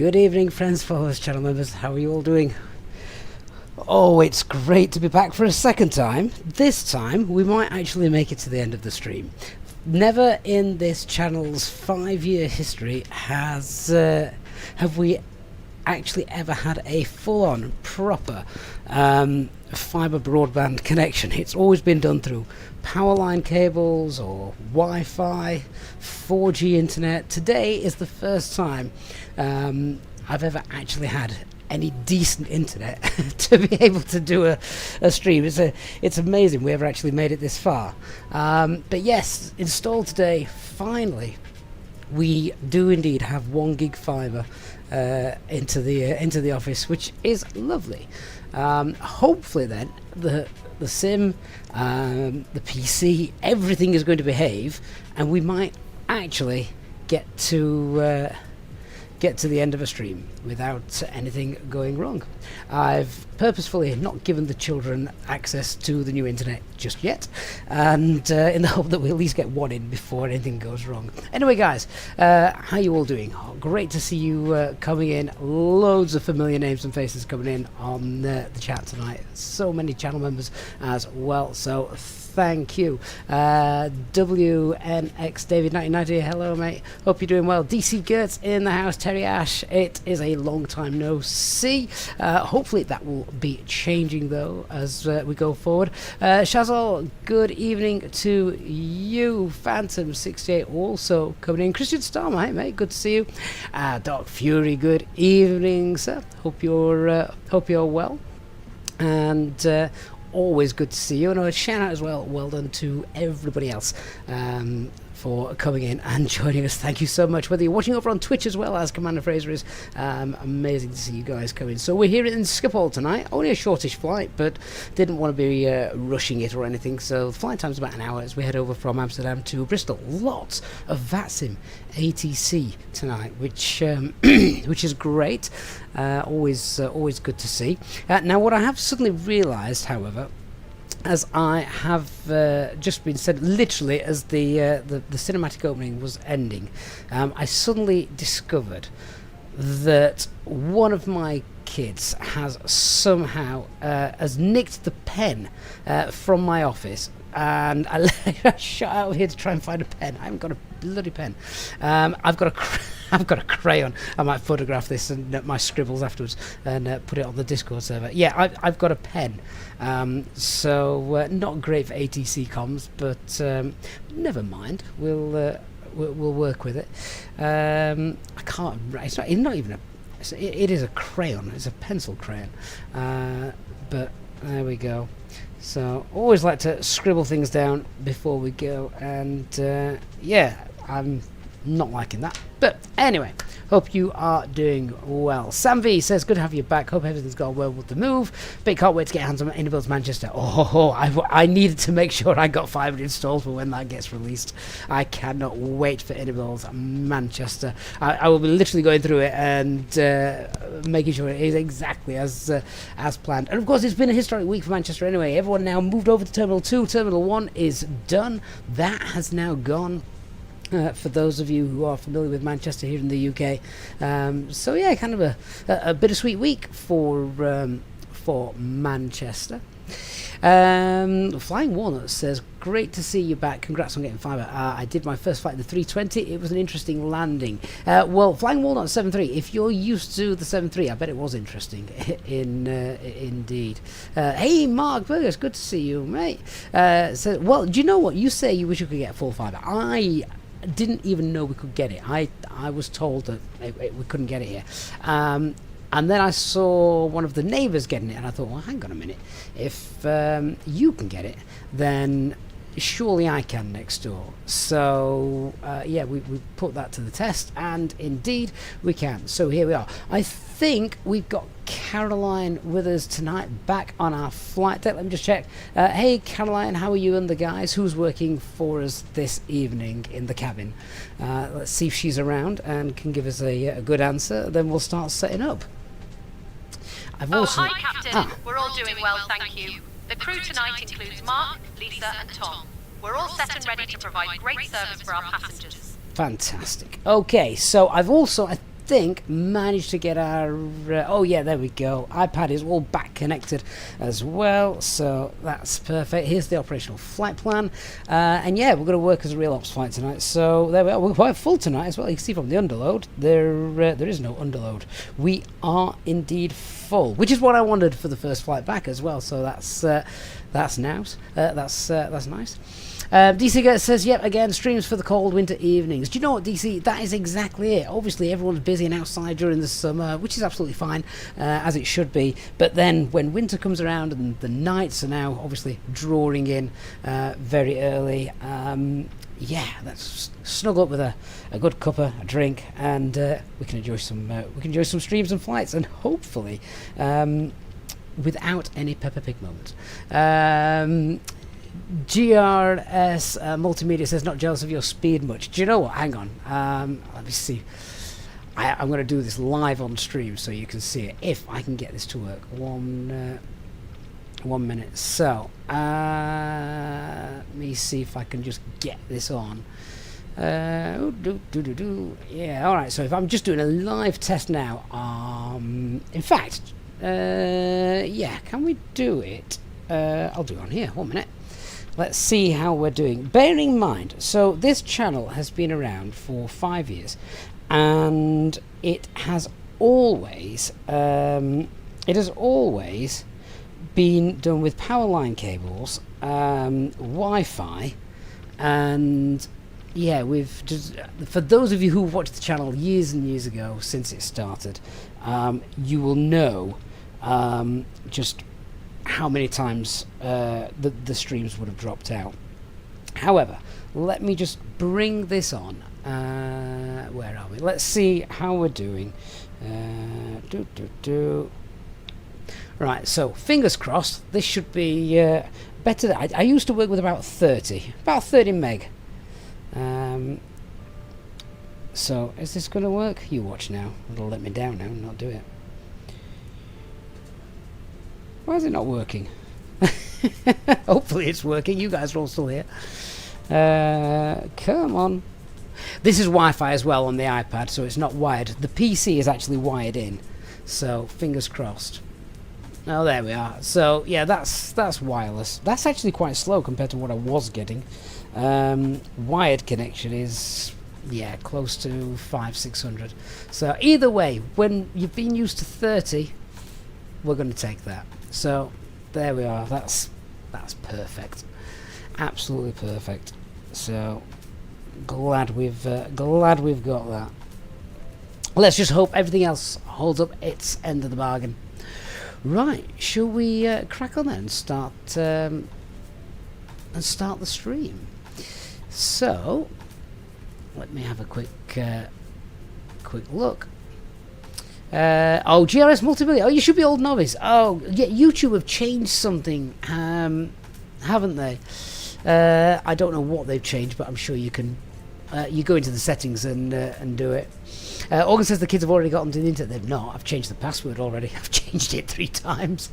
Good evening, friends, followers, channel members. How are you all doing? Oh, it's great to be back for a second time. This time, we might actually make it to the end of the stream. Never in this channel's 5-year history have we actually ever had a full-on, proper fibre broadband connection. It's always been done through power line cables or Wi-Fi, 4G internet. Today is the first time I've ever actually had any decent internet to be able to do a stream. It's amazing we ever actually made it this far. But yes, installed today, finally, we do indeed have 1GB fibre into the office, which is lovely. Hopefully then the sim, the PC, everything is going to behave, and we might actually get to the end of a stream without anything going wrong. I've purposefully not given the children access to the new internet just yet, and in the hope that we'll at least get one in before anything goes wrong. Anyway, guys, how you all doing? Oh, great to see you coming in. Loads of familiar names and faces coming in on the chat tonight. So many channel members as well, so thank you. WNX David 1990, hello mate, hope you're doing well. DC Gertz in the house. Terry Ash, it is a long time no see. Hopefully that will be changing though as we go forward. Shazal, good evening to you. Phantom 68 also coming in. Christian Starmer, hey mate, good to see you. Dark Fury, good evening sir, hope you're well, and always good to see you. And a shout out as well, well done to everybody else for coming in and joining us. Thank you so much, whether you're watching over on Twitch as well as Commander Fraser is. Amazing to see you guys come in. So we're here in Schiphol tonight, only a shortish flight, but didn't want to be rushing it or anything, so the flight time's about an hour as we head over from Amsterdam to Bristol. Lots of VATSIM ATC tonight, which which is great. Always good to see. Now what I have suddenly realised, however, as I have just been said, literally as the cinematic opening was ending, I suddenly discovered that one of my kids has somehow has nicked the pen from my office, and I shot out here to try and find a pen. I haven't got a bloody pen. I've got a crayon. I might photograph this and my scribbles afterwards and put it on the Discord server. Yeah, I've got a pen. So not great for ATC comms, but never mind. We'll work with it. I can't. It's not even a. It is a crayon. It's a pencil crayon. But there we go. So always like to scribble things down before we go, and yeah, I'm not liking that, but anyway, hope you are doing well. Sam V says, good to have you back, hope everything's gone well with the move, but can't wait to get hands on Innobuilds Manchester. I needed to make sure I got fibre installed for when that gets released. I cannot wait for Innobuilds Manchester. I will be literally going through it and making sure it is exactly as planned. And of course, it's been a historic week for Manchester anyway. Everyone now moved over to Terminal 2. Terminal 1 is done. That has now gone. For those of you who are familiar with Manchester here in the UK, so yeah, kind of a bittersweet week for Manchester. Flying Walnut says, great to see you back, congrats on getting fibre. I did my first flight in the 320, it was an interesting landing. Well, Flying Walnut 7.3, if you're used to the 7.3, I bet it was interesting indeed. Hey Mark Burgers, good to see you mate. So, well, do you know what, you say you wish you could get full fibre. I didn't even know we could get it. I was told that we couldn't get it here, and then I saw one of the neighbours getting it, and I thought, well, hang on a minute, if you can get it, then surely I can next door. So yeah, we put that to the test, and indeed we can. So here we are. I think we've got Caroline with us tonight, back on our flight deck. Let me just check. Hey Caroline, how are you and the guys? Who's working for us this evening in the cabin? Let's see if she's around and can give us a good answer. Then we'll start setting up. Hi Captain, we're all doing well, thank you. The crew tonight includes Mark, Lisa and Tom. We're all set and ready to provide great service for our passengers. Fantastic. Okay, so I've also, think managed to get our oh yeah, there we go, iPad is all back connected as well, so that's perfect. Here's the operational flight plan, and yeah, we're going to work as a real ops flight tonight, so there we are. We're quite full tonight as well. You can see from the underload there is no underload. We are indeed full, which is what I wanted for the first flight back as well, so that's nice. That's nice. DC Gert says, yep, again, streams for the cold winter evenings. Do you know what, DC? That is exactly it. Obviously, everyone's busy and outside during the summer, which is absolutely fine, as it should be. But then when winter comes around and the nights are now obviously drawing in very early, yeah, let's snuggle up with a good cuppa, a drink, and we can enjoy some streams and flights, and hopefully without any Peppa Pig moments. GRS Multimedia says, not jealous of your speed much. Do you know what? Hang on. Let me see. I'm going to do this live on stream so you can see it, if I can get this to work. 1 minute. So, let me see if I can just get this on. Yeah, alright, so if I'm just doing a live test now, in fact, yeah, can we do it? I'll do it on here. 1 minute. Let's see how we're doing. Bearing in mind, so this channel has been around for 5 years, and it has always been done with power line cables, Wi-Fi, and yeah, we've just, for those of you who watched the channel years and years ago, since it started, you will know just how many times the streams would have dropped out. However, let me just bring this on. Where are we? Let's see how we're doing. Right, so fingers crossed. This should be better. I used to work with about 30 meg. So is this going to work? You watch now. It'll let me down now and not do it. Why is it not working? Hopefully it's working. You guys are all still here. Come on. This is Wi-Fi as well on the iPad, so it's not wired. The PC is actually wired in, so fingers crossed. Oh, there we are. So yeah, that's wireless. That's actually quite slow compared to what I was getting. Wired connection is, yeah, close to 500-600. So either way, when you've been used to 30, we're going to take that. So there we are. That's perfect. Absolutely perfect. So glad we've got that. Let's just hope everything else holds up its end of the bargain. Right, shall we crack on then and start the stream? So let me have a quick look. Oh, GRS Multimedia. Oh, you should be old novice. Oh, yeah, YouTube have changed something, haven't they? I don't know what they've changed, but I'm sure you can. You go into the settings and do it. Organ says the kids have already got onto the internet. They've not. I've changed the password already. I've changed it 3 times.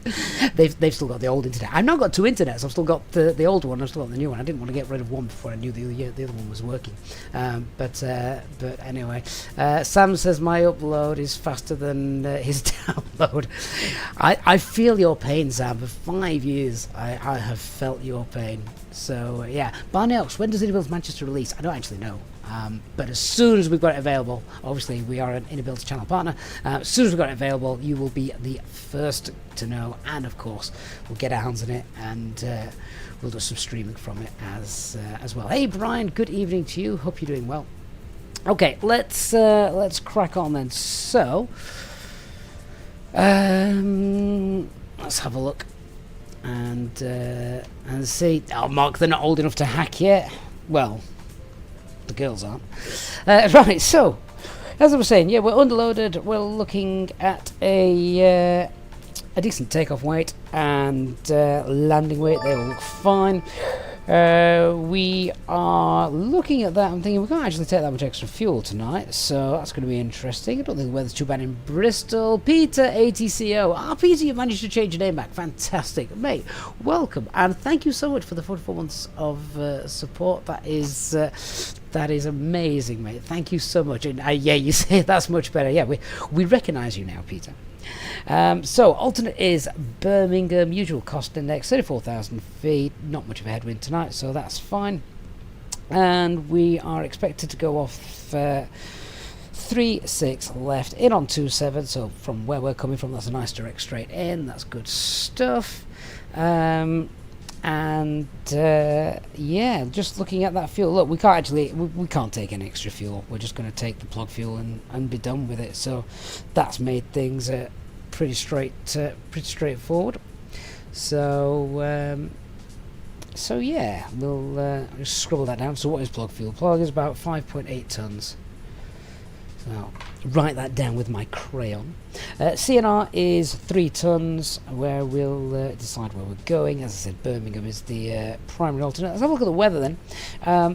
They've still got the old internet. I've now got 2 internets. I've still got the old one. I've still got the new one. I didn't want to get rid of one before I knew the other one was working. But anyway, Sam says my upload is faster than his download. I feel your pain, Sam. For 5 years, I have felt your pain. So yeah, Barney Oaks, when does Innobuilds Manchester release? I don't actually know. But as soon as we've got it available, obviously we are an Innobuilds channel partner, as soon as we've got it available, you will be the first to know, and of course we'll get our hands on it, and we'll do some streaming from it as well. Hey Brian, good evening to you, hope you're doing well. Okay, let's crack on then. So let's have a look and see. Oh, Mark, they're not old enough to hack yet. Well, the girls aren't. Right, so as I was saying, yeah, we're underloaded. We're looking at a decent takeoff weight and landing weight. They all look fine. We are looking at that and thinking we can't actually take that much extra fuel tonight, so that's going to be interesting. I don't think the weather's too bad in Bristol. Peter ATCO. Peter, you managed to change your name back. Fantastic. Mate, welcome. And thank you so much for the 44 months of support. That is That is amazing, mate. Thank you so much. And yeah, you say that's much better. Yeah, we recognise you now, Peter. So alternate is Birmingham, usual cost index 34,000 feet. Not much of a headwind tonight, so that's fine. And we are expected to go off 3-6 left, in on 2-7. So from where we're coming from, that's a nice direct straight in. That's good stuff. Yeah, just looking at that fuel, look, we can't take any extra fuel. We're just going to take the plug fuel and be done with it. So that's made things pretty straightforward. So yeah, we'll just scribble that down. So what is plug fuel? Plug is about 5.8 tons. So write that down with my crayon. CNR is 3 tons, where we'll decide where we're going. As I said, Birmingham is the primary alternate. Let's have a look at the weather then.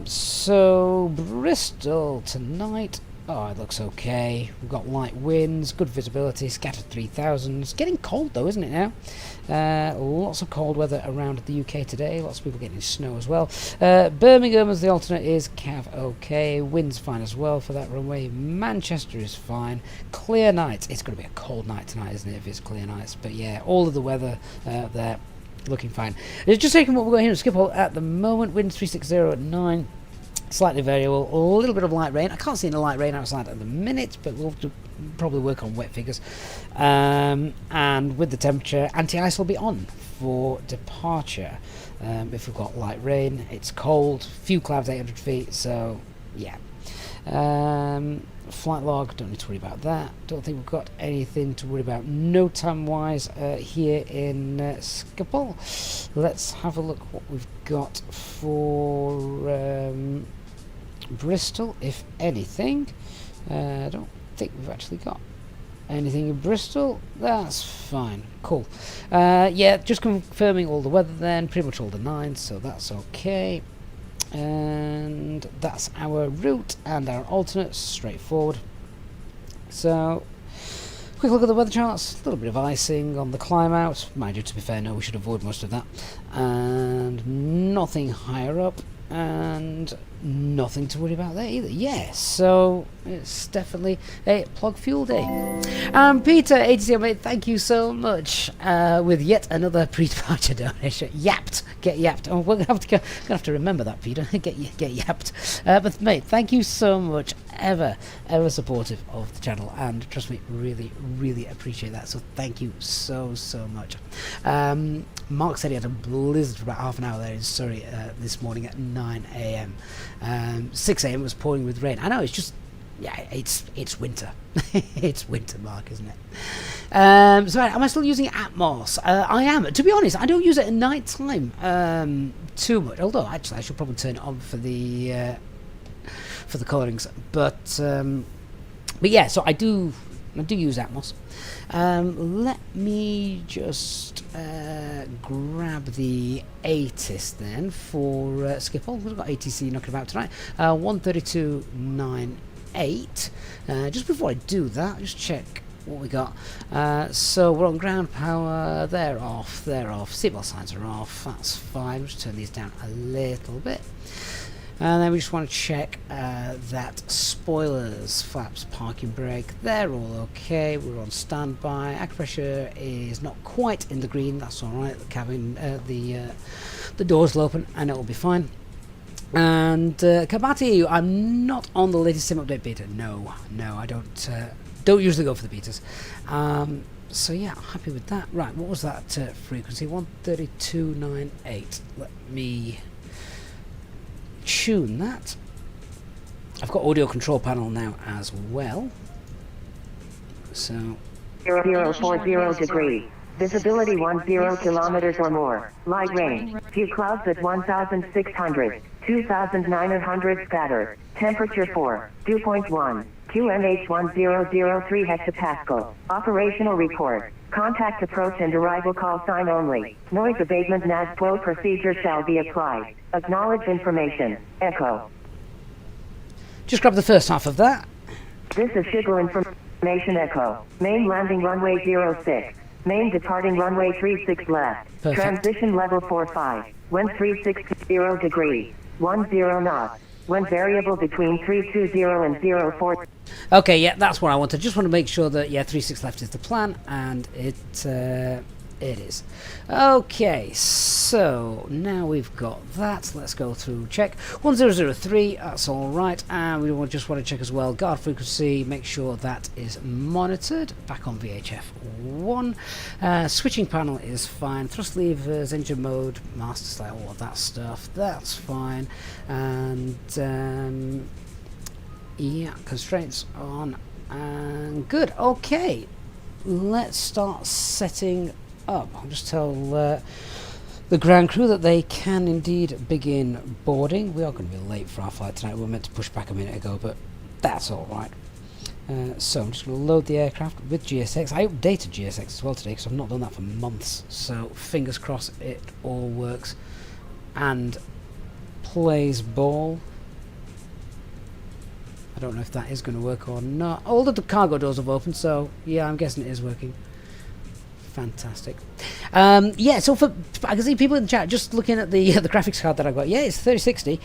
So Bristol tonight. Oh, it looks okay. We've got light winds, good visibility, scattered 3,000. It's getting cold though, isn't it now? Lots of cold weather around the UK today. Lots of people getting snow as well. Birmingham as the alternate is Cav okay. Wind's fine as well for that runway. Manchester is fine. Clear night. It's going to be a cold night tonight, isn't it, if it's clear nights? But yeah, all of the weather there looking fine. It's just taking what we've got here at Schiphol at the moment. Winds 360 at 9. Slightly variable, a little bit of light rain. I can't see any light rain outside at the minute, but we'll probably work on wet figures. And with the temperature, anti-ice will be on for departure. If we've got light rain, it's cold, few clouds 800 feet, so yeah. Flight log, don't need to worry about that. Don't think we've got anything to worry about no time wise here in Schiphol. Let's have a look what we've got for Bristol, if anything. I don't think we've actually got anything in Bristol. That's fine. Cool. Yeah, just confirming all the weather then, pretty much all the 9s, so that's okay. And that's our route and our alternates, straightforward. So, quick look at the weather charts. A little bit of icing on the climb out. Mind you, to be fair, no, we should avoid most of that. And nothing higher up. And nothing to worry about there either. Yes, so it's definitely a plug fuel day. Peter, ATC, mate, thank you so much with yet another pre-departure donation. Yapped, get yapped. Oh, we're gonna have to remember that, Peter. get yapped. But mate, thank you so much. Ever supportive of the channel, and trust me, really appreciate that. So thank you so much. Mark said he had a blizzard for about half an hour there in Surrey this morning at 9 AM. 6 AM was pouring with rain. I know, it's just, yeah, it's winter. It's winter, Mark, isn't it? So am I still using Atmos? I am. To be honest, I don't use it at night time too much. Although actually, I should probably turn it on for the colourings. But yeah, so I do use Atmos. Let me just grab the ATIS then for Schiphol. We've got ATC knocking about tonight. 132.98. Just before I do that, just check what we got. So we're on ground power. They're off. Seatbelt signs are off. That's fine. We'll just turn these down a little bit. And then we just want to check that spoilers, flaps, parking brake, they're all okay. We're on standby. Air pressure is not quite in the green. That's all right. The cabin, the doors will open, and it will be fine. And Kabati, I'm not on the latest sim update beta. No, I don't usually go for the betas. So yeah, happy with that. Right, what was that frequency? 132.98. Let me tune that. I've got audio control panel now as well. So 0040 degrees. Visibility 10 kilometers or more. Light rain. Few clouds at 1,600. 2,900 scattered. Temperature 4. Dew point 1. QNH 1003 hectopascal. Operational report. Contact approach and arrival call sign only. Noise abatement NASPO procedure shall be applied. Acknowledge information. Echo. Just grab the first half of that. This is Schiphol information Echo. Main landing runway 06. Main departing runway 36 left. Perfect. Transition level 45. Wind 360 degrees. 10 knots. When variable between 320 and 04. Okay, yeah, that's what I wanted. Just want to make sure that, yeah, 36 left is the plan, and it is. Okay, so now we've got that. Let's go through check. 1003, that's all right. And we just want to check as well guard frequency, make sure that is monitored. Back on VHF 1. Switching panel is fine. Thrust levers, engine mode, master slide, all of that stuff. That's fine. And yeah, constraints on, and good. Okay, let's start setting up. I'll just tell the ground crew that they can indeed begin boarding. We are going to be late for our flight tonight. We were meant to push back a minute ago, but that's all right. So I'm just going to load the aircraft with GSX. I updated GSX as well today because I've not done that for months. So fingers crossed it all works and plays ball. I don't know if that is going to work or not. All of the cargo doors have opened, so yeah, I'm guessing it is working. Fantastic. Yeah, so I can see people in the chat just looking at the graphics card that I got. Yeah, it's 3060.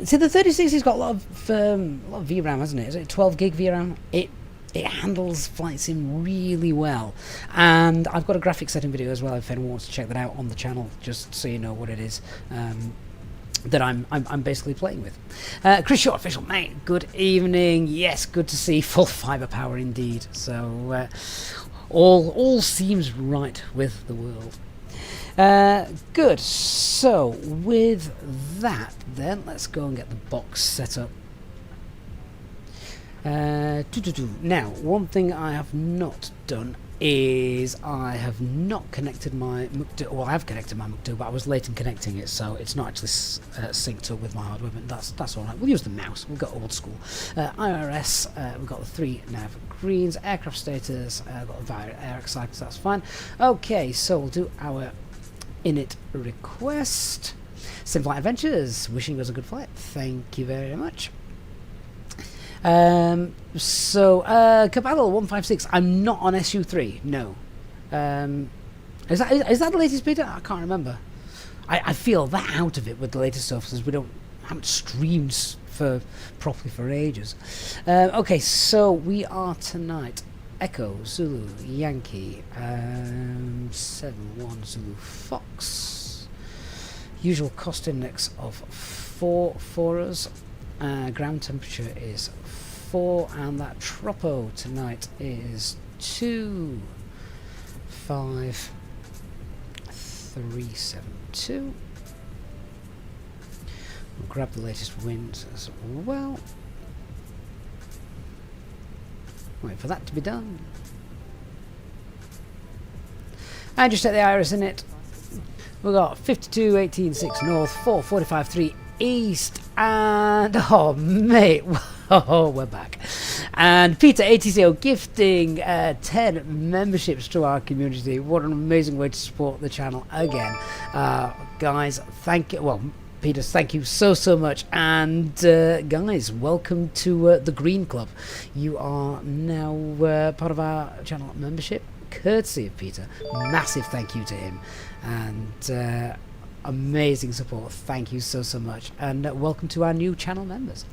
See, the 3060's got a lot of VRAM, hasn't it? Is it 12 gig VRAM? It handles flight sim really well, and I've got a graphics setting video as well if anyone wants to check that out on the channel, just so you know what it is. That I'm basically playing with. Chris Short, official mate, good evening. Yes, good to see full fibre power indeed. So all seems right with the world. Good. So with that, then let's go and get the box set up. Now, one thing I have not done is I have not connected my MUC2. Well, I have connected my MUC2, but I was late in connecting it, so it's not actually synced up with my hardware. But that's all right. We'll use the mouse. We'll go old school. IRS. We've got the 3 nav greens. Aircraft status. Got the air cycles. That's fine. Okay, so we'll do our init request. Simflight Adventures. Wishing us a good flight. Thank you very much. Caballo 156. I'm not on SU3. No. Is that the latest beta? I can't remember. I feel that out of it with the latest stuff since we haven't streamed properly for ages. Okay, so we are tonight. Echo Zulu Yankee 71 Zulu Fox. Usual cost index of 4 for us. Ground temperature is 4, and that tropo tonight is 25372. We'll grab the latest winds as well. Wait for that to be done. And just set the iris in it. We've got 52.18.6 north, 445.3 east, and oh mate, oh, we're back. And Peter ATCO gifting 10 memberships to our community. What an amazing way to support the channel again. Guys, thank you. Well, Peter, thank you so much. And guys, welcome to the Green Club. You are now part of our channel membership, courtesy of Peter. Massive thank you to him. And amazing support. Thank you so much. And welcome to our new channel members.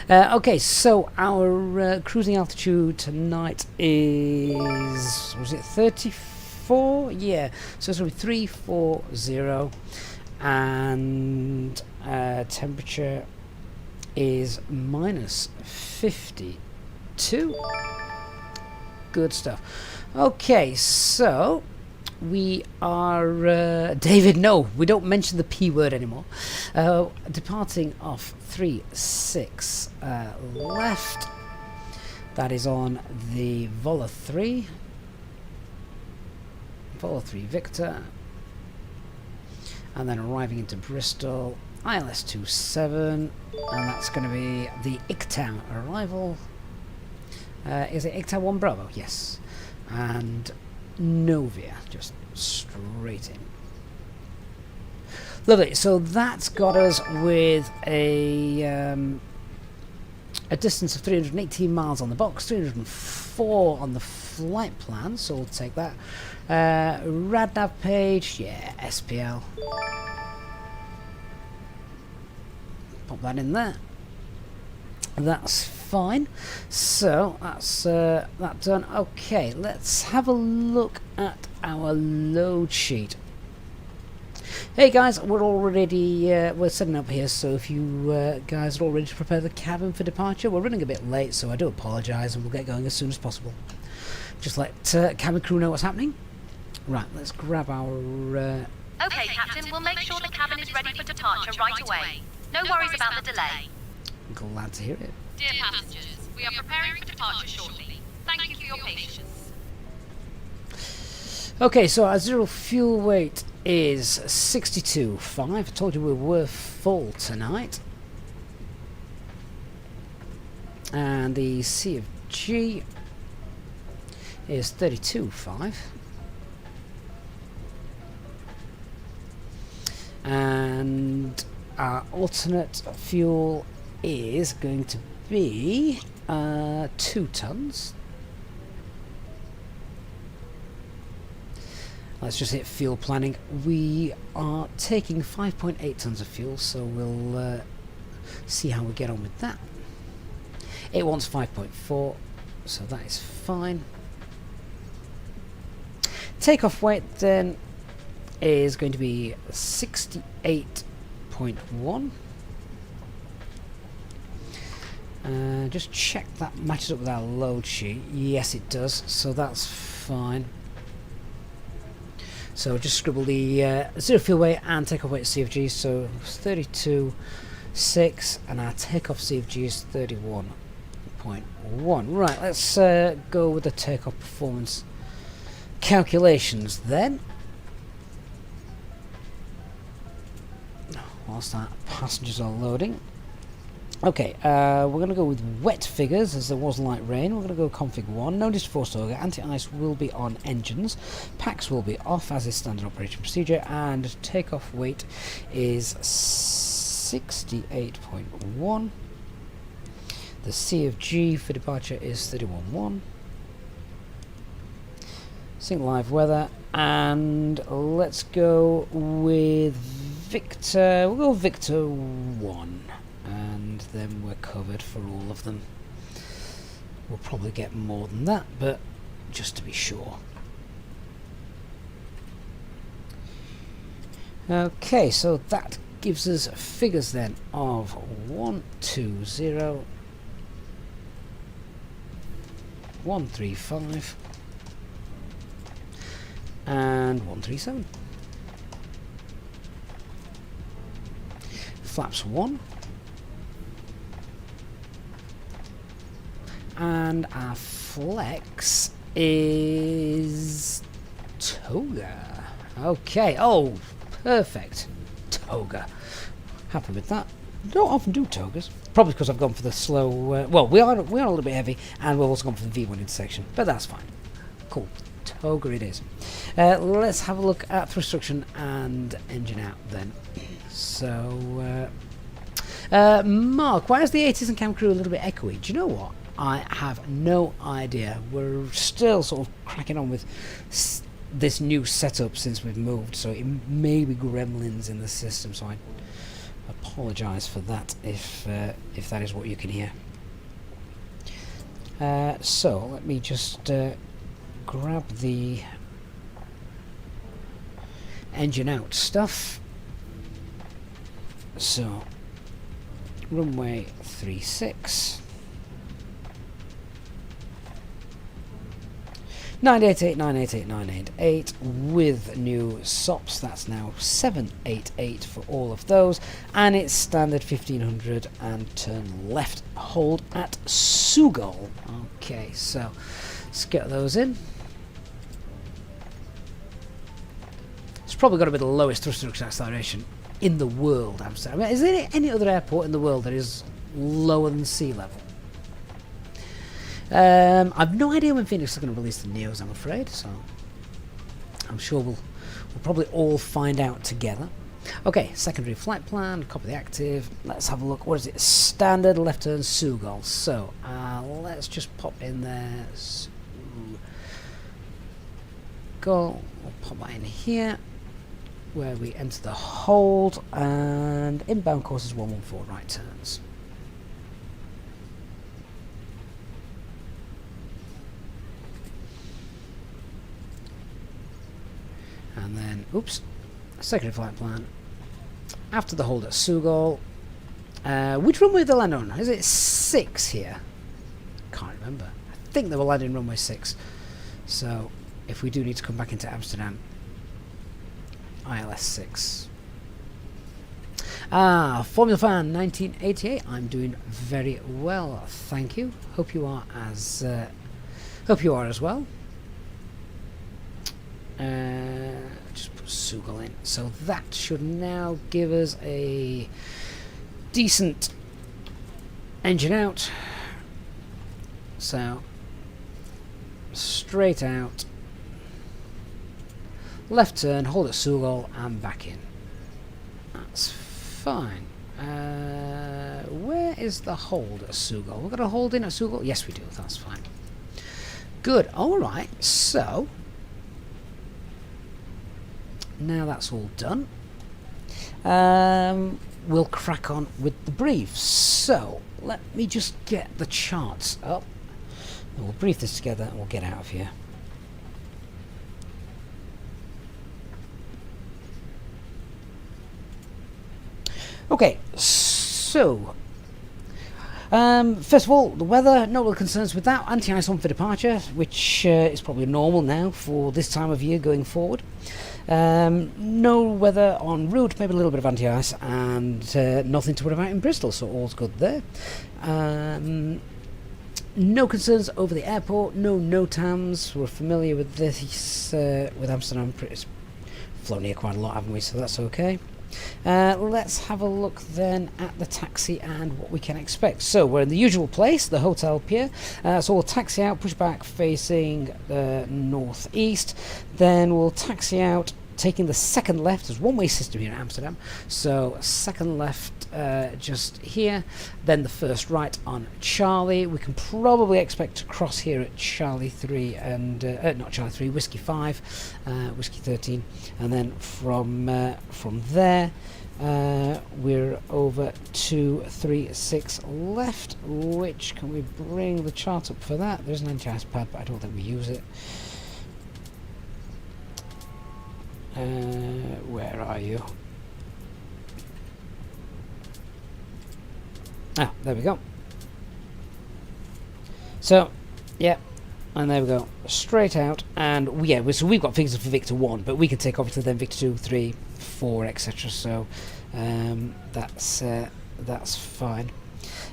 Okay, so our cruising altitude tonight is, was it 34? Yeah, so it's going to be 340, and temperature is minus 52. Good stuff. Okay, so we are David, no, we don't mention the P word anymore. Departing off 36 left. That is on the Vola 3 Victor, and then arriving into Bristol ILS 27, and that's going to be the ICTAM arrival. Is it ICTAM 1 Bravo? Yes. And Novia, just straight in. Lovely. So that's got us with a distance of 318 miles on the box, 304 on the flight plan. So we'll take that. RadNav page, yeah, SPL. Pop that in there. That's fine. So that's that done. Okay, let's have a look at our load sheet. Hey guys, we're already we're setting up here, so if you guys are all ready to prepare the cabin for departure, we're running a bit late, so I do apologise, and we'll get going as soon as possible. Just let cabin crew know what's happening. Right, let's grab our... Okay, Captain, we'll make sure the cabin is ready for departure right away. No worries about the delay. Glad to hear it. Dear passengers, we are preparing for departure shortly. Thank you for your patience. Okay, so our zero fuel weight is 62.5. I told you we were full tonight. And the CFG is 32.5. And our alternate fuel is going to be 2 tons. Let's just hit fuel planning. We are taking 5.8 tons of fuel, so we'll see how we get on with that. It wants 5.4, so that is fine. Takeoff weight then is going to be 68.1. Just check that matches up with our load sheet. Yes, it does, so that's fine. So just scribble the zero fuel weight and takeoff weight CFG, so 32.6, and our takeoff CFG is 31.1. Right, let's go with the takeoff performance calculations then. Whilst our passengers are loading. Okay, we're going to go with wet figures as there was light rain. We're going to go config 1. No force toga. Anti-ice will be on engines. Packs will be off as is standard operating procedure. And takeoff weight is 68.1. The CFG for departure is 31.1. Sync live weather. And let's go with Victor. We'll go Victor 1. And then we're covered for all of them. We'll probably get more than that, but just to be sure. Okay, so that gives us figures then of 120, 135, and 137. Flaps 1. And our flex is toga. Okay. Oh, perfect. Toga. Happy with that. Don't often do togas. Probably because I've gone for the slow. Well, we are a little bit heavy, and we've also gone for the V1 intersection, but that's fine. Cool. Toga it is. Let's have a look at thrust reduction and engine out then. So, Mark, why is the 80s and cam crew a little bit echoey? Do you know what? I have no idea. We're still sort of cracking on with this new setup since we've moved, so it may be gremlins in the system, so I apologise for that if that is what you can hear. So let me just grab the engine out stuff. So runway 36. 988, 988, 988 with new SOPs. That's now 788 for all of those, and it's standard 1500 and turn left hold at Sugal. Okay, so let's get those in. It's probably got to be the lowest thrust reduction acceleration in the world, Amsterdam. I mean, is there any other airport in the world that is lower than sea level? I've no idea when Phoenix is going to release the Neos, I'm afraid, so I'm sure we'll probably all find out together. Okay, secondary flight plan, copy the active. Let's have a look. What is it? Standard left turn Sugal. So let's just pop in there. Sugal. We'll pop that in here. where we enter the hold, and inbound course is 114 right turns. And then, oops, secondary flight plan. After the hold at Sougal, which runway did they land on? Is it 6 here? Can't remember. I think they were landing runway 6. So, if we do need to come back into Amsterdam, ILS 6. Formula Fan 1988. I'm doing very well, thank you. Hope you are as well. Just put Sougal in. So that should now give us a decent engine out. So straight out, left turn, hold at Sougal, and back in. That's fine. Where is the hold at Sougal? We've got a hold in at Sougal? Yes, we do. That's fine. Good. All right. So now that's all done, we'll crack on with the brief. So let me just get the charts up, and we'll brief this together and we'll get out of here. Okay, so first of all, the weather, no real concerns with that. Anti-ice on for departure, which is probably normal now for this time of year going forward. No weather en route, maybe a little bit of anti-ice, and nothing to worry about in Bristol, so all's good there. No concerns over the airport, no NOTAMs. We're familiar with this with Amsterdam. It's flown here quite a lot, haven't we? So that's okay. Let's have a look then at the taxi and what we can expect. So we're in the usual place, the hotel pier. So we'll taxi out, push back facing northeast. Then we'll taxi out, taking the second left. There's one-way system here in Amsterdam. So second left just here. Then the first right on Charlie. We can probably expect to cross here at Charlie 3 and not Charlie 3, Whiskey 5, Whiskey 13, and then from there we're over 236 left. Which can we bring the chart up for that? There's an anti-ice pad, but I don't think we use it. Where are you? Ah, there we go. So, yeah, and there we go, straight out, and yeah, so we've got figures for Victor 1, but we can take obviously then Victor 2, 3, 4, etc. So that's fine.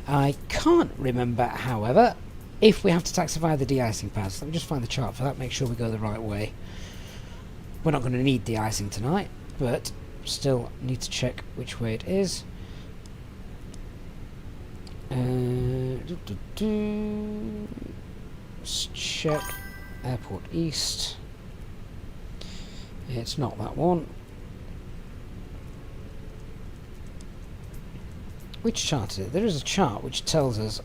I can't remember, however, if we have to taxi via the de-icing pads. Let me just find the chart for that, make sure we go the right way. We're not going to need de-icing tonight, but still need to check which way it is. Let's check Airport East. It's not that one. Which chart is it? There is a chart which tells us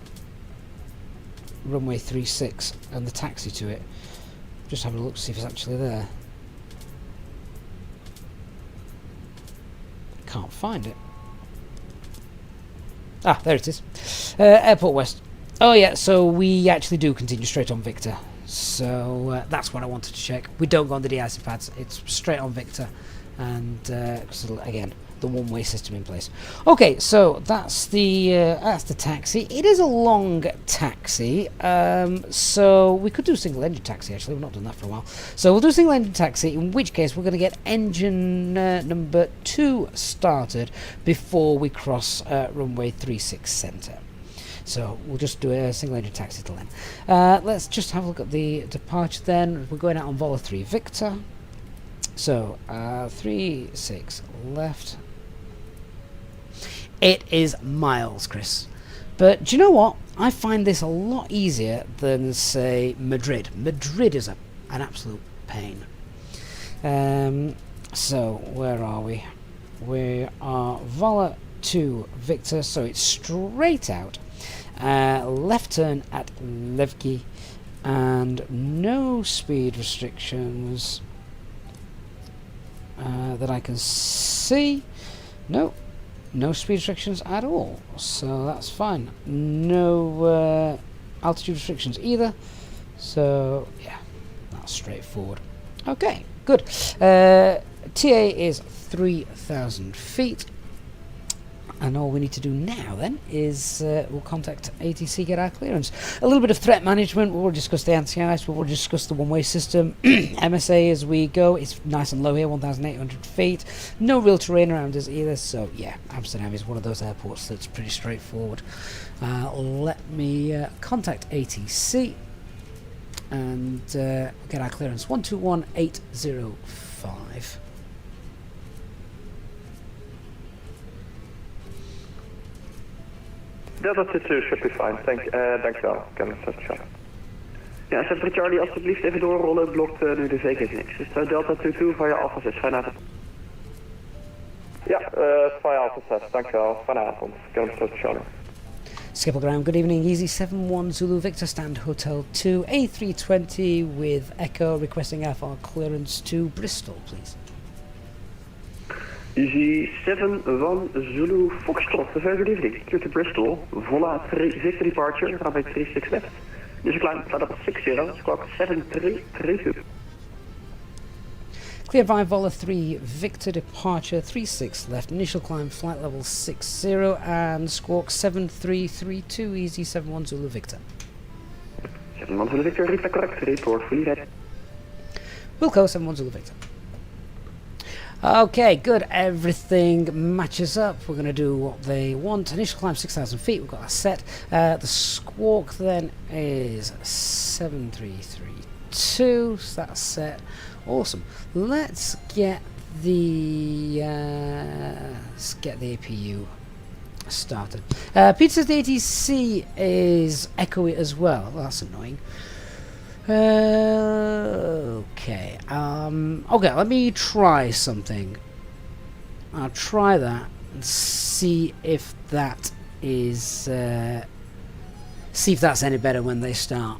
runway 36 and the taxi to it. Just having a look to see if it's actually there. Can't find it. Ah, there it is. Airport West. Oh yeah, so we actually do continue straight on Victor. So that's what I wanted to check. We don't go on the de-icing pads. It's straight on Victor. And again, the one-way system in place. Okay, so that's the taxi. It is a long taxi, so we could do single-engine taxi. Actually, we've not done that for a while. So we'll do single-engine taxi. In which case, we're going to get engine number 2 started before we cross runway 36 centre. So we'll just do a single-engine taxi till then. Let's just have a look at the departure. Then we're going out on Vola 3 Victor. So 36 left. It is miles, Chris. But do you know what? I find this a lot easier than, say, Madrid. Madrid is an absolute pain. So, where are we? We are Vola 2 Victor, so it's straight out. Left turn at Levki, and no speed restrictions. that I can see. No, no speed restrictions at all, so that's fine. No altitude restrictions either, so yeah, that's straightforward. Okay, good. TA is 3,000 feet. And all we need to do now then is we'll contact ATC, get our clearance. A little bit of threat management. We'll discuss the anti-ice. We'll discuss the one-way system. MSA as we go. It's nice and low here, 1,800 feet. No real terrain around us either. So yeah, Amsterdam is one of those airports that's pretty straightforward. Let me contact ATC and get our clearance. 121805. Delta 22 should be fine. Dankjewel. Can shot. Ja, Center Charlie, alsjeblieft even doorrollen. Blokt nu de zeker niks. Dus Delta 22 van je Alpha 6. Fijne avond. Ja, van je Alpha 6. Dankjewel. Fijne avond. Can Charlie. Skipper ground, good evening. Easy 71 Zulu Victor Stand Hotel 2 A320 with Echo requesting FR clearance to Bristol, please. Easy 71 Zulu Foxtrot, the very delivery. Clear to Bristol. Vola 3 Victor departure. Runway 36 left. This is climb flight up 60. Squawk 7332. Clear by Vola 3 Victor departure 36 left. Initial climb flight level 60 and squawk 7332. Easy 71 Zulu Victor. 71 Zulu Victor, read correct. Report fully ready. Wilco 71 Zulu Victor. Okay, good. Everything matches up. We're going to do what they want. Initial climb 6,000 feet. We've got a set. The squawk then is 7332. So that's set. Awesome. Let's get the APU started. Pizza's ATC is echoey as well. That's annoying. Okay. Okay, let me try something. I'll try that and see if that is see if that's any better when they start.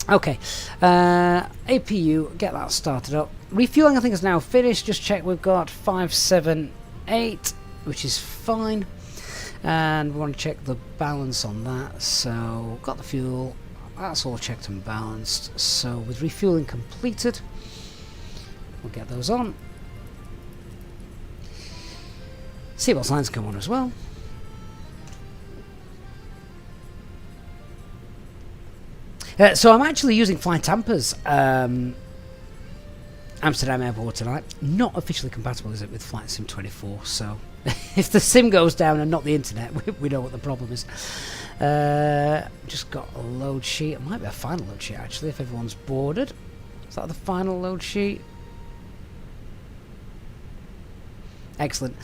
Okay. APU, get that started up. Refueling I think is now finished. Just check we've got 578, which is fine. And we want to check the balance on that. So got the fuel. That's all checked and balanced. So with refueling completed, we'll get those on. Seatbelt signs come on as well. So I'm actually using Flight Tampa's Amsterdam Airport tonight. Not officially compatible, is it, with Flight Sim 24? So if the sim goes down and not the internet, we know what the problem is. Just got a load sheet. It might be a final load sheet actually if everyone's boarded. Is that the final load sheet? Excellent.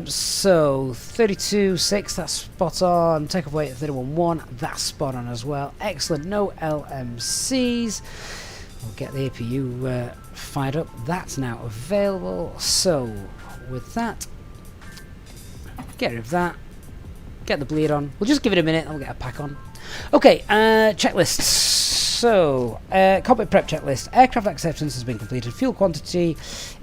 So 32.6, that's spot on. Takeoff weight 31.1, that's spot on as well. Excellent. No LMCs. We'll get the APU fired up. That's now available. So with that, get rid of that. Get the bleed on. We'll just give it a minute and we'll get a pack on. Okay, checklists. So, cockpit prep checklist. Aircraft acceptance has been completed. Fuel quantity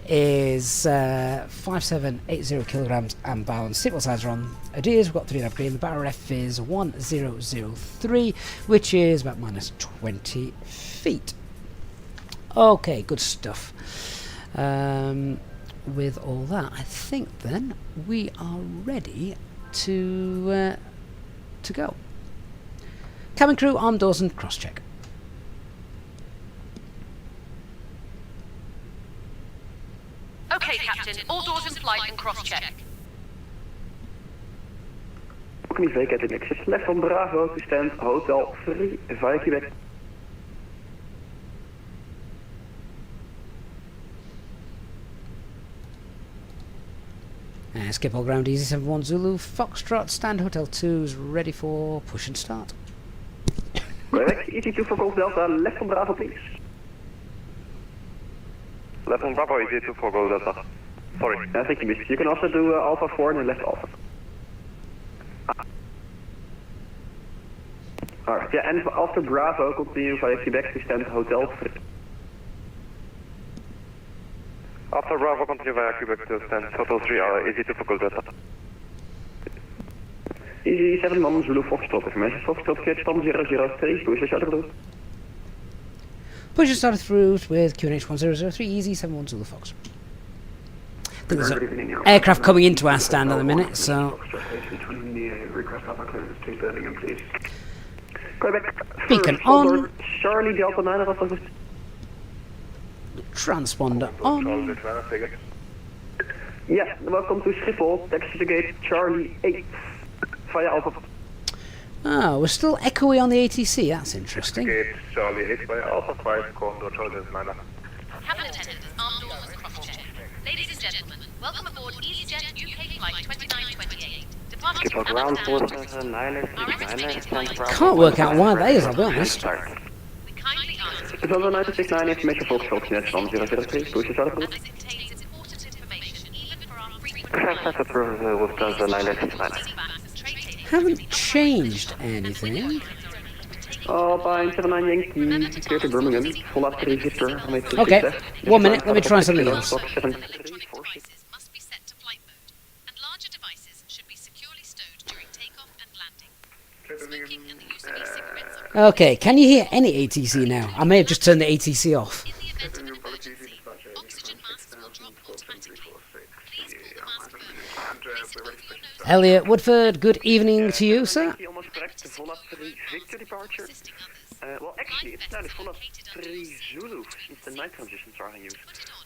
is 5780 kilograms and balanced. Seatbelt signs are on. Adheres, we've got 3.5 green. The barrel F is 1003, which is about minus 20 feet. Okay, good stuff. With all that, I think then we are ready to go. Cabin crew, arm doors and cross check. Okay, Captain. All doors in flight and cross check. Balcony vacated exit left on Bravo to stand Hotel 3 via Quebec. Skip all ground, Easy 71 Zulu Foxtrot, stand Hotel 2 is ready for push and start. Correct, ET2 for Golf Delta, left on Bravo please. Left on Bravo, ET2 for Go Delta. Sorry. I think you missed. You can also do Alpha 4 and then left Alpha. Alright, yeah, and after Bravo, continue via Quebec to stand Hotel 3. Alpha Bravo, continue via Quebec to stand, total 3 hour, easy to Focal Delta. Easy 7 man, Zulu Foxtrot information. Foxtrot kit, span 003, push the shutter route. Push and start through with QNH 1003, Easy 71 Zulu Fox. I think there's an aircraft coming into our stand at the minute, so... Quebec. Beacon on. Charlie Delta 9, Alpha. Transponder on. Yeah, welcome to Schiphol, taxi to gate Charlie 8, via Alpha. Oh, we're still echoey on the ATC, that's interesting. Gate Charlie 8 by Alpha 5, Condor Charlie 9. Cabin attendants, armed doors cross-check. Ladies and gentlemen, welcome aboard Easyjet UK Flight 2928. Departing from Amsterdam. Our estimated flight time. Can't work out why that is, I'll be honest. We kindly ask you Delta 969, information Foxtrot, net van 003, push the shutter route. as it contains important information, even for our frequent Haven't changed anything. By 79 Yankee, clear to Birmingham, full up 3 Victor. Okay, 1 minute, let me try something else. devices must be set to flight mode, and larger devices should be securely stowed during takeoff and landing. Smoking and the use of e-cigarettes are Okay, can you hear any ATC now? I may have just turned the ATC off. in the event of emergency. Oxygen masks will drop automatically. Please pull the mask burner. Place it over your nose. Elliot Woodford, good evening to you, sir. Almost correct, the Vola 3 Victor departure. Assisting others. Well, actually, it's now the Vola 3 Zulu, since the night transitions are in use.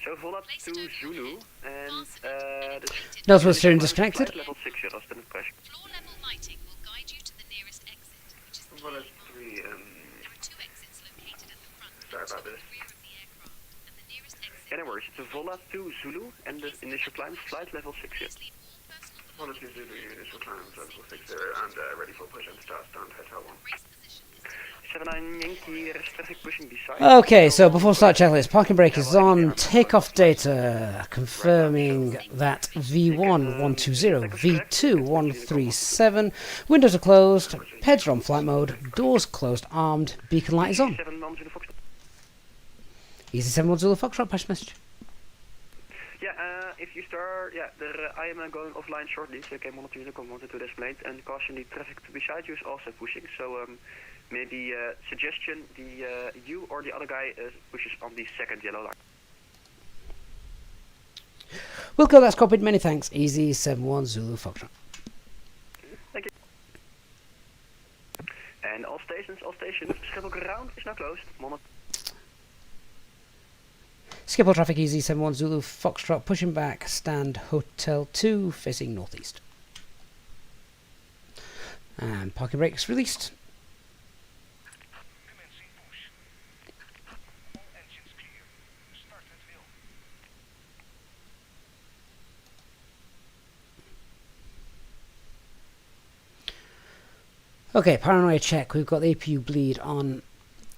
So Vola 2 Zulu, and the Nose was steering disconnected. level 6 euros, then pressure. Floor level lighting will guide you to the nearest exit, which is the Vola main 3, There are 2 exits located at the front Sorry and about to the this. rear of the aircraft, and the nearest exit yeah, no worries, it's a Vola 2 Zulu, and the initial climb, flight level 6 yet. leave all personal Vola 2 Zulu, initial climb, level 6 and ready for push and start, stand, hotel 1. brace position is 79 Yankee, rest traffic pushing beside. Okay, so before we start checklist, parking brake is on, takeoff data confirming that V1 120, V2 137, windows are closed, PEDs are on flight mode, doors closed, armed, beacon light is on. 7 man Zulu Fox. Easy 71 Zulu Foxtrot, pass message. Yeah, if you start, I am going offline shortly, so you can monitor the wanted to display it, and caution the traffic beside you is also pushing, so maybe suggestion, you or the other guy pushes on the second yellow line. Wilco, that's copied, many thanks. Easy 71 Zulu Foxtrot. Thank you. And all stations, Schiphol ground is now closed. Schiphol traffic easy 71 Zulu Foxtrot, pushing back, stand Hotel 2, facing northeast. And parking brakes released. Okay, paranoia check. We've got the APU bleed on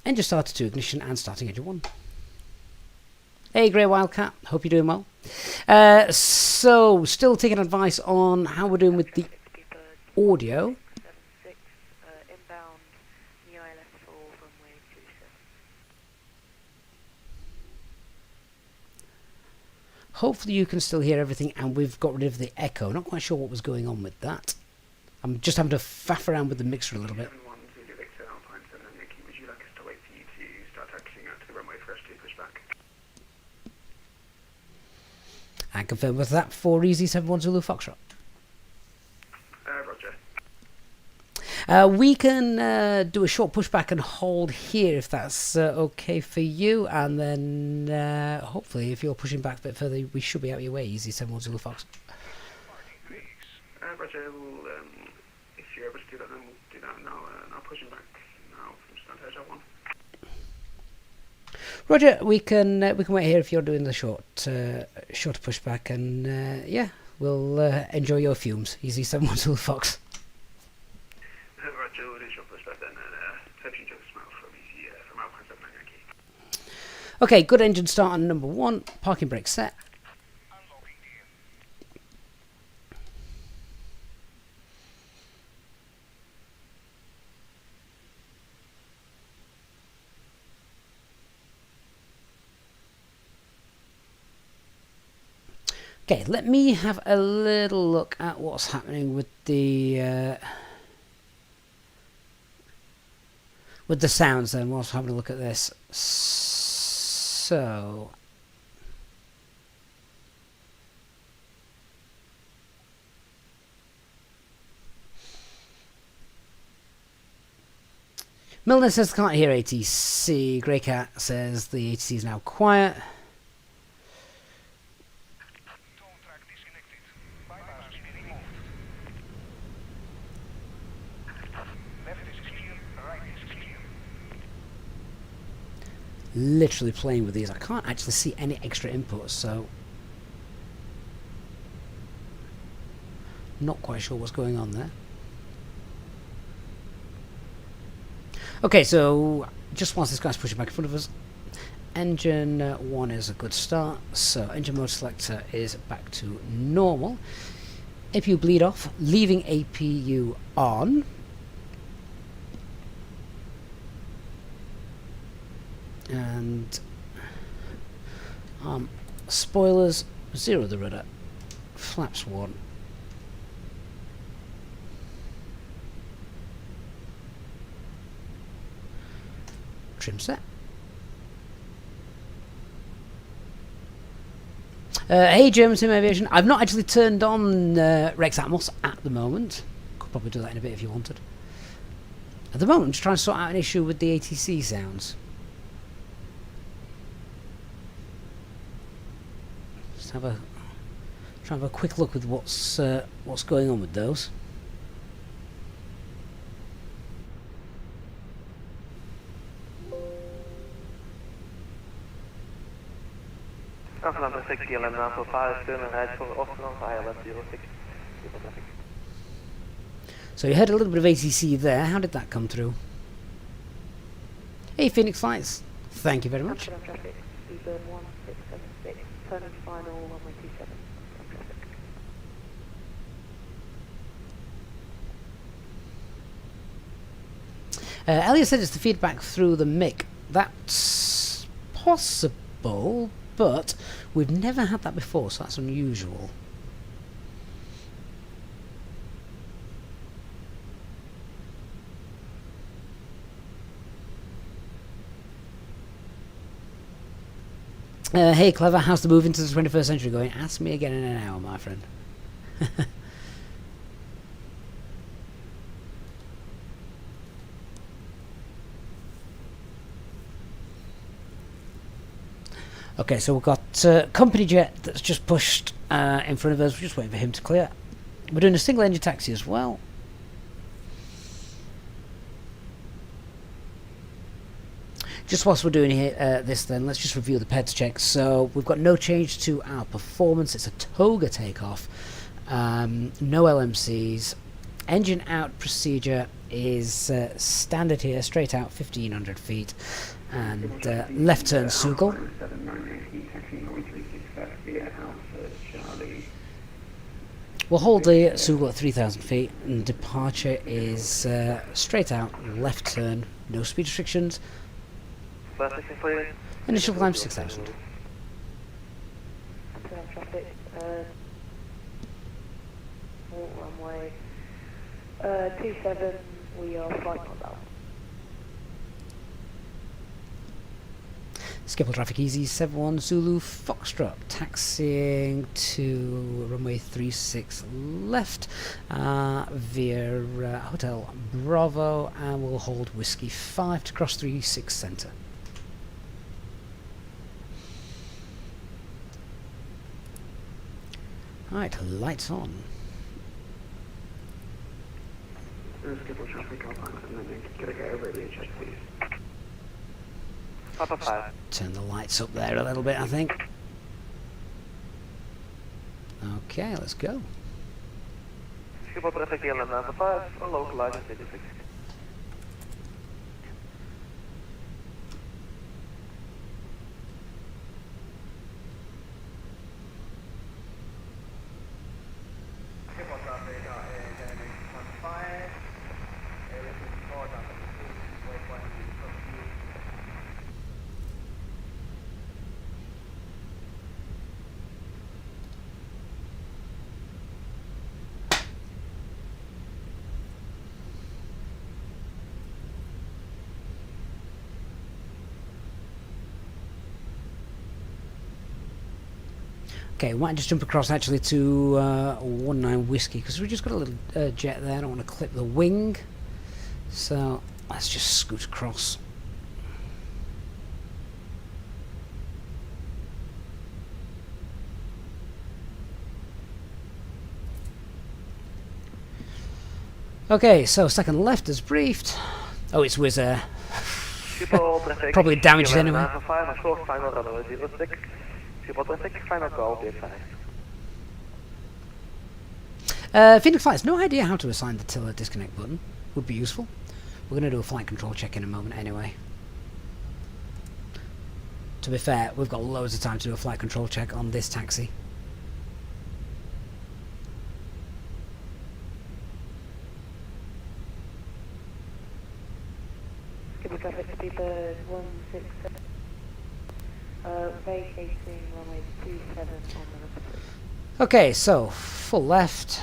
engine starter 2 ignition and starting engine 1. Hey, Grey Wildcat. Hope you're doing well. So, still taking advice on how we're doing with the audio. Inbound New ILS 4 runway 27. Hopefully you can still hear everything and we've got rid of the echo. Not quite sure what was going on with that. I'm just having to faff around with the mixer a little bit. Would you like us to wait for you to start taxiing out to the runway for us to push back? And confirm with that for Easy 71 Zulu Foxtrot. Roger. We can do a short pushback and hold here if that's okay for you, and then hopefully if you're pushing back a bit further we should be out of your way. Easy 71 Zulu Fox. Roger, we'll, if you're able to do that, then we'll do that now. Now pushing back now from stand hotel 1. Roger, we can wait here if you're doing the shorter pushback, and yeah, we'll enjoy your fumes. Easy 71 Zulu Fox. Roger, we'll do short pushback then, and hope you enjoy the smell from Easy from Alpine 79 Yankee. Okay, good engine start on number 1. Parking brake set. Okay, let me have a little look at what's happening with the sounds then whilst having a look at this. So Milner says can't hear ATC. Greycat says the ATC is now quiet. Literally playing with these. I can't actually see any extra inputs, so not quite sure what's going on there. Okay, so just whilst this guy's pushing back in front of us, engine 1 is a good start, so engine mode selector is back to normal. APU bleed off, leaving APU on. And spoilers, 0 the rudder, flaps 1. Trim set. Hey German Sim Aviation, I've not actually turned on Rex Atmos at the moment. Could probably do that in a bit if you wanted. At the moment I'm just trying to sort out an issue with the ATC sounds. Try and have a quick look with what's going on with those. Amsterdam 6 KLM naam 5 turn and right for Amsterdam ILS 06. So you heard a little bit of ATC there. How did that come through? Hey Phoenix Lights, thank you very much. Amsterdam traffic, Uber 1676, turn and final runway 27. Elliot said it's the feedback through the mic. That's possible, but we've never had that before, so that's unusual. Hey Clever, how's the move into the 21st century going? Ask me again in an hour, my friend. Okay, so we've got company jet that's just pushed in front of us. We're just waiting for him to clear. We're doing a single engine taxi as well. Just whilst we're doing this then, let's just review the PEDS check. So we've got no change to our performance. It's a toga takeoff. No LMCs. Engine out procedure is standard here, straight out 1500 feet. And left turn Sugal. We'll hold the Sugal at 3000 feet, and departure is straight out, left turn, no speed restrictions. Initial climb 6000. Traffic, runway 27, we are flight not out. Skipper traffic easy 71 Zulu Foxtrot, taxiing to runway 36 left via Hotel Bravo, and we'll hold Whiskey 5 to cross 36 centre. Right, lights on. Skipper traffic on and then get a guy over the check please. Turn the lights up there a little bit, I think. Okay, let's go. Skipper traffic KLM number 5, localized 56. Okay, we might just jump across actually to 19 Whiskey, because we just got a little jet there. I don't want to clip the wing. So let's just scoot across. Okay, so second left is briefed. Oh, it's Wizz Air. Probably damaged anyway. Phoenix Flights, no idea how to assign the tiller disconnect button. Would be useful. We're going to do a flight control check in a moment anyway. To be fair, we've got loads of time to do a flight control check on this taxi. Traffic speedbird 167. Vacating runway 27 on the number 3. Okay, so full left,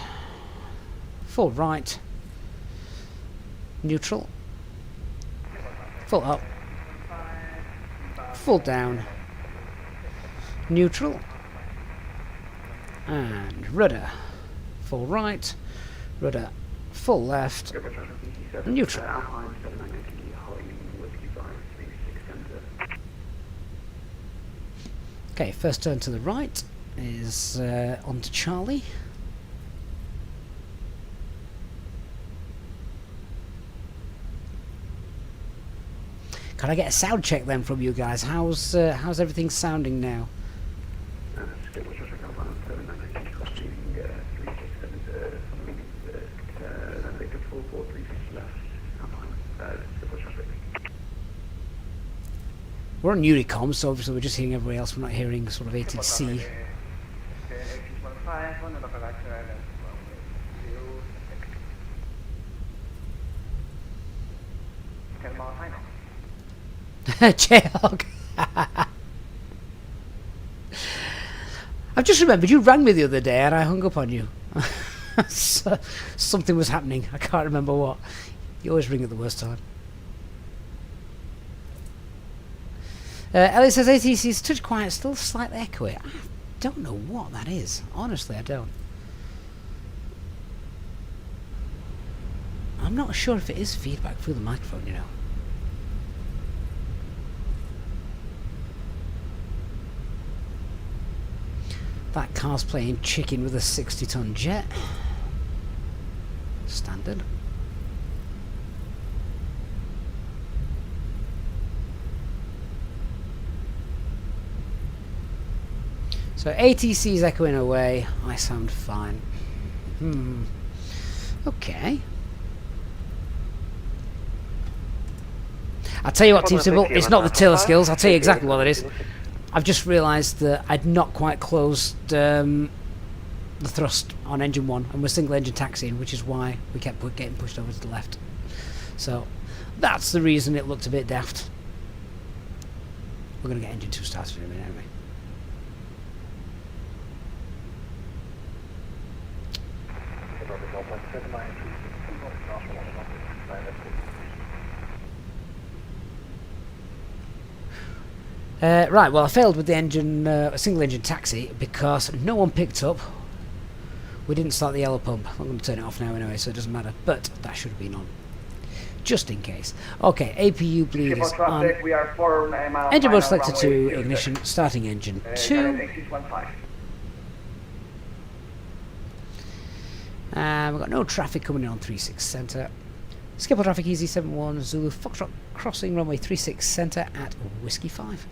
full right, neutral, full up, full down, neutral, and rudder, full right, rudder, full left, neutral. Okay, first turn to the right is onto Charlie. Can I get a sound check then from you guys? How's everything sounding now? We're on Unicom, so obviously we're just hearing everybody else. We're not hearing sort of ATC. Jayhawk. I've just remembered you rang me the other day and I hung up on you. So, something was happening. I can't remember what. You always ring at the worst time. Ellie says ATC is touch quiet, still slightly echoey. I don't know what that is. Honestly, I don't. I'm not sure if it is feedback through the microphone, you know. That car's playing chicken with a 60-ton jet. Standard. So ATC is echoing away. I sound fine. Okay. I'll tell you what, Team Sybil, it's not the tiller skills. I'll tell you exactly what it is. I've just realised that I'd not quite closed the thrust on engine 1 and we're single engine taxiing, which is why we kept getting pushed over to the left. So that's the reason it looked a bit daft. We're going to get engine 2 started in a minute anyway. Right, well I failed with the engine, single engine taxi because no one picked up. We didn't start the yellow pump. I'm going to turn it off now anyway, so it doesn't matter. But that should have been on, just in case. Okay, APU bleed is on. Engine mode selected to ignition. Starting engine 2. We've got no traffic coming in on 36 centre. Skipper traffic easy 71 Zulu Foxtrot crossing runway 36 centre at Whiskey 5.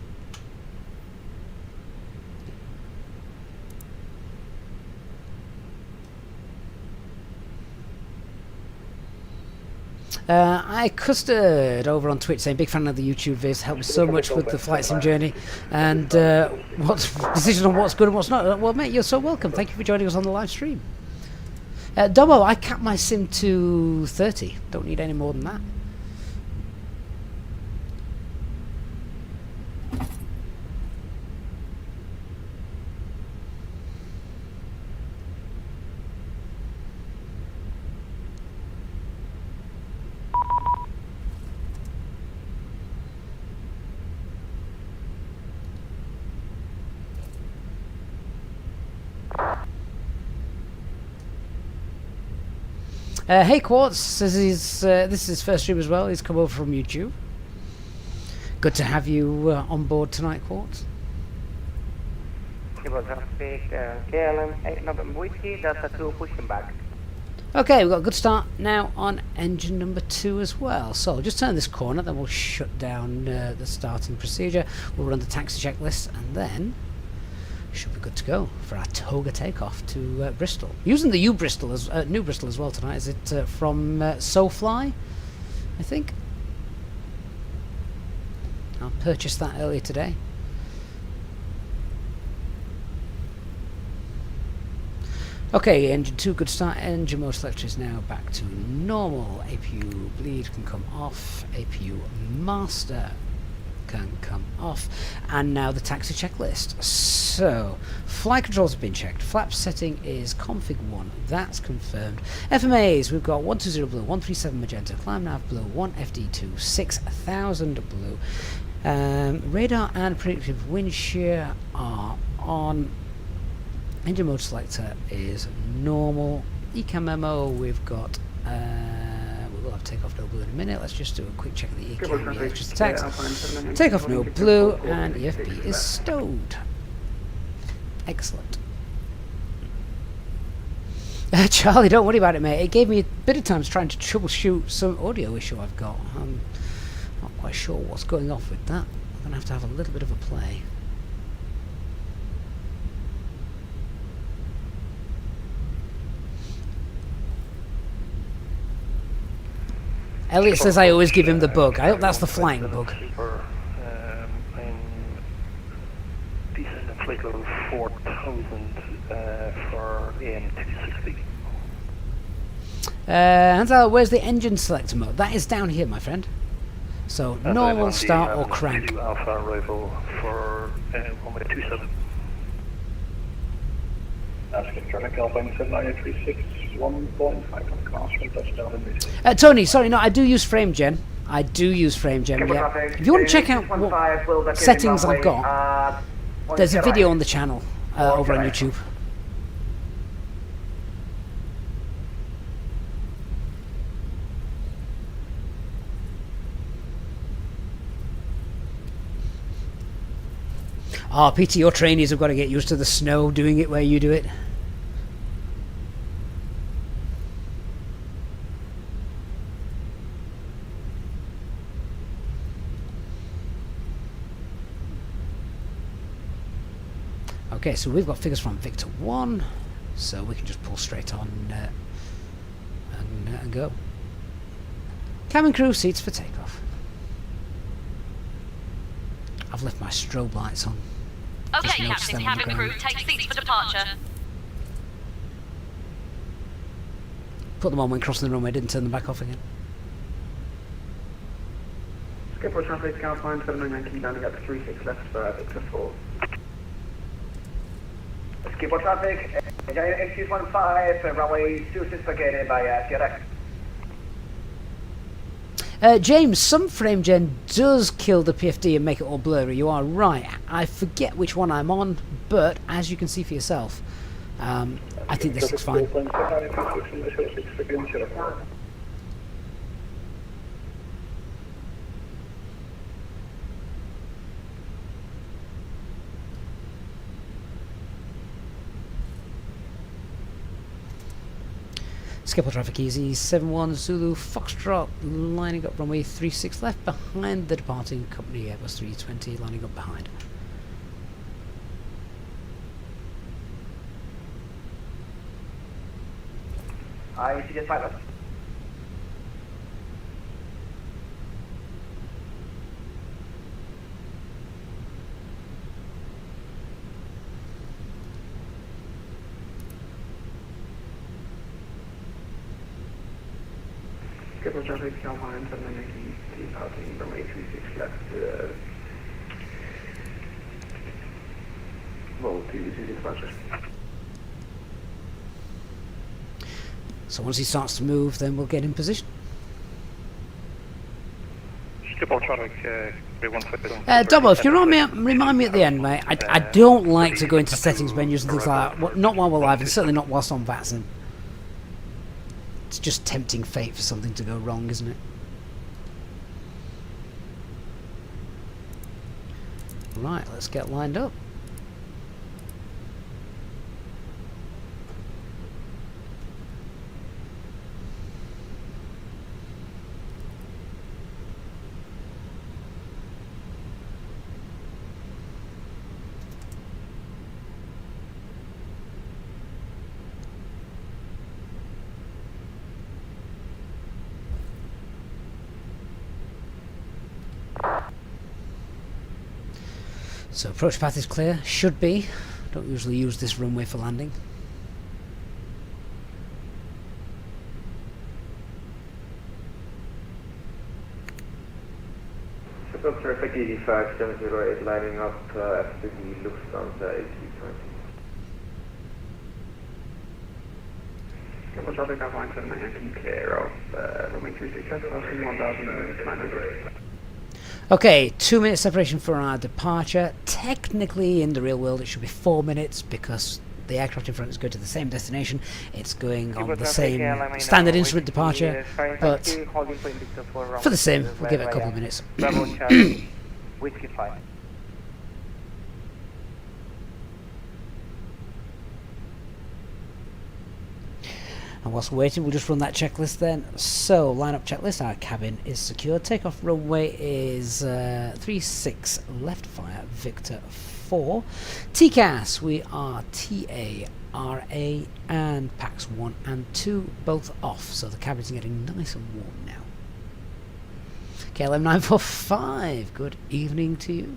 I Custard over on Twitch saying big fan of the YouTube vids, helps so much with the flight sim journey and what's decisions on what's good and what's not. Well mate, you're so welcome, thank you for joining us on the live stream. Dobbo, I capped my sim to 30, don't need any more than that. Hey Quartz, this is his first stream as well. He's come over from YouTube. Good to have you on board tonight, Quartz. Traffic, KLM 8 November Whiskey, Delta 2, pushing back. Okay, we've got a good start now on engine number 2 as well. So just turn this corner, then we'll shut down the starting procedure. We'll run the taxi checklist, and then should be good to go for our toga takeoff to Bristol. Using the new Bristol as well tonight. Is it from SoFly? I think. I purchased that earlier today. Okay, engine 2, good start. Engine mode selector is now back to normal. APU bleed can come off. APU master can come off. And now the taxi checklist. So, flight controls have been checked. Flap setting is config 1. That's confirmed. FMAs, we've got 120 blue, 137 magenta, climb nav blue, 1 FD2, 6000 blue. Radar and predictive wind shear are on. Engine mode selector is normal. Ecam memo, we've got we'll have takeoff no blue in a minute. Let's just do a quick check of the Ecam. Yeah, just text. Takeoff no blue, and EFB is stowed. Excellent. Charlie, don't worry about it, mate. It gave me a bit of time trying to troubleshoot some audio issue I've got. I'm not quite sure what's going off with that. I'm going to have a little bit of a play. Elliot says I always give him the bug. I hope that's the flying bug. Decent flight level 4000 for AM 260. Hansel, where's the engine selector mode? That is down here, my friend. So normal, start, or crank. Alpha arrival for runway 27. Traffic Alpine 7936, 1.5 crosswind touchdown in Tony, sorry, no, I do use FrameGen. Yeah. If you want to check out what settings I've got, there's a video on the channel over on YouTube. Oh, Peter, your trainees have got to get used to the snow doing it where you do it. Okay, so we've got figures from Victor 1, so we can just pull straight on and go. Cabin crew, seats for takeoff. I've left my strobe lights on. Okay, Captain, cabin crew, take seats for departure. Put them on when crossing the runway, didn't turn them back off again. Skipper traffic, Alpine 7919 down to get to 36 left for Victor 4. Skipper traffic, X15, runway 26 vacated by Sierra. James, some FrameGen does kill the PFD and make it all blurry. You are right. I forget which one I'm on, but as you can see for yourself, I think this looks fine. Skipper traffic easy, 71 Zulu Foxtrot, lining up runway 36 left behind the departing company Airbus 320, lining up behind. Easyjet pilot. Skipper traffic, Alpine 7919, departing runway 36 left, roll to departure. So once he starts to move, then we'll get in position. Skipper traffic, Dobbo, if you remind me at the end, mate. I don't like to go into settings menus and things like that. Not while we're live, and certainly not whilst on VATSIM. It's just tempting fate for something to go wrong, isn't it? Right, let's get lined up. So approach path is clear, should be. Don't usually use this runway for landing. SupporTraffic ED5708 lining up after the Lufthansa A320. SupporTraffic Airline 719 clear of runway 26 left, crossing 1900. Okay, 2 minute separation for our departure. Technically, in the real world, it should be 4 minutes because the aircraft in front is going to the same destination. It's going on the same standard instrument departure, but for the same, we'll give it a couple of minutes. Whiskey 5. And whilst we're waiting, we'll just run that checklist then. So, lineup checklist, our cabin is secure. Takeoff runway is 36 left fire, Victor 4. TCAS, we are TA, RA, and PAX 1 and 2, both off. So the cabin's getting nice and warm now. KLM 945, good evening to you.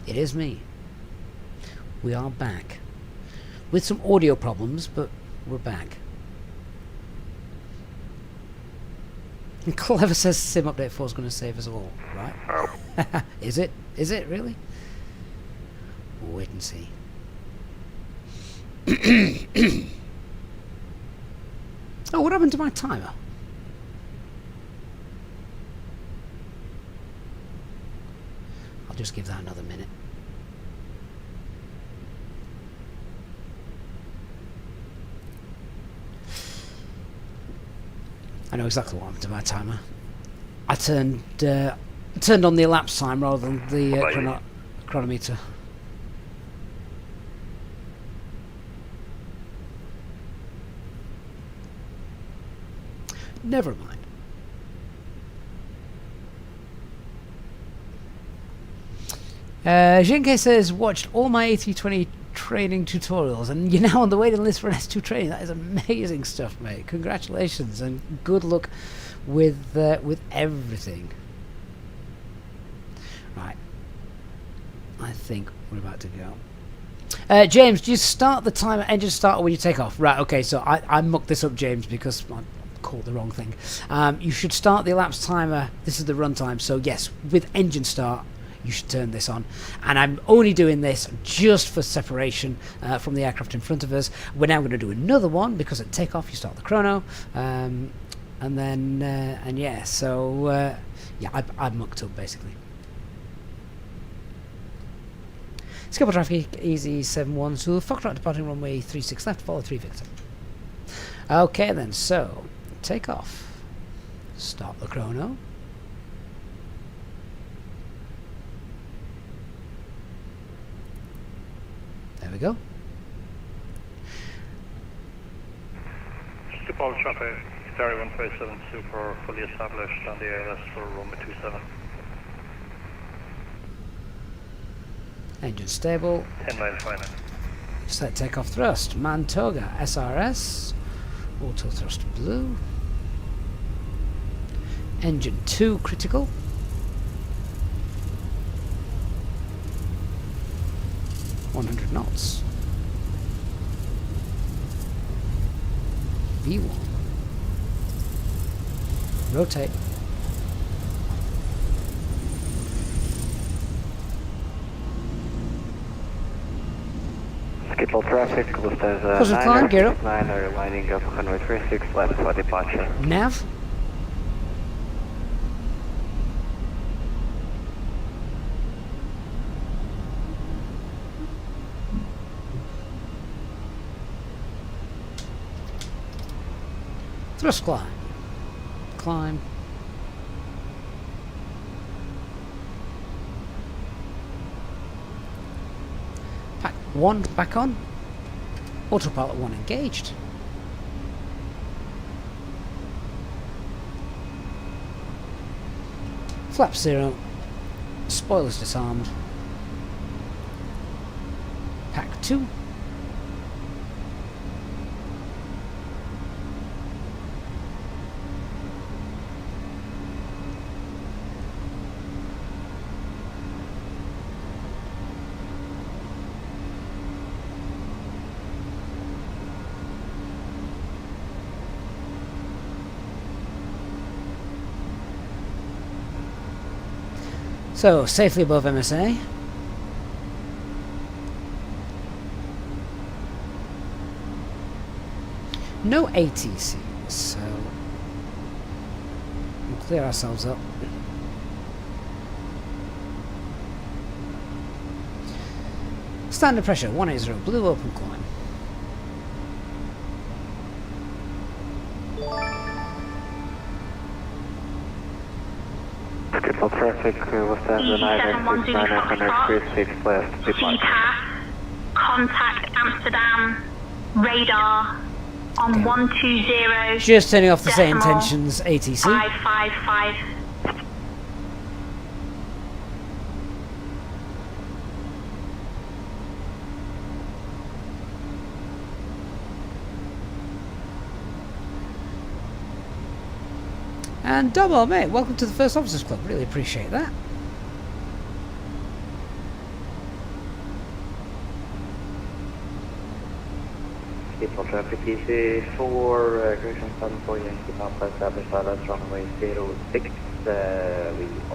It is me. We are back. With some audio problems, but we're back. And Clever says Sim Update 4 is going to save us all, right? Is it? Is it really? We'll wait and see. Oh, what happened to my timer? I'll just give that another minute. I know exactly what happened to my timer. I turned on the elapsed time rather than the chronometer. Never mind. Jinke says, watched all my A320 training tutorials and you're now on the waiting list for an S2 training. That is amazing stuff, mate. Congratulations and good luck with everything. Right, I think we're about to go. James, do you start the timer engine starter when you take off? Right, okay, so I mucked this up, James, because I called the wrong thing. You should start the elapsed timer. This is the runtime, so yes, with engine start you should turn this on, and I'm only doing this just for separation from the aircraft in front of us. We're now going to do another one because at takeoff you start the chrono, and then and yeah, so yeah, I mucked up basically. SupporTraffic Easy 71 to Foxtrot departing runway 36 left, follow 3 Victor. Okay then, so take off, start the chrono. There we go. SupporTraffic, Stereo 157 Super, fully established on the AIS for runway 27. Engine stable. 10 miles final. Set takeoff thrust. Mantoga SRS. Auto thrust blue. Engine 2 critical. .100 knots. V1. Rotate. SupporTraffic, Lufthansa Positive climb, gear up. 9 are lining up runway 36 left for departure. Nav. Thrust climb. Climb. Pack 1 back on. Autopilot 1 engaged. Flap 0. Spoilers disarmed. Pack 2. So, safely above MSA. No ATCs, so we'll clear ourselves up. Standard pressure, 180, blue open climb. Traffic was that the 936 left. CPAS, contact Amsterdam, radar on 120. Just turning off the same intentions, ATC. 555. And Double, mate, welcome to the First Officers Club. Really appreciate that. People traffic EC4, correction 74, Yankee Papa, established pilot, runway 06, we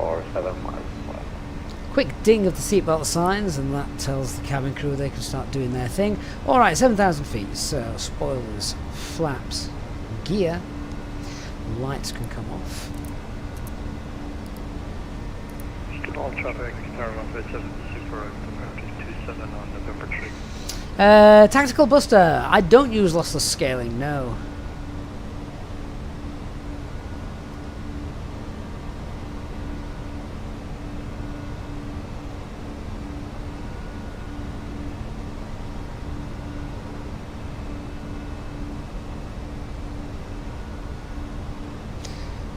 are 7 miles away. Quick ding of the seatbelt signs, and that tells the cabin crew they can start doing their thing. Alright, 7,000 feet, so spoilers, flaps, gear. Lights can come off. All traffic, tower 157, Super, approximately 27 on November 3. Tactical Buster. I don't use lossless scaling, no.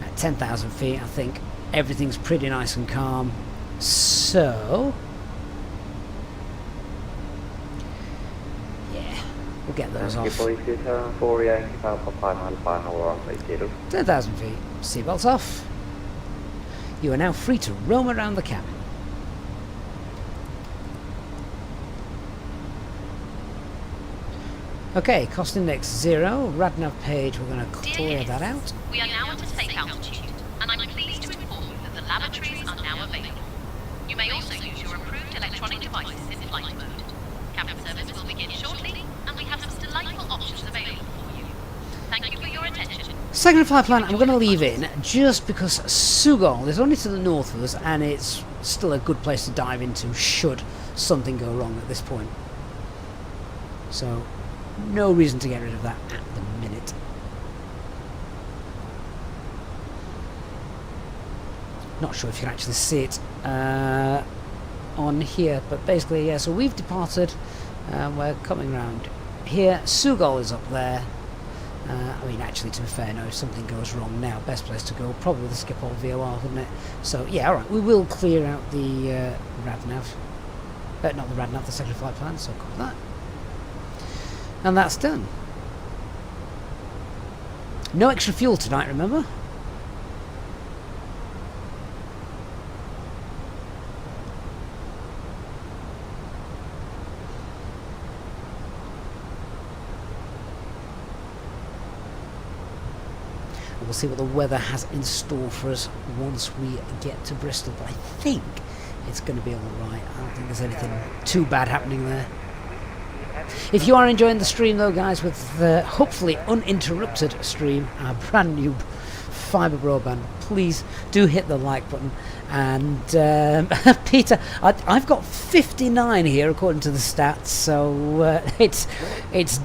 At 10,000 feet, I think everything's pretty nice and calm. So, yeah, we'll get those off. 10,000 feet, seatbelts off. You are now free to roam around the cabin. Okay, cost index 0, Radnav page, we're going to clear that out. We are now at a safe altitude, and I'm pleased to inform you that the lavatories are now available. You may also use your approved electronic devices in flight mode. Cabin service will begin shortly, and we have some delightful options available for you. Thank you for your attention. Second flight plan I'm going to leave in just because Sugol is only to the north of us, and it's still a good place to dive into should something go wrong at this point. So, no reason to get rid of that at the minute. Not sure if you can actually see it on here, but basically, yeah, so we've departed, we're coming around here. Sugol is up there. I mean, actually, to be fair, no, if something goes wrong now, best place to go, probably the Schiphol VOR, wouldn't it? So, yeah, alright, we will clear out the Radnav. Not the Radnav, the second flight plan, so cover that. And that's done. No extra fuel tonight, remember? We'll see what the weather has in store for us once we get to Bristol, but I think it's going to be alright. I don't think there's anything too bad happening there. If you are enjoying the stream though, guys, with the hopefully uninterrupted stream, our brand new fibre broadband, please do hit the like button. And Peter, I've got 59 here according to the stats, so it's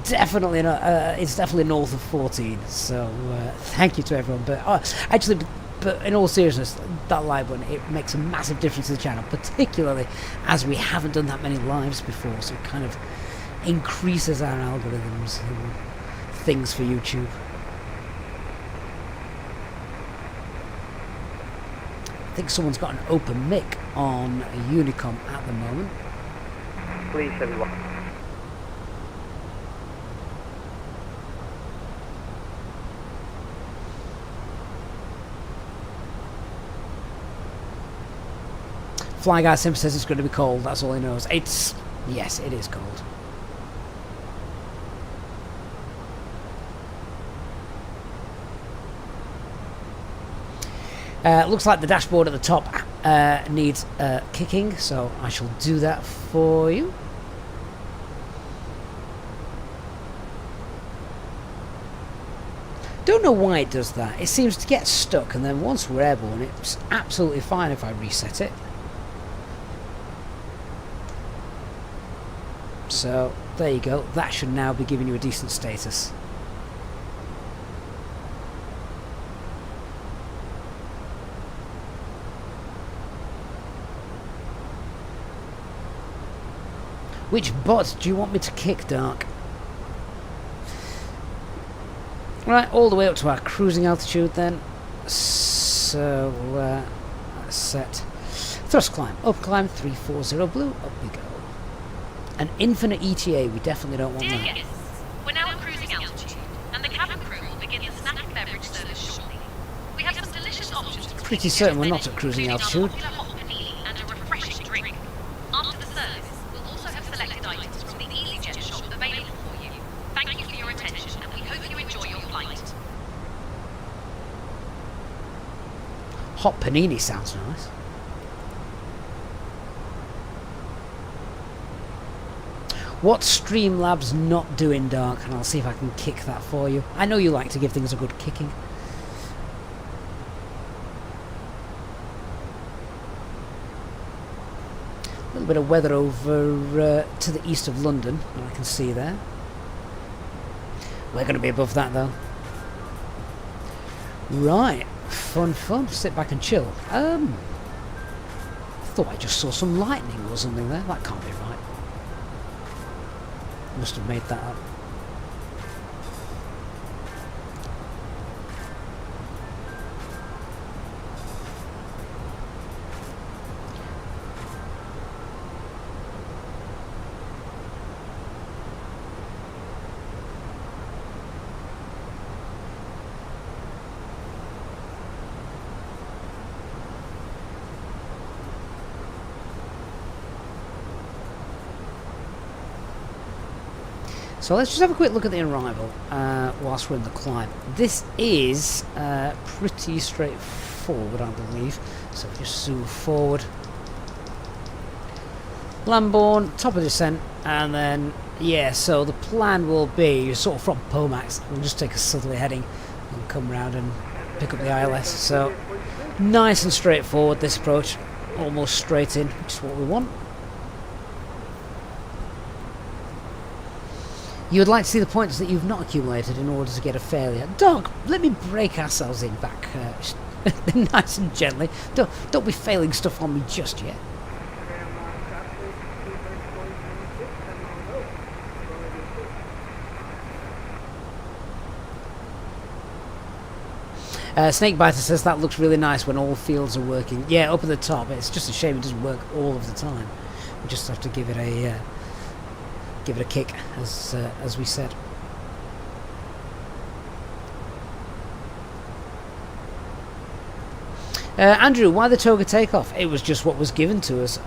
definitely not, it's definitely north of 14. So thank you to everyone. But actually, but in all seriousness, that like button, it makes a massive difference to the channel, particularly as we haven't done that many lives before, so it kind of increases our algorithms and things for YouTube. I think someone's got an open mic on Unicom at the moment. Please, everyone. Fly Guy Sim says it's going to be cold, that's all he knows. Yes, it is cold. Looks like the dashboard at the top needs kicking, so I shall do that for you. Don't know why it does that. It seems to get stuck, and then once we're airborne, it's absolutely fine if I reset it. So there you go. That should now be giving you a decent status. Which bot do you want me to kick, Dark? Right, all the way up to our cruising altitude then. So, let's set thrust climb, up climb, 340 blue, up we go. An infinite ETA, we definitely don't want that. Yes, we're now at cruising altitude, and the cabin crew will begin the snack and beverage service shortly. We have some delicious options. Pretty certain we're not at cruising altitude. And a refreshing drink. After the service, we'll also have selected items from the Easyjet shop available for you. Thank you for your attention, and we hope you enjoy your flight. Hot panini sounds nice. What's Streamlabs not doing, Dark? And I'll see if I can kick that for you. I know you like to give things a good kicking. A little bit of weather over to the east of London, I can see there. We're going to be above that though. Right, fun. Sit back and chill. I thought I just saw some lightning or something there. That can't be right. Must have made that up. So let's just have a quick look at the arrival whilst we're in the climb. This is pretty straightforward, I believe. So just zoom forward. Lambourne, top of descent, and then, yeah, so the plan will be sort of from Pomax. We'll just take a southerly heading and come round and pick up the ILS. So nice and straightforward, this approach. Almost straight in, which is what we want. You would like to see the points that you've not accumulated in order to get a failure. Dog, let me break ourselves in back nice and gently. Don't be failing stuff on me just yet. Snakebiter says that looks really nice when all fields are working. Yeah, up at the top. It's just a shame it doesn't work all of the time. We just have to give it a kick, as we said. Andrew, why the toga takeoff? It was just what was given to us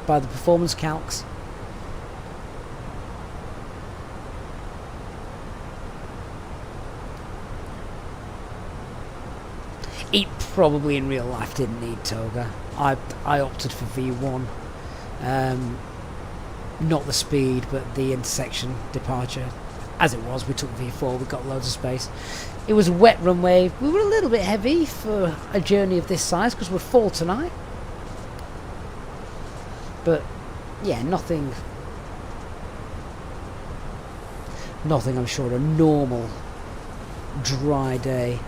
by the performance calcs. It probably in real life didn't need toga. I opted for V1. Not the speed, but the intersection departure. as it was, we took V4, we got loads of space. It was a wet runway. We were a little bit heavy for a journey of this size because we're full tonight. But yeah, nothing I'm sure a normal dry day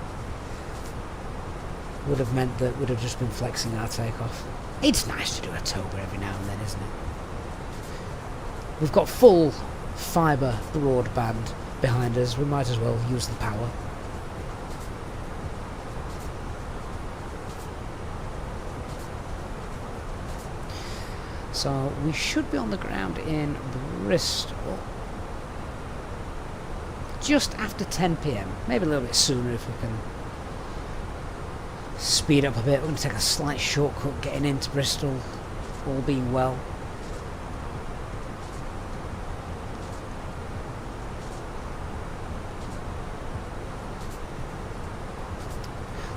would have meant that we'd have just been flexing our takeoff. It's nice to do a toba every now and then, isn't it? We've got full fibre broadband behind us, we might as well use the power. So we should be on the ground in Bristol just after 10 PM, maybe a little bit sooner if we can speed up a bit. We're going to take a slight shortcut getting into Bristol, all being well.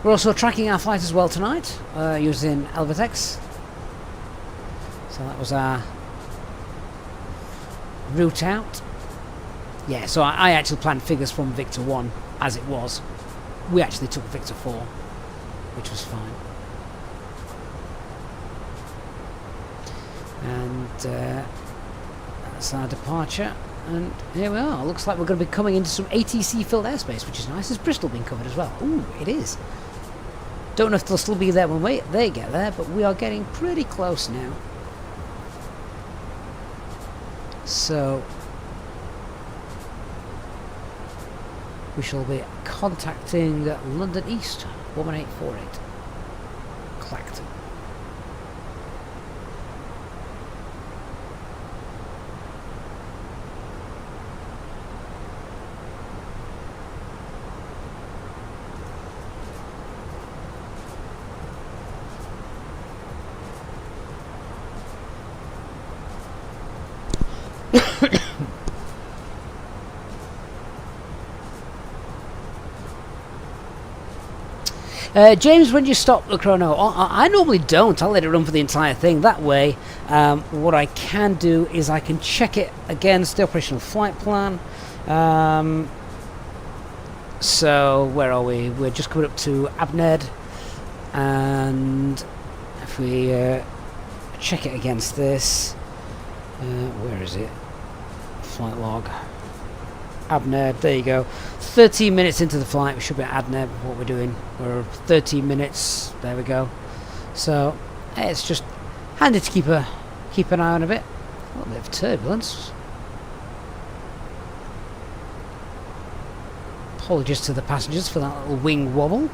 We're also tracking our flight as well tonight, using Elvatex. So that was our route out. Yeah, so I actually planned figures from Victor 1 as it was. We actually took Victor 4, which was fine. And that's our departure. And here we are. Looks like we're going to be coming into some ATC filled airspace, which is nice. Is Bristol being covered as well? Ooh, it is. Don't know if they'll still be there when they get there, but we are getting pretty close now. So we shall be contacting London East 11848 Clacton. James, when you stop the chrono, I normally don't. I'll let it run for the entire thing. That way, what I can do is I can check it against the operational flight plan. So, where are we? We're just coming up to Abned. And if we check it against this, where is it? Flight log. Abned, there you go. 13 minutes into the flight, we should be at Abned. What we're doing, we're 13 minutes. There we go. So it's just handy to keep an eye on a bit. A little bit of turbulence. Apologies to the passengers for that little wing wobble.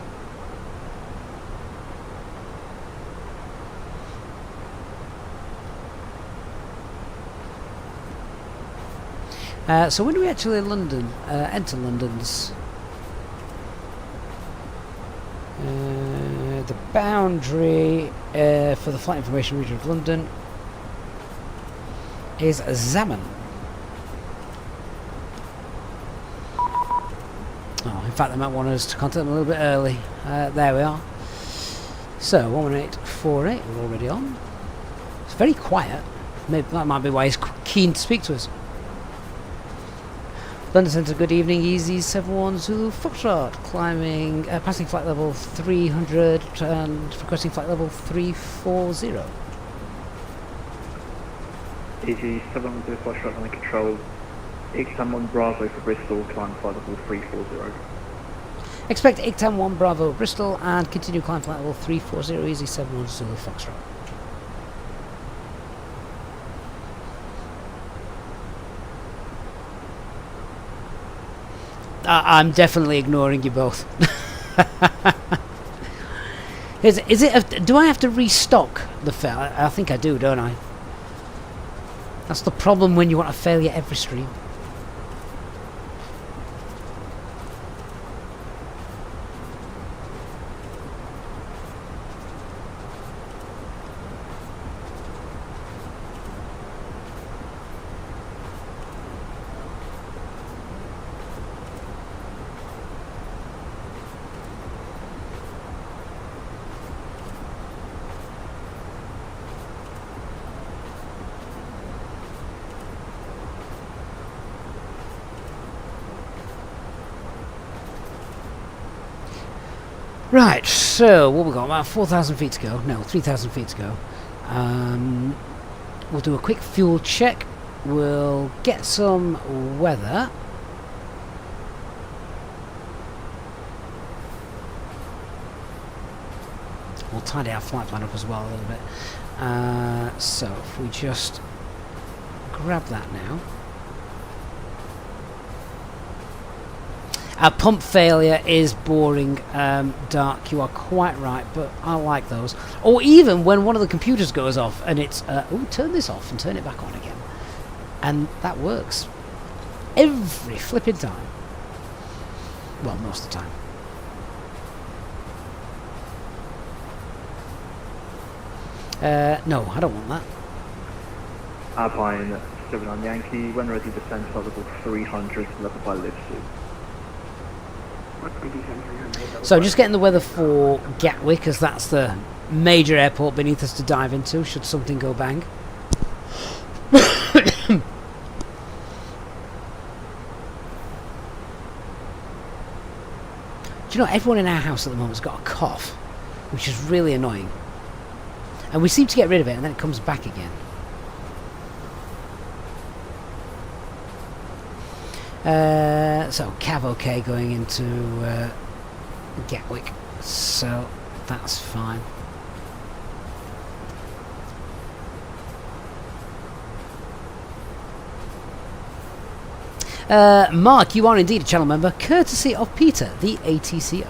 So when do we actually enter London's? The boundary for the flight information region of London is Zaman. Oh, in fact, they might want us to contact them a little bit early. There we are. So 11848, we're already on. It's very quiet. Maybe that might be why he's keen to speak to us. London Centre, good evening, Easy 71 Zulu Foxtrot, climbing, passing flight level 300 and requesting flight level 340. Easy 71 Zulu Foxtrot on the control, ICTAM 1 Bravo for Bristol, climb flight level 340. Expect ICTAM 1 Bravo Bristol and continue climb flight level 340, Easy 71 Zulu Foxtrot. I'm definitely ignoring you both. Do I have to restock the fail? I think I do, don't I? That's the problem when you want a failure every stream. Right, so what we got? About 4,000 feet to go. No, 3,000 feet to go. We'll do a quick fuel check. We'll get some weather. We'll tidy our flight plan up as well a little bit. So if we just grab that now. Our pump failure is boring, Dark. You are quite right, but I like those. Or even when one of the computers goes off and it's, oh, turn this off and turn it back on again. And that works. Every flipping time. Well, most of the time. No, I don't want that. Alpine 79 Yankee, when ready, descend to level 300, level by lift suit. So I'm just getting the weather for Gatwick, as that's the major airport beneath us to dive into, should something go bang. Do you know, everyone in our house at the moment's got a cough, which is really annoying. And we seem to get rid of it, and then it comes back again. So Cav OK going into Gatwick, so that's fine. Mark, you are indeed a channel member, courtesy of Peter, the ATCO.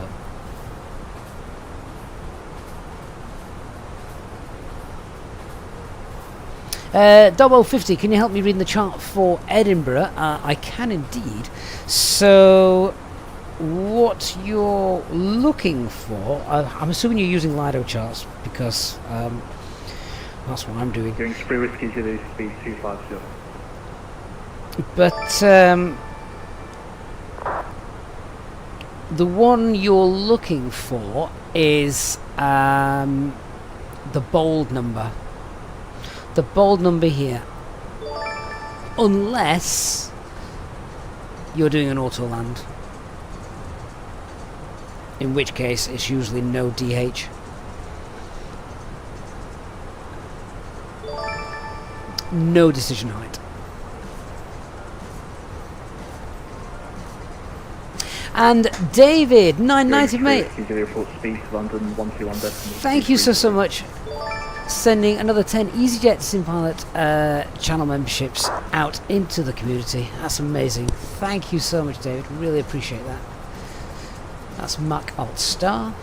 Dobbo 50, can you help me read the chart for Edinburgh? I can indeed. So, what you're looking for, I'm assuming you're using Lido charts, because that's what I'm doing. Doing spree whiskey to the speed 250. But the one you're looking for is the bold number. The bold number here, unless you're doing an auto land, in which case it's usually no DH. No decision height. And David, 990 mate, thank you so much. Sending another 10 Easyjet Simpilot channel memberships out into the community. That's amazing. Thank you so much, David. Really appreciate that. That's Mac Alt Star.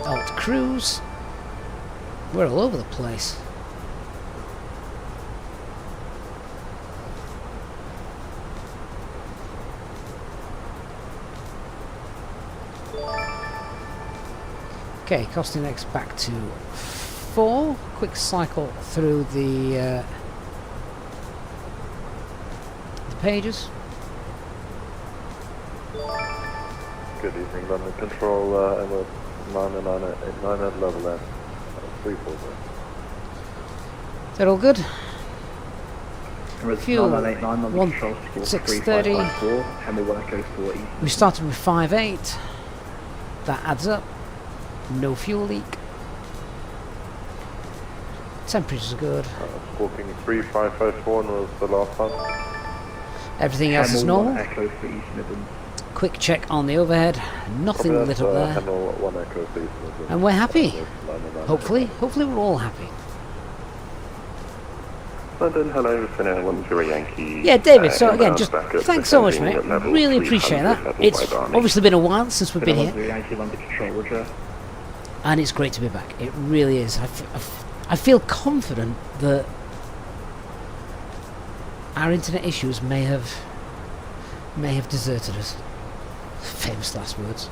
Alt Cruise. We're all over the place. Okay, costing X back to 4. Quick cycle through the pages. Good evening, London Control, Emirates 9989 at level N, 34. Is that all good? Fuel 9989, 630. We started with 5.8. That adds up. No fuel leak. Temperatures are good. Squawking 3554 was the last one. Everything else is normal. Quick check on the overhead. Nothing lit up there. And we're happy. Hopefully we're all happy. London, hello, Fenix A320 Yankee. Yeah, David, so again, just thanks so much, mate. Really appreciate that. It's obviously been a while since we've been here. And it's great to be back. It really is. I feel confident that our internet issues may have deserted us. Famous last words.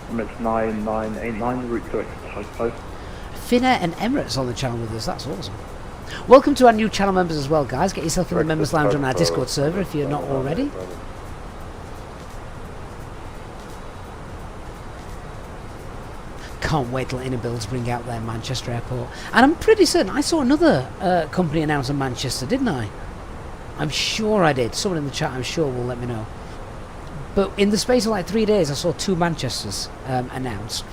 Emirates 9989, route to Expo. Finnair and Emirates on the channel with us. That's awesome. Welcome to our new channel members as well, guys. Get yourself in the members lounge on our Discord server if you're not already. can't wait till Inabuilds bring out their Manchester airport. And I'm pretty certain I saw another company announce in Manchester, didn't I? I'm sure I did. Someone in the chat, I'm sure, will let me know. But in the space of like 3 days, I saw 2 Manchesters announced.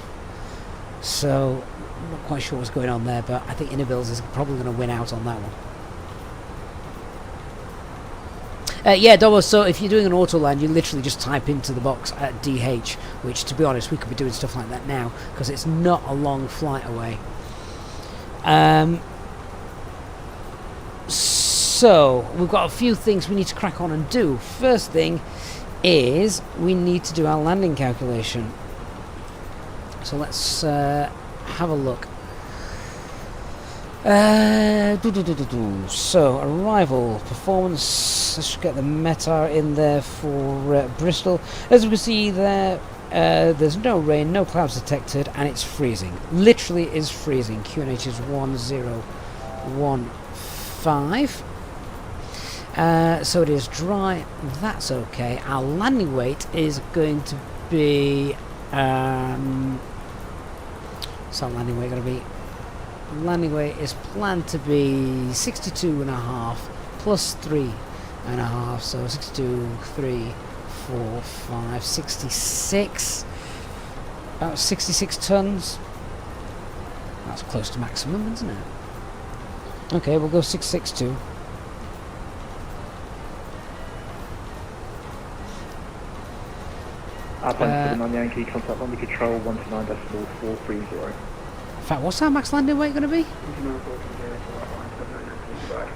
So, I'm not quite sure what's going on there, but I think Inabuilds is probably going to win out on that one. Yeah, Domo, so if you're doing an auto land, you literally just type into the box at DH, which, to be honest, we could be doing stuff like that now, because it's not a long flight away. So, we've got a few things we need to crack on and do. First thing is, we need to do our landing calculation. So let's have a look. So, arrival, performance, let's get the METAR in there for Bristol. As you can see there, there's no rain, no clouds detected, and it's freezing. Literally is freezing. QNH is 1015. So it is dry, that's okay. Our landing weight is going to be... what's our landing weight going to be? Landing weight is planned to be 62.5 plus 3.5, so 62, 3, 4, 5, 66. About 66 tons. That's close to maximum, isn't it? Okay, we'll go 662. Airplane 79 Yankee, contact landing control 129.430. In fact, what's our max landing weight going to be?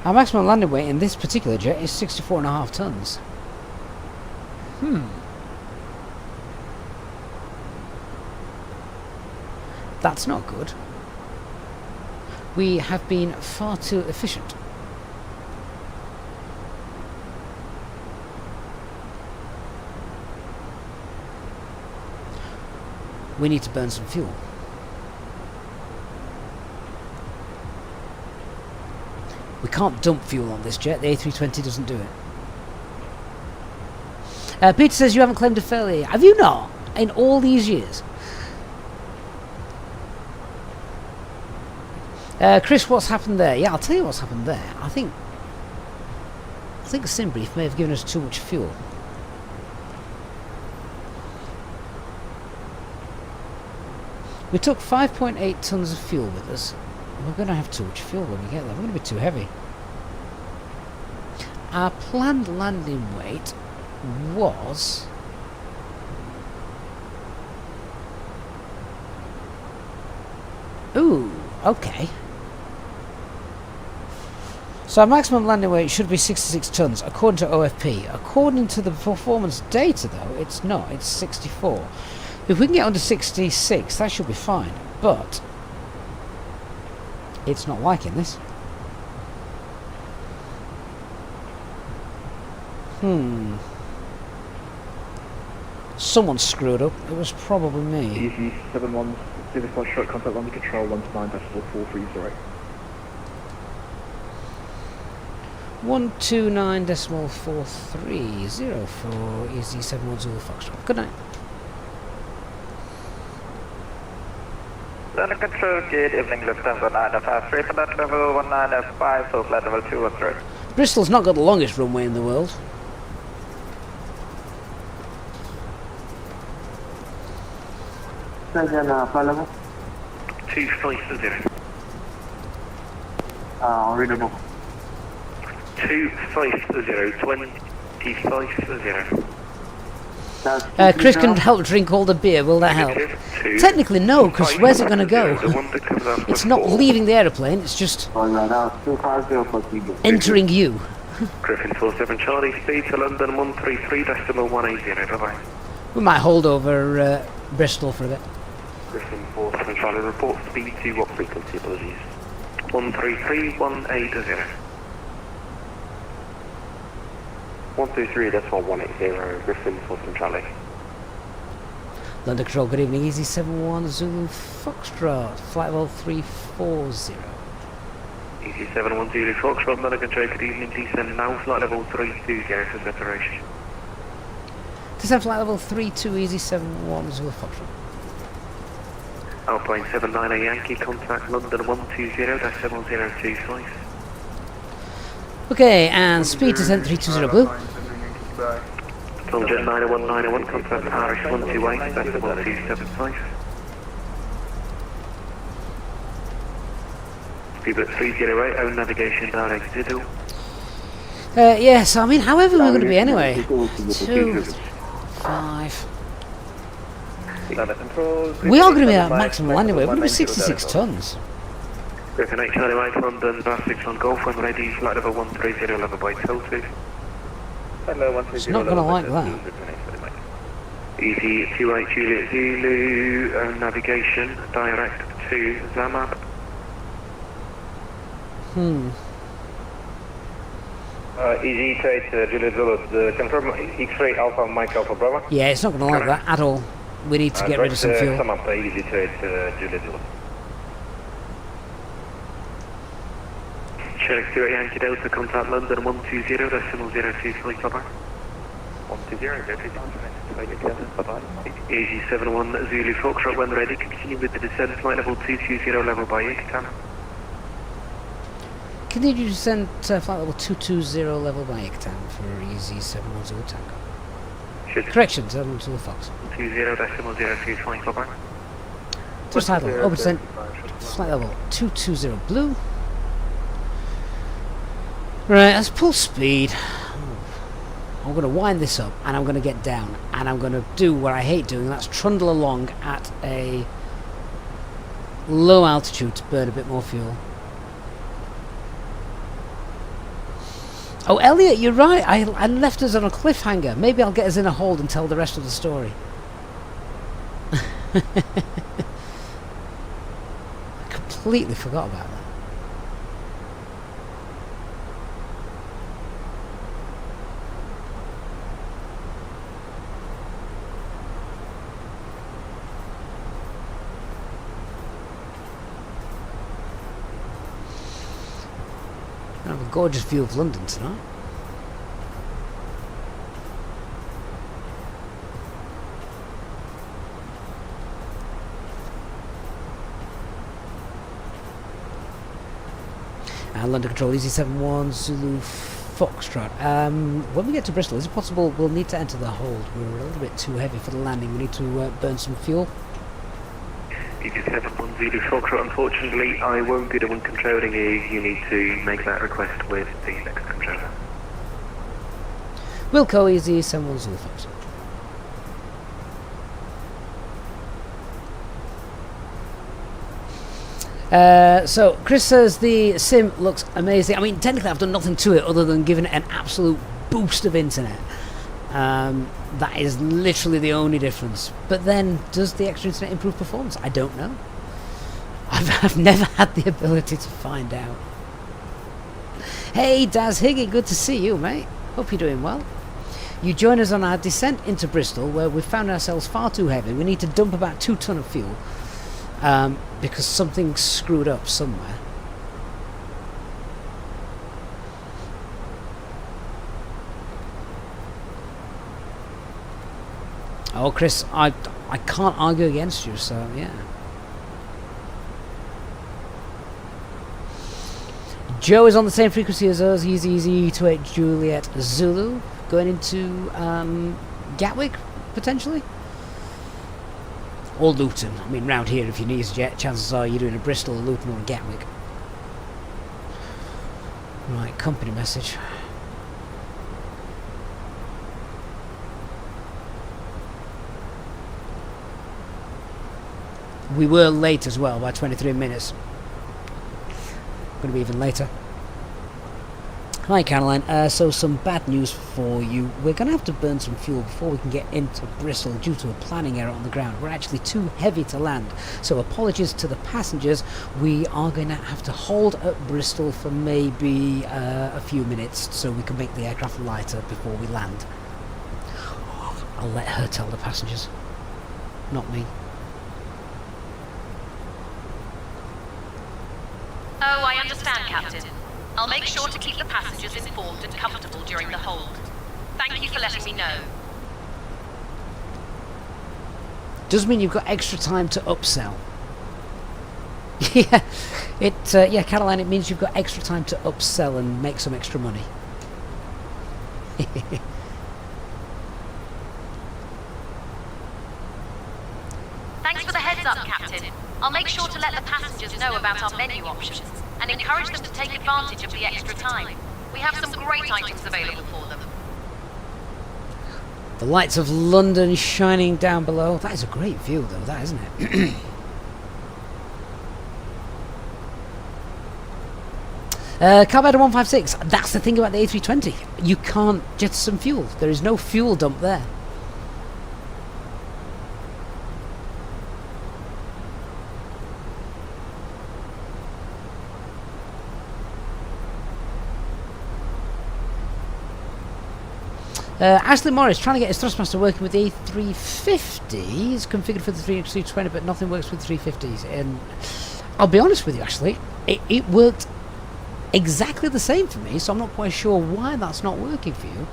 Our maximum landing weight in this particular jet is 64.5 tons. That's not good. We have been far too efficient. We need to burn some fuel. We can't dump fuel on this jet. The A320 doesn't do it. Peter says you haven't claimed a failure. Have you not? In all these years? Chris, what's happened there? Yeah, I'll tell you what's happened there. I think Simbrief may have given us too much fuel. We took 5.8 tons of fuel with us. We're going to have too much fuel when we get there. We're going to be too heavy. Our planned landing weight was... Ooh, okay. So our maximum landing weight should be 66 tons, according to OFP. According to the performance data, though, it's not. It's 64. If we can get under 66, that should be fine. But it's not liking this. Someone screwed up. It was probably me. Easy 71, service flight short contact landing control 129.430. 129.430 for Easy 71 Zulu Foxtrot. Good night. Landing control, gate, evening Lufthansa 953, flight level 1905, so flight level 213. Bristol's not got the longest runway in the world. Flight level? 250. Readable. 250, 250. Chris can help drink all the beer, will that help? Technically no, because where's it going to go? It's not leaving the aeroplane, it's just entering you. Griffin 47 Charlie, speed to London 133.180, bye-bye. We might hold over Bristol for a bit. Griffin 47 Charlie, report speed to what frequency, apologies? 133.180. 123.180, Griffin 47 Charlie. London Control, good evening, Easy 71 Zulu Foxtrot, flight level 340. Easy 71 Zulu Foxtrot, London Control, good evening, descend now, flight level 320 for separation. Descend flight level 32, Easy 71 Zulu Foxtrot. Alpine 79 Yankee, contact London 120-7025. Okay, and speed descent 320 blue. London 901 contact Irish 128-1275. Speedbird 308, own navigation direct Zidle. Yes, I mean, however we're going to be anyway. 2, 5. We are going to be at maximum landing weight. We're going to be 66 tons. Griffin 8 Charlie Mike, London, bar 6 on Golf, when ready, flight level 130 level by Tilted. It's not going to like that. Easy 28 Juliet Zulu, own navigation direct to Zamab. Easy 28 Juliet Zulu, confirm X-ray Alpha Mike Alpha Bravo. Yeah, it's not going to like that at all. We need to get rid of some fuel. Sum up Easy 28 Juliet Zulu. Sherlock Stewart Yankee Delta, contact London 120-025, bye-bye. 120-025, bye-bye. Easy 71 Zulu Foxtrot, when ready, continue with the descent, flight level 220 level by Ictan. Continue to descend flight level 220 level by Ictan for Easy 710 Tango. Correction, 712 Fox. 20-025, bye-bye. Just idle, over descent, flight level 220 blue. Right, let's pull speed. I'm going to wind this up and I'm going to get down and I'm going to do what I hate doing, and that's trundle along at a low altitude to burn a bit more fuel. Oh, Elliot, you're right. I left us on a cliffhanger. Maybe I'll get us in a hold and tell the rest of the story. I completely forgot about that. I have a gorgeous view of London tonight. And London Control, Easy 71 Zulu Foxtrot. When we get to Bristol, is it possible we'll need to enter the hold? We're a little bit too heavy for the landing. We need to burn some fuel. Easy 71 Zulu Foxtrot, unfortunately I won't be the one controlling you. You need to make that request with the next controller. Wilco, Easy 71 Zulu Foxtrot. So Chris says the sim looks amazing. I mean, technically I've done nothing to it other than giving it an absolute boost of internet. That is literally the only difference. But then, does the extra internet improve performance? I don't know. I've never had the ability to find out. Hey Daz Higgy, good to see you, mate. Hope you're doing well. You join us on our descent into Bristol, where we've found ourselves far too heavy. We need to dump about 2 tons of fuel. Because something's screwed up somewhere. Oh, Chris, I can't argue against you, so yeah. Joe is on the same frequency as us. He's Easy 28 Juliet Zulu, going into Gatwick, potentially? Or Luton. I mean, round here, if you need Easyjet, chances are you're doing a Bristol, a Luton, or a Gatwick. Right, company message. We were late as well by 23 minutes. Going to be even later. Hi Caroline, so some bad news for you. We're going to have to burn some fuel before we can get into Bristol due to a planning error on the ground. We're actually too heavy to land, so apologies to the passengers. We are going to have to hold at Bristol for maybe a few minutes so we can make the aircraft lighter before we land. I'll let her tell the passengers, not me. Oh, I understand, Captain. I'll make sure to keep the passengers informed and comfortable during the hold. Thank you for letting me know. Does mean you've got extra time to upsell. Yeah, yeah, Caroline, it means you've got extra time to upsell and make some extra money. Thanks for the heads up, Captain. I'll make sure to let the passengers know about our menu options and encourage them to take advantage of the extra time. We have some great items available for them. The lights of London shining down below. That is a great view, though, that, isn't it? Carburetor 156. That's the thing about the A320. You can't jettison fuel. There is no fuel dump there. Ashley Morris trying to get his thrustmaster working with the A350. It's configured for the 320, but nothing works with 350s. And I'll be honest with you, Ashley, it worked exactly the same for me, so I'm not quite sure why that's not working for you.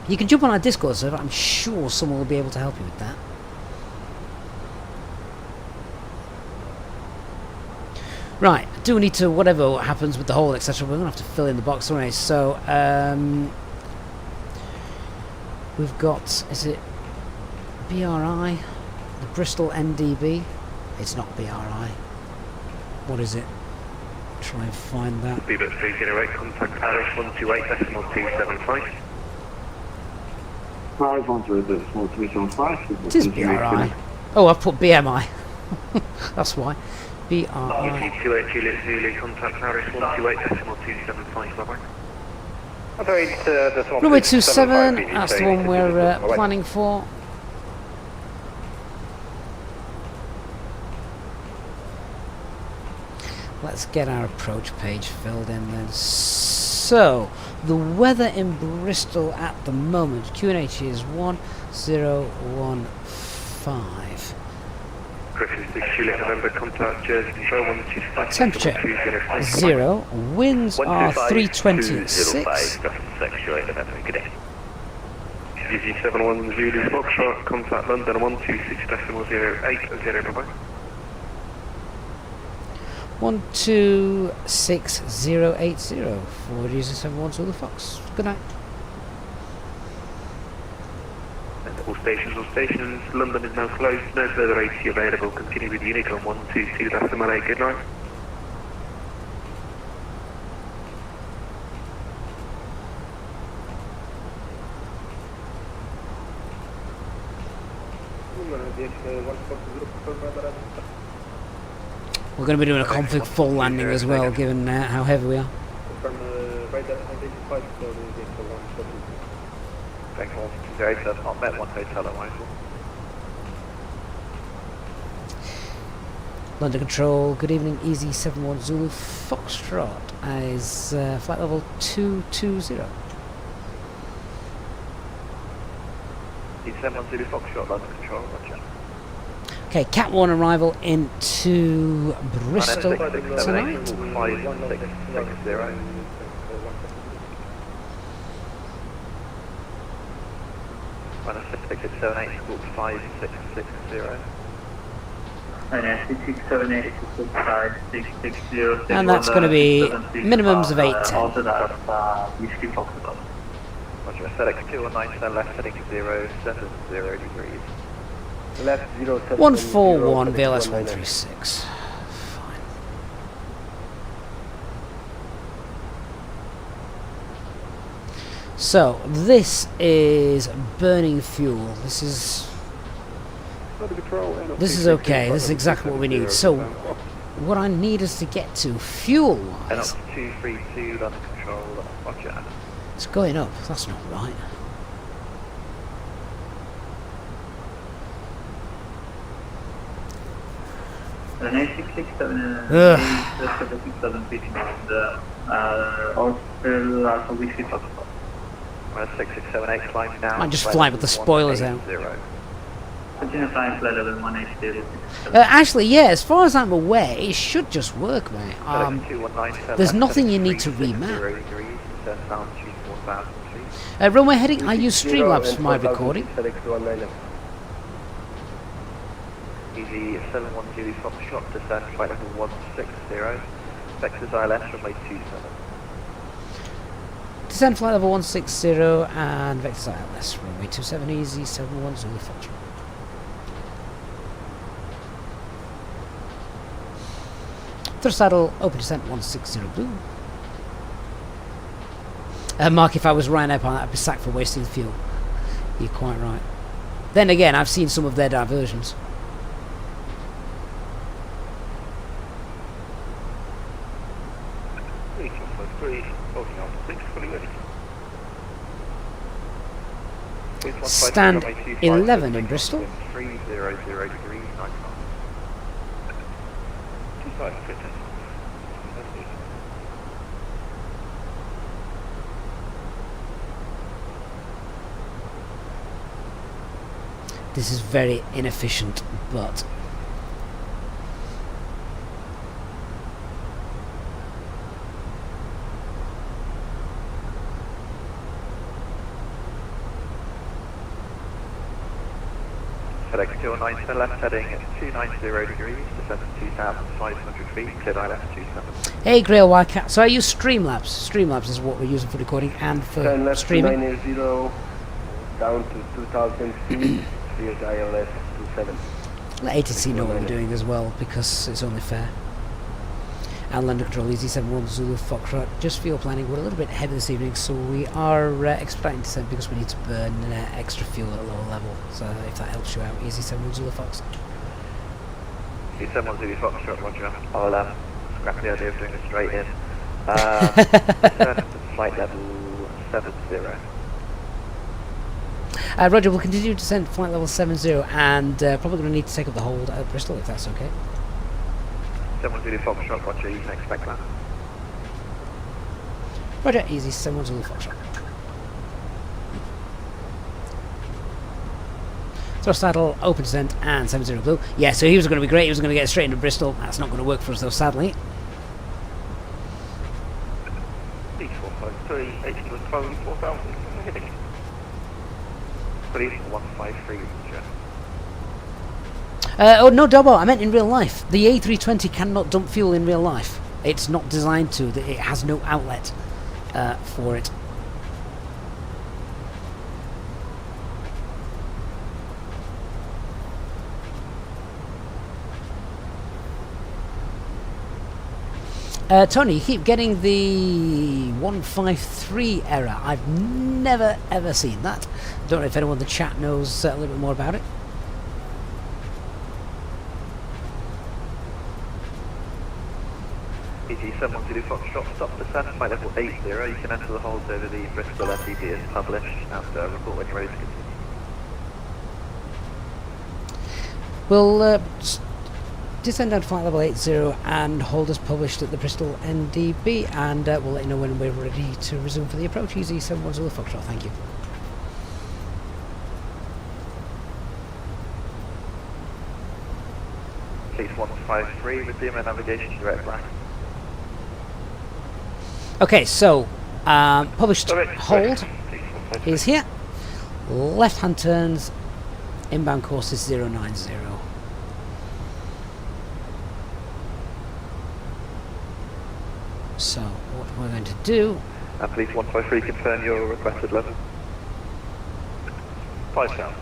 You can jump on our Discord server. I'm sure someone will be able to help you with that. Right, I do need to, whatever happens with the hole, etc., we're going to have to fill in the box anyway. So, we've got, is it BRI? The Bristol NDB? It's not BRI. What is it? Try and find that. Beaver 308, contact Paris 128.275. Paris 128.275. It is BRI. Oh, I've put BMI. That's why. BRI. 28 Juliet Zulu, contact Paris 128.275. Bye-bye. Runway 27, that's the one we're planning for. Let's get our approach page filled in then. So, the weather in Bristol at the moment, QNH is 1015. Temperature 0, winds are 326. GG71 Zulu Foxtrot, contact London 126.080, bye-bye. 126080 for user 71 Zulu Fox. Good night. All stations, London is now closed, no further AC available, continue with unit on 122.8, good night. We're going to be doing a config full landing as well, given how heavy we are. Not met one hotel at Michael. London Control, good evening, Easy 71 Zulu Foxtrot as flight level 220. Easy 71 Zulu Foxtrot, London Control, roger. Okay, Cat 1 arrival into Bristol tonight. 5660. MSFS 678, squawk 5660. And that's going to be minimums of 810. Roger, FedEx 219, left heading 0, send 0 degrees. Left 141 VLS 136. Fine. So this is burning fuel. This is okay. This is exactly what we need. So what I need us to get to fuel-wise. 232 London Control, roger. It's going up. That's not right. An A667 6678 climbing down. Might just fly with the spoilers out. Continue flying flight level 180. Actually, yeah, as far as I'm aware, it should just work, mate. There's nothing you need to remap. Runway heading, I use Streamlabs for my recording. Easy 710 Foxtrot, descend flight level 160. Vectors ILS runway 27. Descend flight level 160 and vectors ILS runway 27 easy 71 Zulu Foxtrot. Thrust saddle, open descent 160 blue. Mark, if I was Ryanair pilot, I'd be sacked for wasting fuel. You're quite right. Then again, I've seen some of their diversions. Stand 11 in Bristol. 300 degrees, 9 knots. 25 fitness. This is very inefficient, but FedEx 209 to left heading at 290 degrees, descend 2,500 feet, cleared ILS 27. hey Grail Wildcat, so I use Streamlabs. Streamlabs is what we're using for recording and for streaming. 290 down to 2,000 feet, cleared ILS 27. Let ATC know what we're doing as well, because it's only fair. And Land Control Easy 71 Zulu Foxtrot. Just fuel planning. We're a little bit heavy this evening, so we are expediting descent because we need to burn extra fuel at a lower level. So if that helps you out, Easy 71 Zulu Fox. Easy 71 Zulu Foxtrot, roger. I'll scrap the idea of doing a straight in. Flight level 70. Roger, we'll continue to descend flight level 70 and probably going to need to take up the hold at Bristol if that's okay. 71 Zulu Foxtrot, roger, you can expect that. Roger, easy, 71 Zulu Foxtrot. Thrust saddle, open descent, and 70 blue. Yeah, so he was going to be great, he was going to get straight into Bristol. That's not going to work for us though, sadly. 453, 812, 4,000, heading. Please, 153, roger. Oh no, Dobbo, I meant in real life. The A320 cannot dump fuel in real life. It's not designed to. It has no outlet for it. Tony, you keep getting the 153 error. I've never ever seen that. Don't know if anyone in the chat knows a little bit more about it. EG 710 Foxtrot, stop descent, flight level 80, you can enter the hold over the Bristol SED as published, and report when you're ready to continue. We'll descend down to flight level 80 and hold as published at the Bristol NDB, and we'll let you know when we're ready to resume for the approach. Easy 710 Foxtrot, thank you. Please 153, resume our navigation direct back. Okay, so published hold is here. Left hand turns, inbound course is 090. So what we're going to do. And please 153, confirm your requested level. 5,000.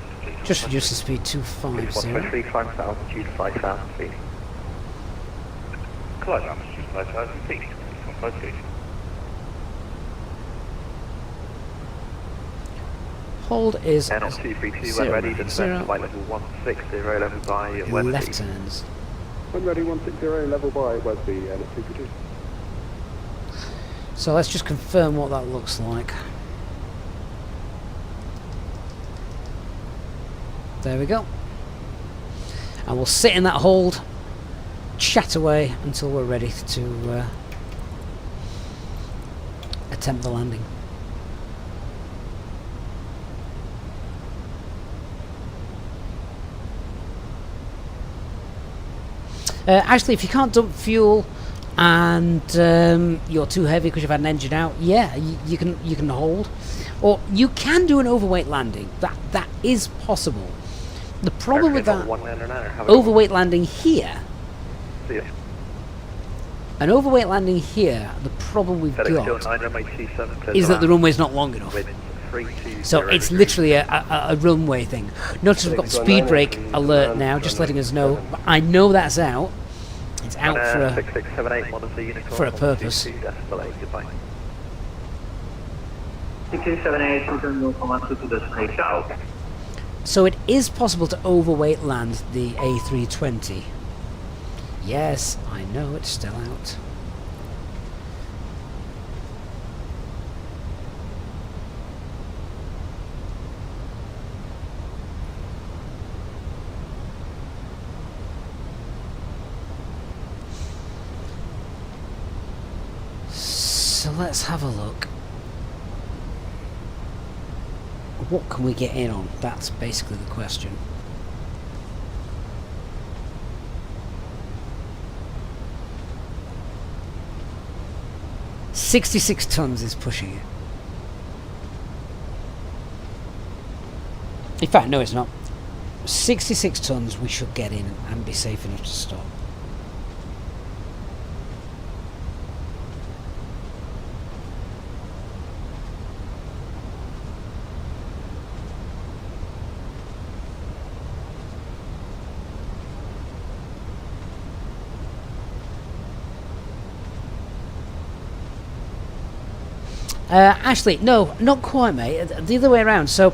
Just reduce the speed to 50. 153, climb altitude 5,000 feet. Climb altitude 5,000 feet. 153. Hold is 232, when ready, descend flight level 160, level by Westby. Left turns. When ready, 160, level by Westby, and 232. So let's just confirm what that looks like. There we go. And we'll sit in that hold, chat away until we're ready to attempt the landing. Actually, if you can't dump fuel and you're too heavy because you've had an engine out, yeah, you can hold, or you can do an overweight landing. That is possible, The problem with that 199, have a overweight landing here, See ya. an overweight landing here, the problem we've FedEx got 09, runway 27, clear is to that the land. runway's not long enough. Wind 320 So it's degrees. literally a runway thing. Notice we've got speed brake alert now, just letting us know. But I know that's out. It's out for 6678, monitor unicorn, for a purpose. 122.8, goodbye. 6278, return your command to destination out. So it is possible to overweight land the A320. Yes, I know it's still out. So let's have a look. What can we get in on? That's basically the question. $66 tons is pushing it. In fact, no, it's not. 66 tons we should get in and be safe enough to stop. Actually, no, not quite, mate. The other way around. So,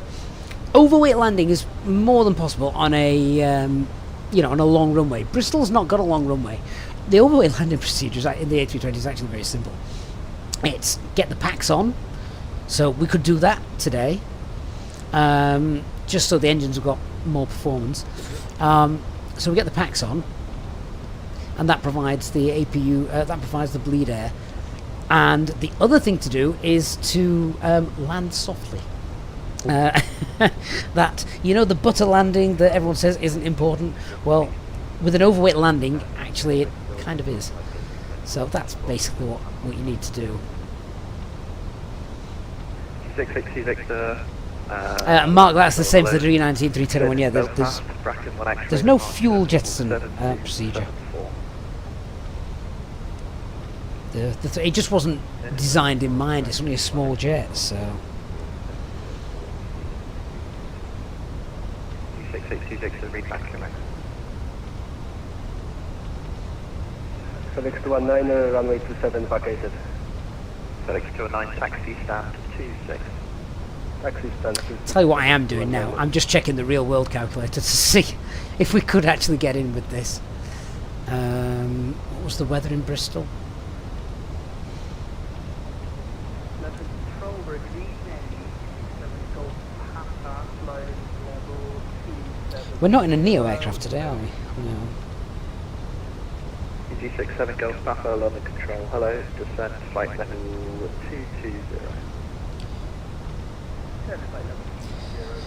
overweight landing is more than possible on a, you know, on a long runway. Bristol's not got a long runway. The overweight landing procedure in the A320 is actually very simple. It's get the packs on. So we could do that today, just so the engines have got more performance. So we get the packs on, and that provides the APU. That provides the bleed air. And the other thing to do is to land softly. That, you know, the butter landing that everyone says isn't important. Well, with an overweight landing, actually, it kind of is. So that's basically what you need to do. 660 Victor. Mark, that's the same for the 319, 321. Yeah, there's no fuel jettison procedure. It just wasn't designed in mind. It's only a small jet, so. 6626 read back your leg. FedEx 219, runway 27 vacated. FedEx 219, taxi stand 26. Taxi stand 26. Tell you what I am doing now. I'm just checking the real world calculator to see if we could actually get in with this. What was the weather in Bristol? We're not in a Neo aircraft today, are we? No. EG67 Golf Papa, London Control. Hello, descent flight level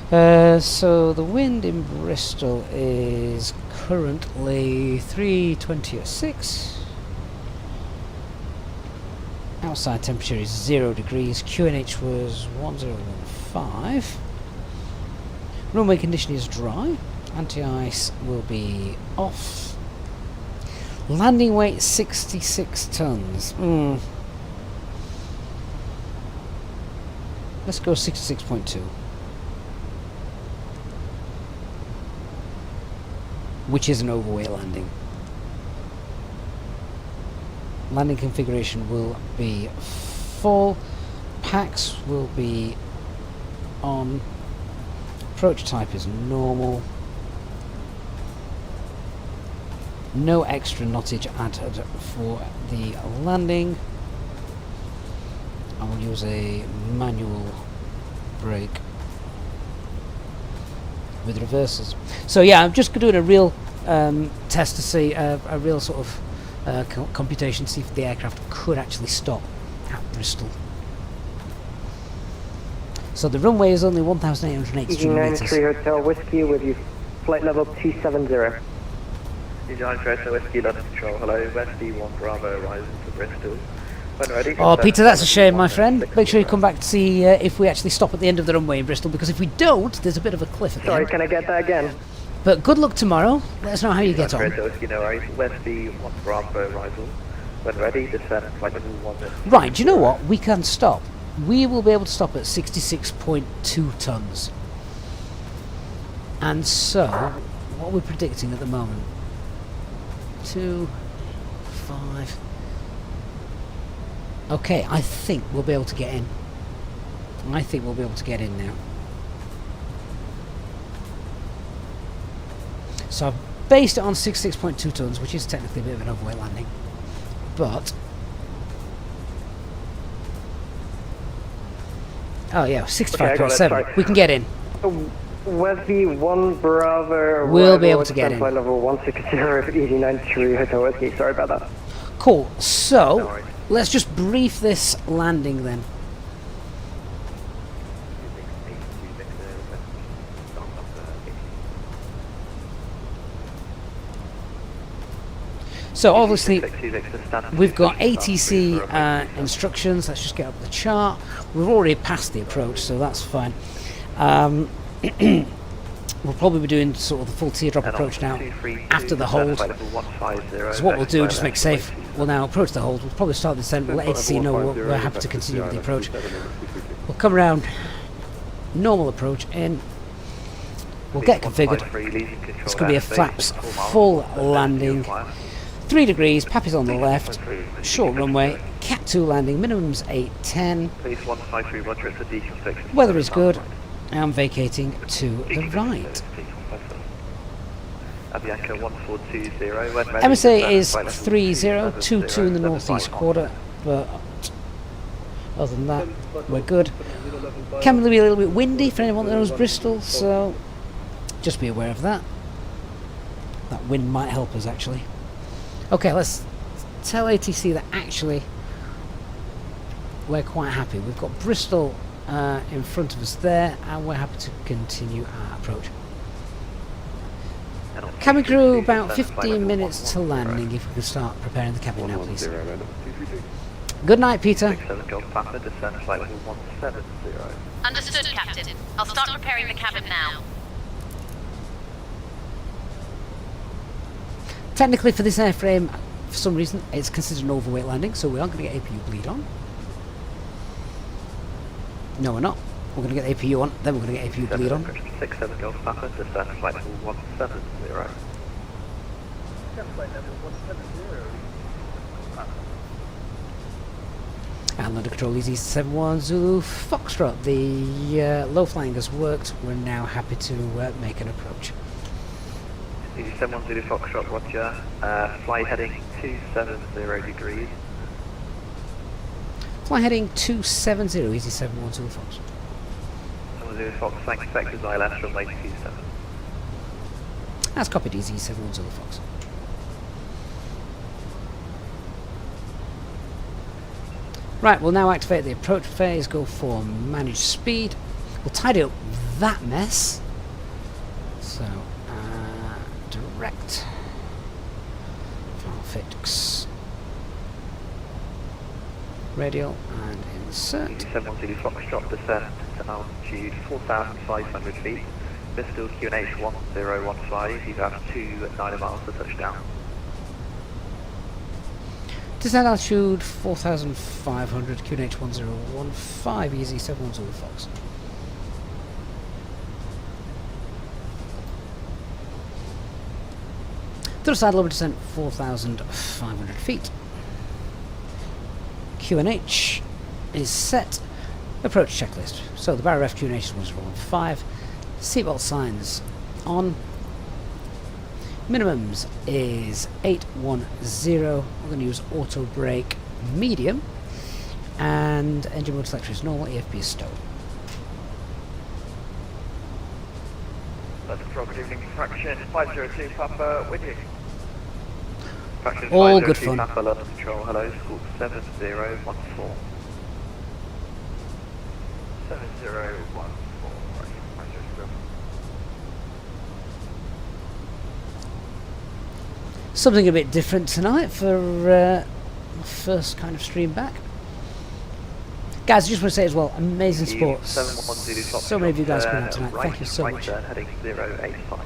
220. So the wind in Bristol is currently 320 at 6. Outside temperature is 0 degrees. QNH was 1015. Runway condition is dry. Anti-ice will be off. Landing weight 66 tons. Let's go 66.2. Which is an overweight landing. Landing configuration will be full. Packs will be on. Approach type is normal. No extra knottage added for the landing. I will use a manual brake with reversers. So yeah, I'm just doing a real test to see a real sort of computation, see if the aircraft could actually stop at Bristol. So the runway is only 1,883 meters. EG93 Hotel Whiskey with you, flight level 270. EG93 Whiskey, London Control. Hello, West D1 Bravo, rising to Bristol. When ready. Oh, Peter, that's a shame, my friend. Make sure you come back to see if we actually stop at the end of the runway in Bristol, because if we don't, there's a bit of a cliff at the Sorry, end. can I get that again? But good luck tomorrow. Let us know how you get on. You know, where's the 1 Bravo arrival? When ready, descend flight level 1. Right, do you know what? We can stop. We will be able to stop at 66.2 tons. And so, what we're predicting at the moment? 2, 5. Okay, I think we'll be able to get in. I think we'll be able to get in now. So I've based it on 66.2 tons, which is technically a bit of an overweight landing. But... oh yeah, 65.7. We can get in. Where's the 1 Bravo? We'll be able to get in. Flight level 160, Easy 93, Hotel Whiskey. Sorry about that. Cool. So, let's just brief this landing then. So obviously we've got ATC instructions. Let's just get up the chart. We've already passed the approach, so that's fine. We'll probably be doing sort of the full teardrop approach now after the hold. So what we'll do, just make safe, we'll now approach the hold. We'll probably start the descent. We'll let ATC know we're happy to continue with the approach. We'll come around, normal approach in. We'll get configured. It's going to be a flaps full landing. 3 degrees, PAP is on the left, short runway, Cat 2 landing, minimum's 810. Weather is good, I'm vacating to the right. MSA is 3022 in the northeast quarter, but other than that, we're good. Can be a little bit windy for anyone that knows Bristol, so just be aware of that. That wind might help us actually. Okay, let's tell ATC that actually we're quite happy. We've got Bristol in front of us there, and we're happy to continue our approach. Cabin crew, about 15 minutes to landing. If we could start preparing the cabin now, please. Good night, Peter. Understood, Captain. I'll start preparing the cabin now. Technically, for this airframe, for some reason, it's considered an overweight landing, so we aren't going to get APU bleed on. No, we're not. We're going to get APU on, then we're going to get APU bleed on. 67 Golf Papa, descend flight level 170. And under control, Easy 71 Zulu Foxtrot. The low flying has worked. We're now happy to make an approach. Easy 71 Zulu Foxtrot, roger. Fly heading 270 degrees. Fly heading 270, Easy 71 Zulu Fox. 71 Zulu Fox, thanks, vectors ILS from late 27. That's copied, Easy 71 Zulu Fox. Right, we'll now activate the approach phase, go for manage speed. We'll tidy up that mess. So, direct file fix radial and insert. 710 Foxtrot descent to altitude 4,500 feet. Bristol QNH 1015. You have 290 miles to touchdown. Descent altitude 4,500, QNH 1015, Easy 71 Zulu Fox. Thrust idle over descent 4,500 feet. QNH is set. Approach checklist. So the bar ref QNH is 1015. Seatbelt signs on. Minimums is 810. We're going to use auto brake medium, and engine mode selector is normal. EFP is stowed. That's good evening, fraction 502 Papa with you. Fraction All 502 good fun. Papa London Control, hello, school 7014. 7014. Something a bit different tonight for my first kind of stream back. Guys, I just want to say as well, amazing sports. So many of you guys coming out tonight. Thank you so much. Heading 085.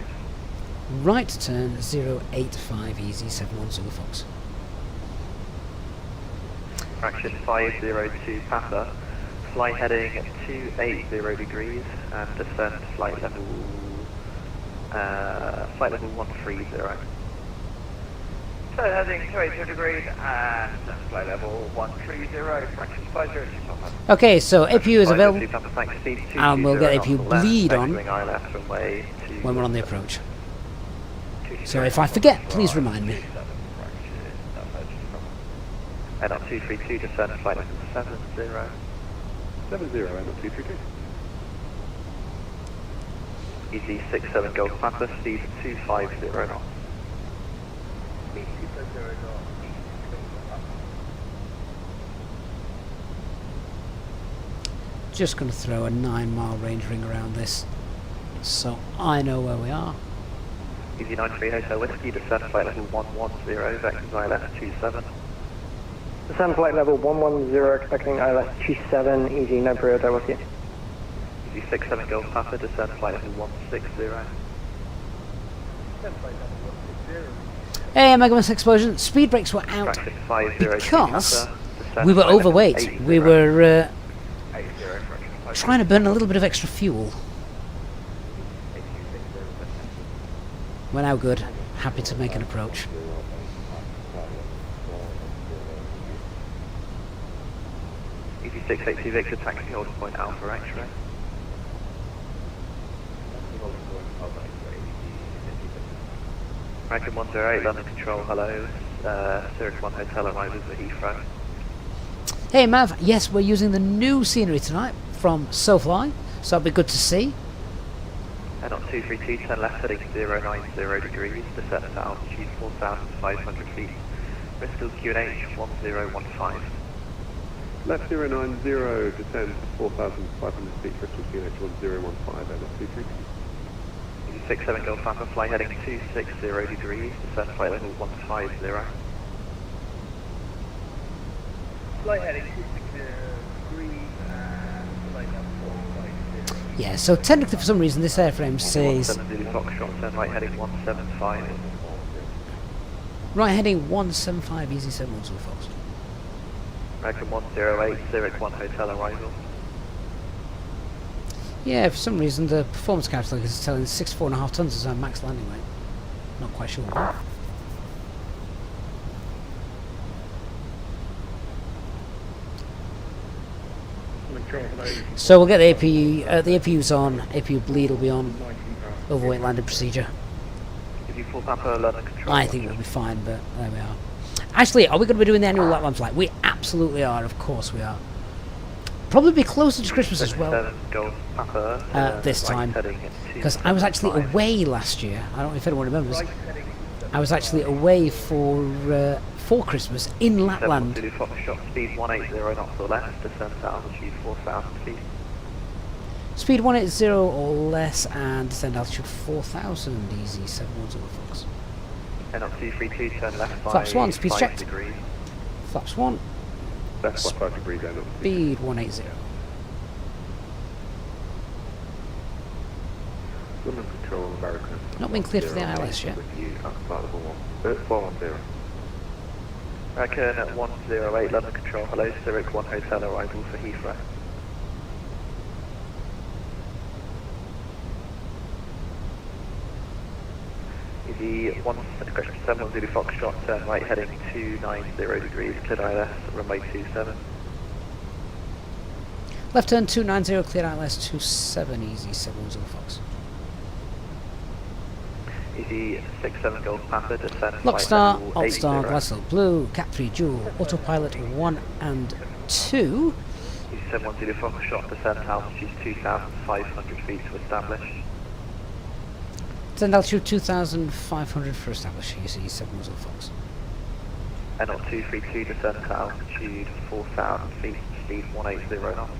Right turn 085 easy 71 Zulu Fox. Fraction 502 Papa, fly heading 280 degrees and descend flight level 130. So heading 280 degrees and flight level 130, fraction 502 Papa. Okay, so APU is available, Papa, thanks, speed and we'll get 220 APU knots bleed left, on exiting ILS runway when we're on the approach. So if I forget, please remind me. Head up 232, descend flight level 70. 70, end up 232. Easy 67 Golf Papa, speed 250 knots. Just going to throw a 9-mile range ring around this, so I know where we are. Easy 93 Hotel Whiskey, descend flight level 110, vectors ILS 27. Descend flight level 110, expecting ILS 27, easy 93 Hotel Whiskey. Easy 67 Golf Papa, descend flight level 160. Hey, Megamus explosion. Speed brakes were out Fraction 502 because Papa, descend we were flight level overweight. 80. We were trying to burn a little bit of extra fuel. We're now good. Happy to make an approach. Easy 682 Victor, taxi hold point Alpha X-ray. American 108, London Control, hello. Cirrus 1 Hotel arrivals at Heathrow. Hey Mav, yes, we're using the new scenery tonight from SoFly, so that'll be good to see. Head on 232, turn left heading 090 degrees, descend to altitude 4,500 feet. Bristol QNH 1015. Left 090, descend 4,500 feet, Bristol QNH 1015, end up 232. 67 Golf Papa, fly heading 260 degrees, descend flight level 150. Flight heading 260 degrees and flight level 150. Yeah, so technically for some reason this airframe says 170 Foxtrot, turn right heading 175. right heading 175 easy 71 Zulu Fox. American 108, Zurich 1 Hotel arrival. Yeah, for some reason the performance calculator is telling 64.5 tons as our max landing weight. Not quite sure why. So we'll get the APU, the APU's on, APU bleed will be on, overweight landing procedure. If you full Papa, London Control. I think we'll be fine, but there we are. Actually, are we going to be doing the annual Lapland flight? We absolutely are, of course we are. Probably be closer to Christmas as well. Golf Papa, this time, because I was actually away last year. I don't know if anyone remembers. I was actually away for Christmas in Lapland. Foxtrot, speed 180 knots or less, descend to altitude 4,000 feet. Speed 180 or less and descend altitude 4,000, easy 71 Zulu Fox. Head up 232, turn left by Flaps 1, speed checked. degrees. Flaps 1. Left by 5 degrees, end up. Speed 180. London Control, American. Not been cleared for the ILS yet. American 108, London Control, hello, Zurich 1 Hotel arrival for Heathrow. Easy 1 Zulu Foxtrot, turn right heading 290 degrees, cleared ILS, runway 27. Left turn 290, cleared ILS 27, easy 71 Zulu Fox. Easy 67 Golf Papa, descend Lockstar, Altstar, Glassel Blue, Cat 3 Dual, Autopilot 1 and 2. Easy 71 Zulu Foxtrot, descend altitude 2,500 feet to establish. Descend altitude 2,500 for establish, easy 71 Zulu Fox. And on 232, descend to altitude 4,000 feet, speed 180 knots.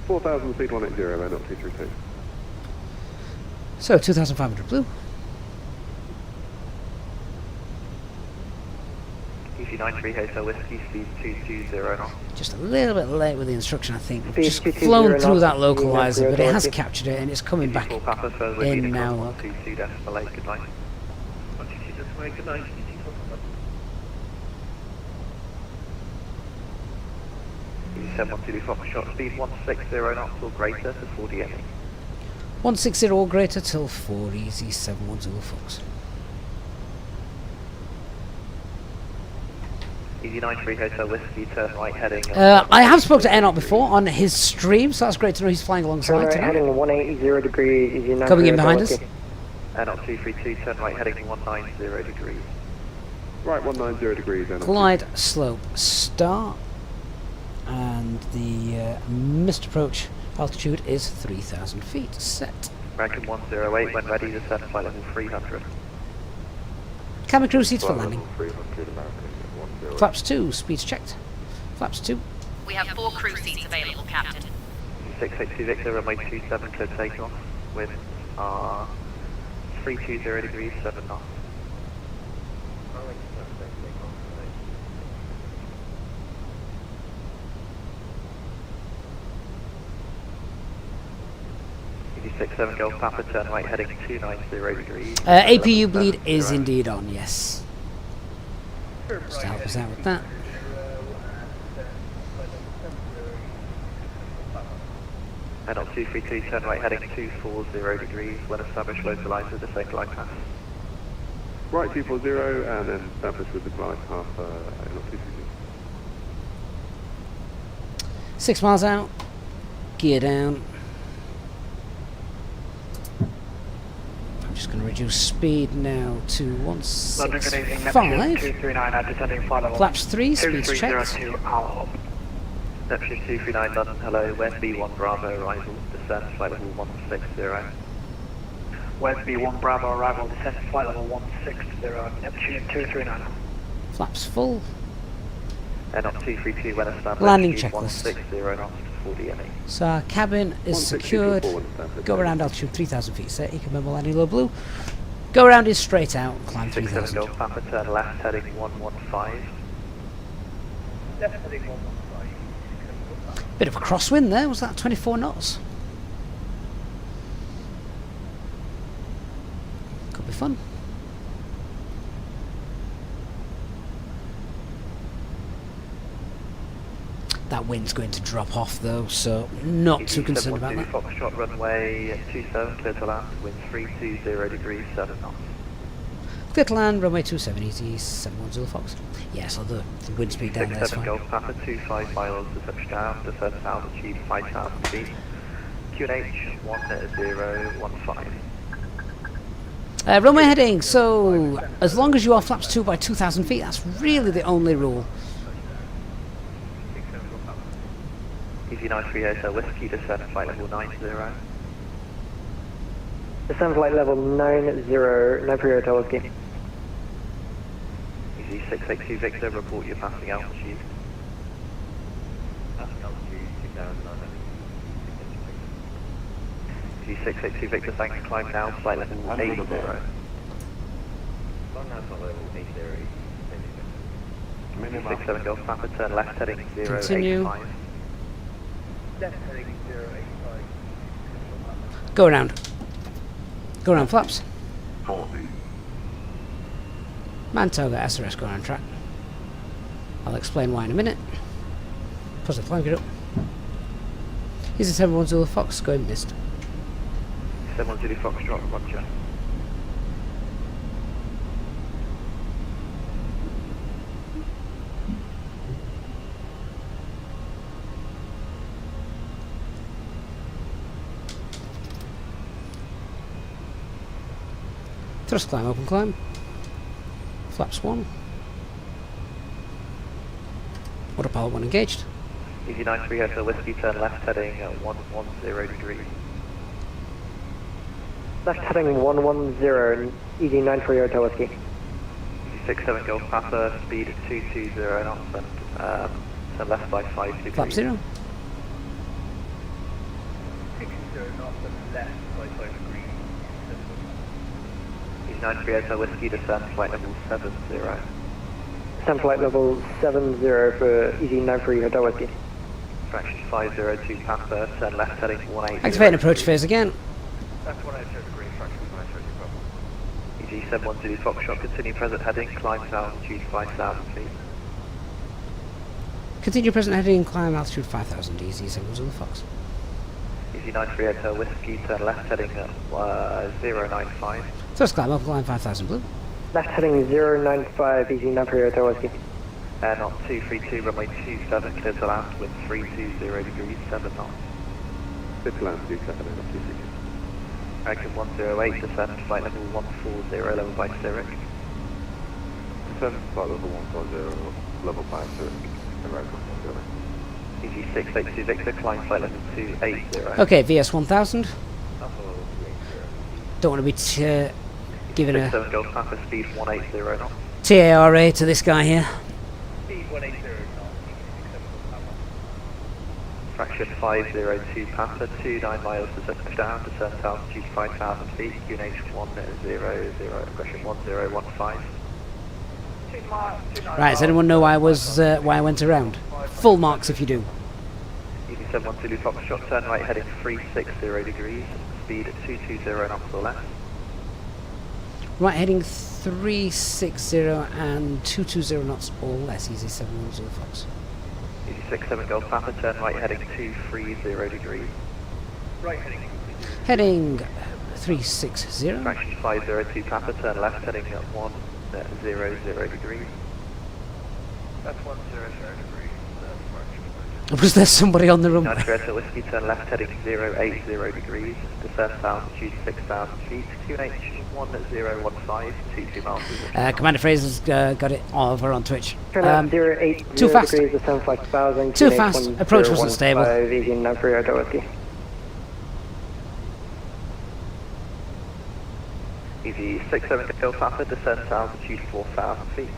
4,000 speed 180, end up 232. So 2,500 blue. Easy 93 Hotel Whiskey, speed 220 knots. Just a little bit late with the instruction, I think. We've Speed just 220 flown through knots, that Easy localizer, but it has 93 captured it and it's coming back Papa, further with in you, now. across Look. 122 decimal 8, good night. 122 decimal 8, good night. Easy 712 Foxtrot, speed 160 knots or greater to 40 ME. 160 or greater till 4, Easy 710 Fox. Easy 93 Hotel Whiskey, turn right heading. I have spoken to Enoch before on his stream, so that's great to know he's flying Turn alongside right tonight. heading 180 degrees, Easy 93 Coming in Hotel behind us. Whiskey. Enoch 232, turn right heading 190 degrees. Right, 190 degrees then. Glide slope start, and the missed approach altitude is 3,000 feet. Set. Rankin 108, when ready, descend flight level 300. Cabin crew seats for landing. 300 American, 10. Flaps 2, speeds checked. Flaps 2. We have 4 crew seats available, Captain. 660 Victor, runway 27, clear takeoff. Winds are 320 degrees, 7 knots. Easy 67 Golf Papa, turn right heading 290 degrees. APU bleed is indeed on, yes. Just to help us out with that. And on 232, turn right heading 240 degrees. When established, localize with the same glide path. Right, 240, and then establish with the glide path, not 260. 6 miles out. Gear down. I'm just going to reduce speed now to 165. 239 descending flight level. Flaps 3, speeds checked. 2302 Owl. Neptune 239 London, hello, West B1 Bravo, arrival, descent, flight level 160. West B1 Bravo arrival, descent flight level 160, Neptune 239. Flaps full. And on 232 when established, Landing speed checklist. 160 knots to 40 ME. So our cabin is 160 secured. to 4 Go around altitude 3,000 feet. Set Eco-Memo landing low blue. Go around is straight out. Climb 67 3,000. Golf Papa, turn left heading 115. Left heading 115. Bit of a crosswind there. Was that 24 knots? Could be fun. That wind's going to drop off though, so not too concerned about that. Foxtrot runway 27, clear to land, wind 320 degrees, 7 knots. Clear to land, runway 27, easy 710 Fox. Yeah, so the wind speed down there is 67 fine. Golf Papa, 25 miles to touchdown, descent altitude 5,000 feet. QNH 1015. Runway heading, so as long as you are flaps 2 by 2,000 feet, that's really the only rule. Easy 93 Hotel Whiskey, descent flight level 90. Descend flight level 90, 93 Hotel Whiskey. Easy 682 Victor, report your passing altitude. Passing altitude 2,900. Easy 682 Victor, thanks, climb now, flight level 80. Climb now, flight level 80. 67 Golf Papa, turn left heading 085. Continue. Left heading 085. Go around. Go around flaps. 40. Mantoga SRS going on track. I'll explain why in a minute. Positive climb, get up. Here's a 710 Fox going missed. 710 Foxtrot, roger. Thrust climb, open climb. Flaps 1. Autopilot 1 engaged. Easy 93 Hotel Whiskey, turn left heading 110 degrees. Left heading 110, Easy 93 Hotel Whiskey. Easy 67 Golf Papa, speed 220 knots and turn left by 5 degrees. Flap 0. 60 knots and left by 5 degrees. Easy 93 Hotel Whiskey, descend flight level 70. Descend flight level 70 for EZ93 Hotel Whiskey. Fraction 502 Papa, turn left heading 180. Activating approach phase again. That's 180 degree, fraction 530 Papa. EG 710 Foxtrot, continue present heading, climb to altitude 5,000 feet. Continue present heading, climb altitude 5,000, easy, 7 Fox. EG 93 Hotel Whiskey, turn left heading 095. First climb up, climb 5,000 blue. Left heading 095, EZ93 Hotel Whiskey. Knot 232, runway 27, clear to land with 320 degrees, 7 knots. Clear to land, 27, not 232. American 108, descend, flight level 140, level by Zurich. Descend, flight level 140, level by Zurich. American 108. EG 682 Victor, climb flight level 280. Okay, VS 1000. Don't want to be giving a 7 Golf Papa, speed 180 knots. TARA to this guy here. Speed 180 knots. Fraction 502 Papa, 29 miles to touchdown, descend to altitude 5,000 feet, QNH 100, aggression 1015. Right, does anyone know why I went around? Full marks if you do. EG 712 Foxtrot, turn right heading 360 degrees, speed 220 knots or less. Right heading 360 and 220 knots or less, easy 710 Fox. EG 67 Golf Papa, turn right heading 230 degrees. Right heading. Heading 360. Fraction 502 Papa, turn left heading 100 degrees. That's 100 degrees. Was there somebody on the runway? Nigeria Whiskey, turn left heading 080 degrees, descend to altitude 6,000 feet, QNH 1015, 22 miles. Commander Fraser's got it over on Twitch. Turn left 080 too fast. degrees, descend flight 1000. Too fast. Approach wasn't stable. EZ93 Hotel Whiskey. EG 67 Golf Papa, descend to altitude 4,000 feet.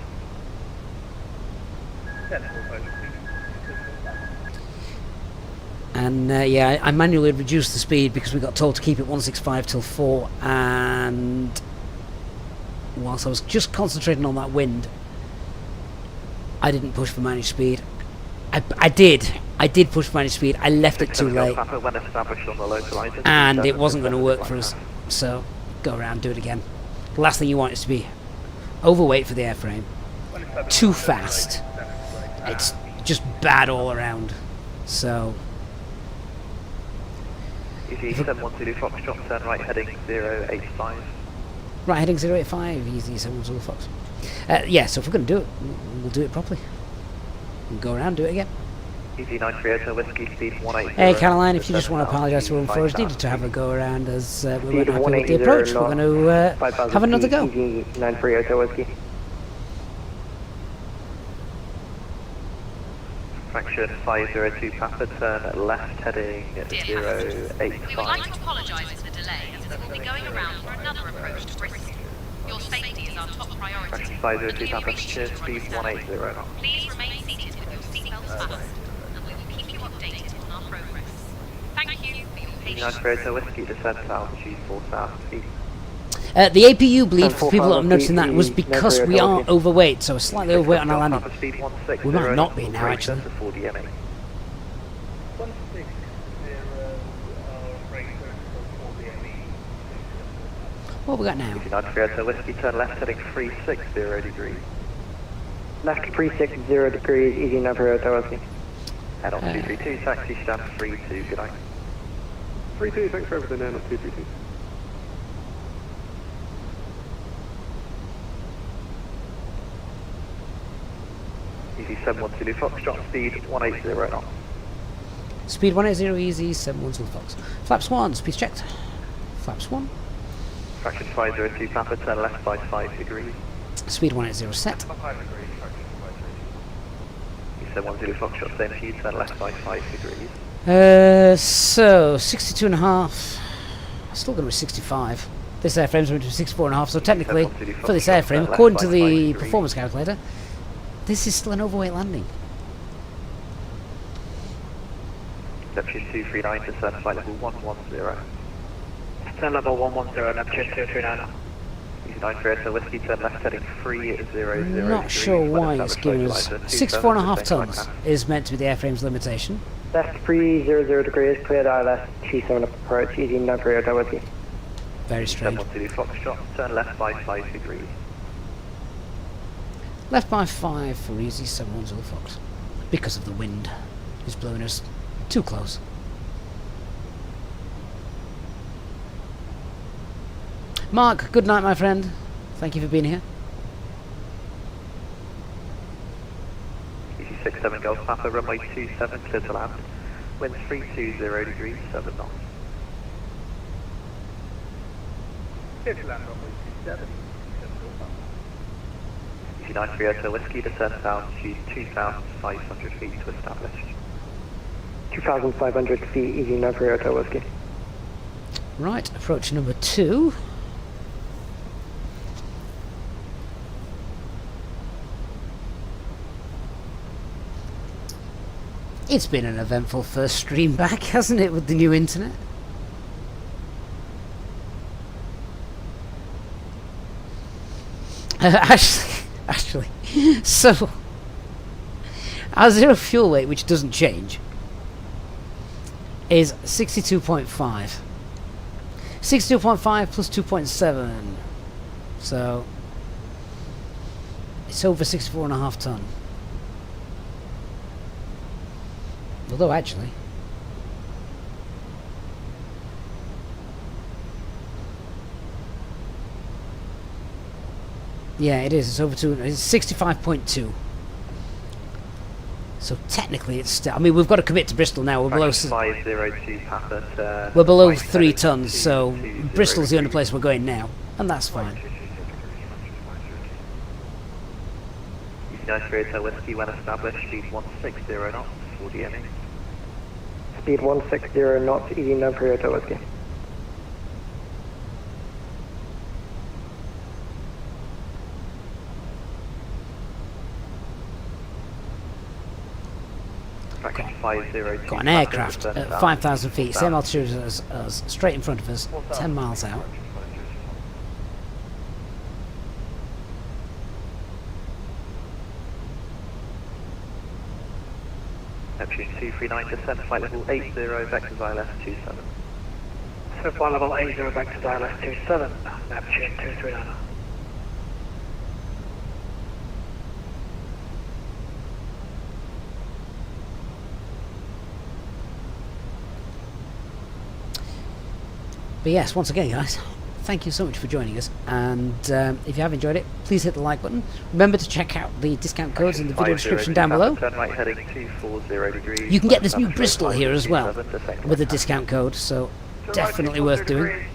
And yeah, I manually reduced the speed because we got told to keep it 165 till 4, and whilst I was just concentrating on that wind, I didn't push for managed speed. I did push for managed speed, I left it too late, and it wasn't going to work for us, so go around, do it again. The last thing you want is to be overweight for the airframe, too fast, it's just bad all around, so... EG 712 Foxtrot, turn right heading 085. Right heading 085, easy 712 Fox. Yeah, so if we're going to do it, we'll do it properly. We'll go around, do it again. EG 93 Hotel Whiskey, speed 180. Hey Caroline, if you just want to apologise to Run Forest, needed to have a go around as we weren't happy with the approach. We're going to have another go. EG 93 Hotel Whiskey. Fraction 502 Papa, turn left heading 085. We would like to apologise for the delay, as we will be going around for another approach to Bristol. Your safety is our top priority. Fraction 502 Papa, speed 180. Please remain seated with your seatbelts fastened, and we will keep you updated on our progress. Thank you for your patience. 93 Hotel Whiskey, descend to altitude 4,000 feet. The APU bleed, for people that are noticing that, was because we are overweight, so slightly overweight on our landing. We might not be now, actually. What have we got now? 93 Hotel Whiskey, turn left heading 360 degrees. Left 360 degrees, EZ93 Hotel Whiskey. Head on 232, taxi stand 32, good night. 32, thanks for everything down on 232. EG 712 Foxtrot, speed 180 knots. Speed 180, easy 712 Fox. Flaps 1, speed checked. Flaps 1. Fraction 502 Papa, turn left by 5 degrees. Speed 180 set. EG 712 Foxtrot, same for you, turn left by 5 degrees. So 62.5. Still going to be 65. This airframe's going to be 64.5, so technically, for this airframe, according to the performance calculator, this is still an overweight landing. Neptune 239, descend flight level 110. Descend level 110, Neptune 239. Easy 9 Whiskey, turn left heading 300 I'm not sure why it's giving us 64.5 tons is meant to be the airframe's limitation. Left 300 degrees, cleared ILS 27 approach, easy 9 Whiskey. Very strange. 712 Foxtrot, turn left by 5 degrees. Left by 5 for easy 710 Fox. Because of the wind. It's blowing us too close. Mark, good night, my friend. Thank you for being here. Easy 67 Golf Papa, runway 27, clear to land. Wind 320 degrees, 7 knots. Clear to land, runway 27. Easy 9 Whiskey, descend altitude 2,500 feet to establish. 2,500 feet, easy 9 Whiskey. Right, approach number 2. It's been an eventful first stream back, hasn't it, with the new internet? Actually, so our zero fuel weight, which doesn't change, is 62.5. 62.5 plus 2.7, so it's over 64.5 ton. Although actually, yeah, it is. It's over 2. It's 65.2. So technically, it's still. I mean, we've got to commit to Bristol now. We're below. 502 Papa. We're below 3 tons, so Bristol's the only place we're going now, and that's fine. Easy 9 Whiskey, when established, speed 160 knots, 40 ME. Speed 160 knots, easy 9 Whiskey. Got an aircraft at 5,000 feet, same altitude as us, straight in front of us, 10 miles out. Neptune 239, descent flight level 80, vectors ILS 27. So flight level 80, vectors ILS 27, Neptune 239. But yes, once again, guys, thank you so much for joining us, and if you have enjoyed it, please hit the like button. Remember to check out the discount codes in the video description down below. You can get this new Bristol here as well with a discount code, so definitely worth doing.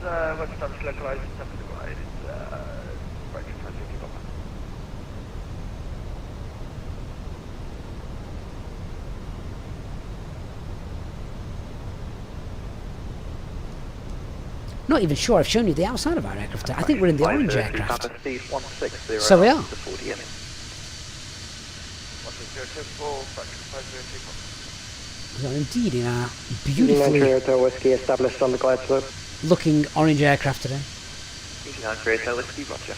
Not even sure I've shown you the outside of our aircraft. I think we're in the orange aircraft. So we are. We are indeed in our beautifully Whiskey established on the glide slope. Looking orange aircraft today. Easy 9 Whiskey, roger.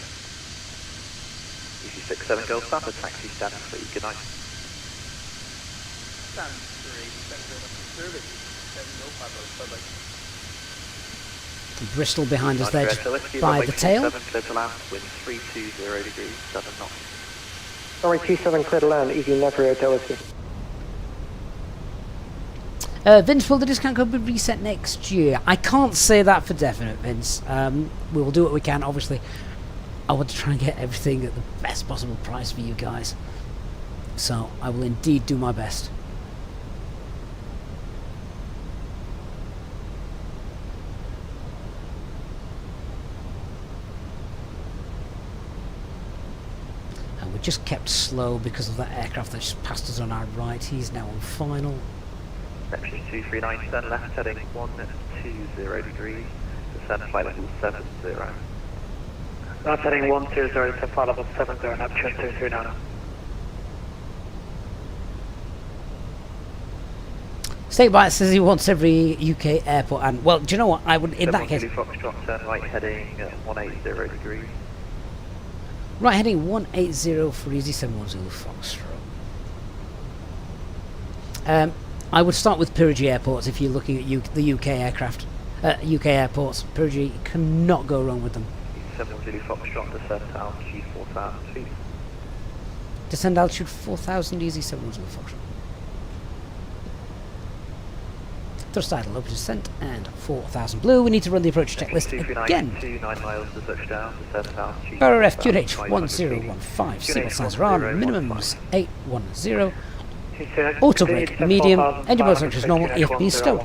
Easy 67 Golf Papa, taxi stand for you, good night. Stand 3, service, 7 Golf Papa, bye-bye. Bristol behind us there, just by the tail. Clear to land, wind 320 degrees, 7 knots. Sorry, 27 clear to land, easy 9 Whiskey. Vince, will the discount code be reset next year? I can't say that for definite, Vince. We will do what we can, obviously. I want to try and get everything at the best possible price for you guys. So, I will indeed do my best. Just kept slow because of that aircraft that just passed us on our right. He's now on final. Neptune 239, turn left heading 120 degrees, descend flight level 70. Left heading 120, descend flight level 70, Neptune 239. State by says he wants every UK airport, and well, do you know what? I would in that case. Foxtrot, turn right heading 180 degrees. Right, heading 180 for Easy 71 Zulu Foxtrot. I would start with Perugia airports if you're looking at the UK aircraft. UK airports. Perugia, you cannot go wrong with them. 71 Zulu Foxtrot, descent altitude 4,000 feet. Descend altitude 4,000, Easy 71 Zulu Foxtrot. Thrust idle, open descent, and 4,000 blue. We need to run the approach checklist again. 9 miles to touchdown, descent altitude. RF QNH 1015, seatbelt signs are on, minimums 810. Auto brake, medium, engine mode structure is normal, EFB is stowed.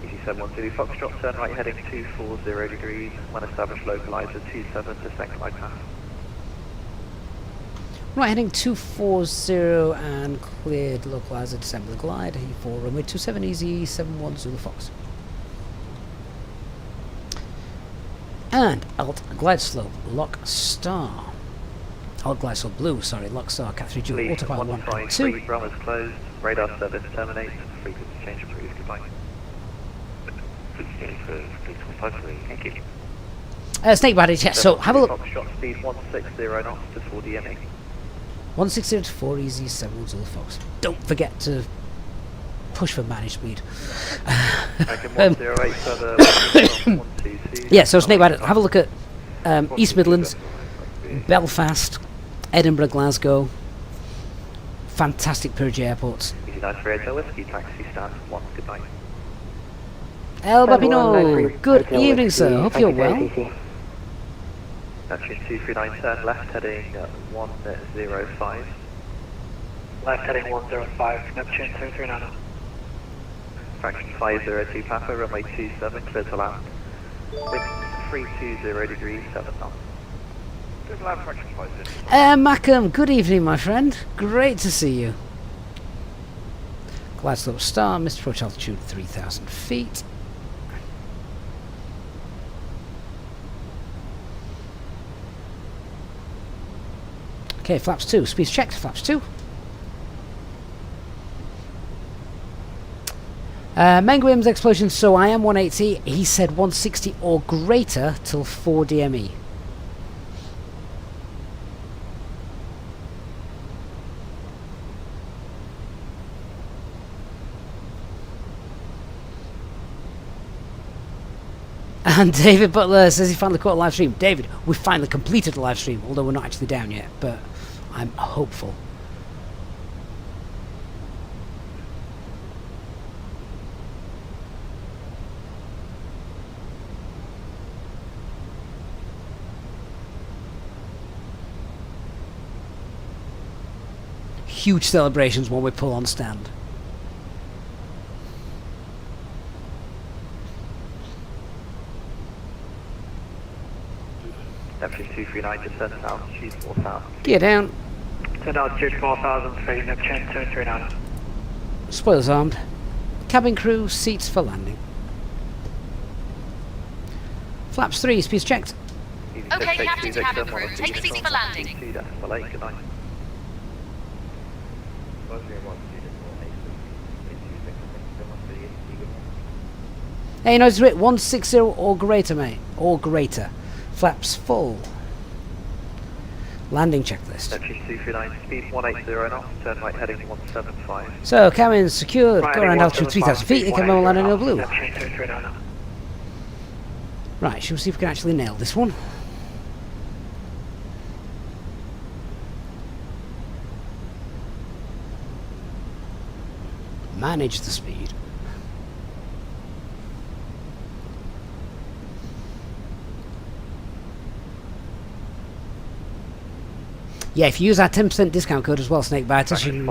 Easy 71 Zulu Foxtrot, turn right heading 240 degrees, when established localizer 27, descent glide path. Right, heading 240 and cleared localizer assembly glide, for runway 27 Easy 71 Zulu Fox. And alt glide slope, lock star. Alt glide slope blue, sorry, lock star, Cat 3 Julie, autopilot 1 and 2. Brahma's closed, radar service terminate, frequency change approved, goodbye. Thank you. Snake badge, yeah, so have a look. Foxtrot speed 160 knots to 4 DME. 160 to 4 Easy 7 Zulu Fox. Don't forget to push for managed speed. Yeah, so Snake badge, have a look at East Midlands, Belfast, Edinburgh, Glasgow. Fantastic Perugia airports. Easy 93 Hotel Whiskey, taxi stand 1, goodbye. El Babino, good evening sir, hope you're well. Neptune 239 turn left heading 105. Left heading 105, Neptune 239. Fraction 502 Papa, runway 27, clear to land. Wind 320 degrees, 7 knots. Good land, fraction 502. Macam, good evening my friend, great to see you. Glide slope star, missed approach altitude 3,000 feet. Okay, flaps 2, speeds checked, flaps 2. Menguim's explosion, so I am 180, he said 160 or greater till 4 DME. And David Butler says he finally caught a live stream. David, we finally completed a live stream, although we're not actually down yet, but I'm hopeful. Huge celebrations when we pull on stand. Neptune 239 descent altitude 4,000. Gear down. Descent altitude 4,000 feet, Neptune 239. Spoilers armed. Cabin crew, seats for landing. Flaps 3, speeds checked. Okay, captain to cabin crew, take a seat for landing. Good night. Hey, no, it's 160 or greater, mate. Or greater. Flaps full. Landing checklist. Neptune 239, speed 180 knots, turn right heading 175. So, cabin secured, go around altitude 3,000 feet, you can land in no blue. Right, shall we see if we can actually nail this one? Manage the speed. Yeah, if you use our 10% discount code as well, Snakebite, you can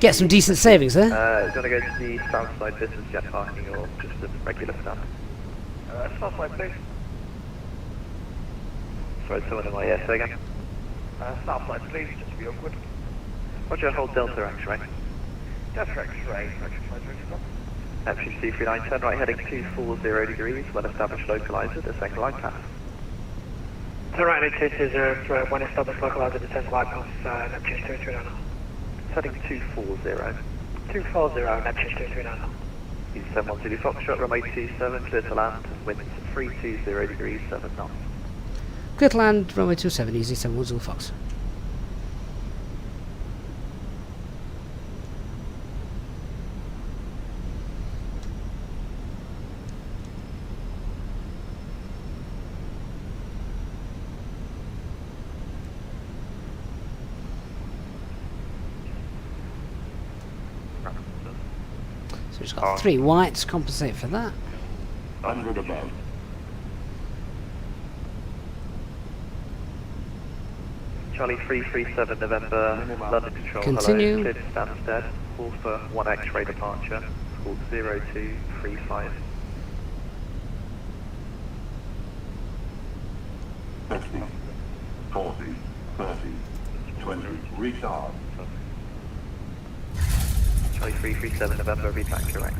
get some decent savings, huh? It's going to go to the south side business jet parking or just the regular stand. South side, please. Sorry, someone in my ear, say again. South side, please, just to be awkward. Roger, hold Delta X-ray. Delta X-ray, Neptune 239, turn right heading 240 degrees, well established localizer, descend glide path. Turn right heading 220, when established localizer, descend glide path, Neptune 239. Heading 240. 240, Neptune 239. Easy 71 Foxtrot, runway 27, clear to land, winds 320 degrees, 7 knots. Clear to land, runway 27, easy 71 Zulu Fox. So it's got 3 whites, compensate for that. 100 above. Charlie 337 November, London Control, Continue. hello, cleared to Stansted, call for 1 X-ray departure, called 0235. 50, 40, 30, 20, retard. Charlie 337 November, retract correct.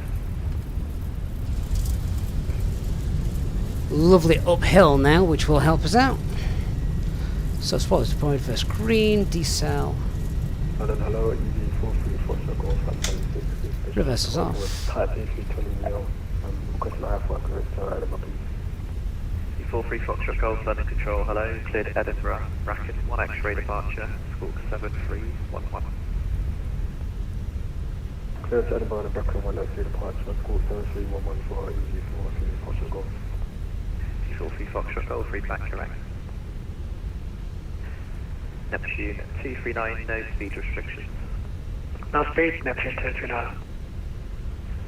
Lovely uphill now, which will help us out. So Swallows deployed first green, decel. Hello, EV434 circle, Reverses off. Type A320 neo, requesting IF work to Edinburgh, please. 43 Foxtrot Golf, London Control, hello, cleared Edinburgh, bracket 1 X-ray departure, squawk 7311. Clear to Edinburgh and Brooklyn, 1 X-ray departure, squawk 7311 for EV434 Foxtrot Golf. 43 Foxtrot Golf, retract correct. Neptune 239, no speed restrictions. No speed, Neptune 239.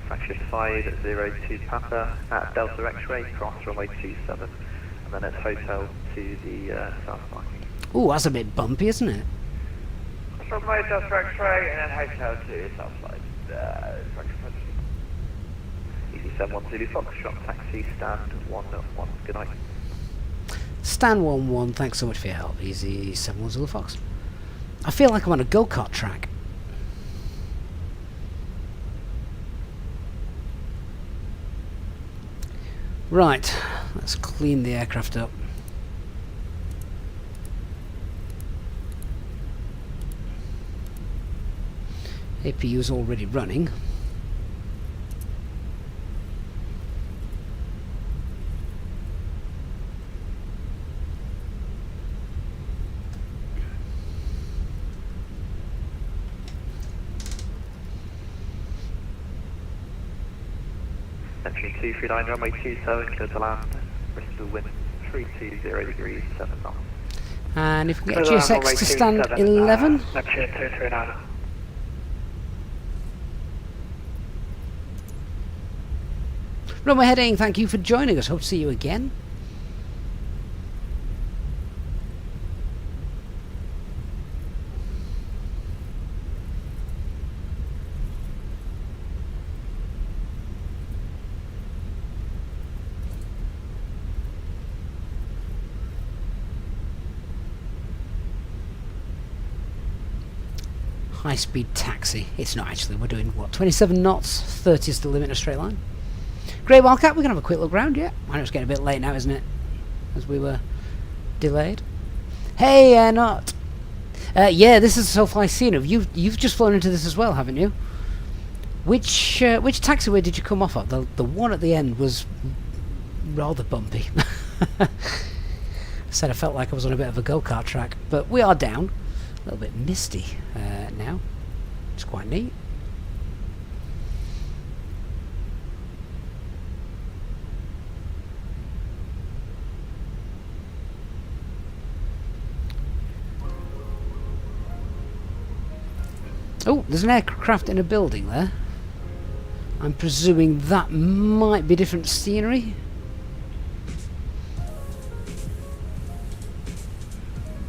Fraction 502 Papa at Delta X-ray, cross runway 27, and then at hotel to the south parking. Ooh, that's a bit bumpy, isn't it? Runway Delta X-ray, and then hotel to south side. Easy 71 Zulu Foxtrot, taxi, stand 1-1, good night. Stan 1-1, thanks so much for your help. Easy 71 Zulu Fox. I feel like I'm on a go-kart track. Right, let's clean the aircraft up. APU's already running. Neptune 239, runway 27, clear to land. Bristol wind 320 degrees, 7 knots. And if we get GSX to stand 11. Neptune 239. Runway heading, thank you for joining us. Hope to see you again. High-speed taxi. It's not actually. We're doing, what, 27 knots? 30 is the limit in a straight line. Grey Wildcat, we're going to have a quick look round, yeah. I know it's getting a bit late now, isn't it? As we were delayed. Hey, Not. Yeah, this is SoFly Scene. You've just flown into this as well, haven't you? Which taxiway did you come off of? The one at the end was rather bumpy. I said I felt like I was on a bit of a go-kart track, but we are down. A little bit misty now. It's quite neat. Oh, there's an aircraft in a building there. I'm presuming that might be different scenery.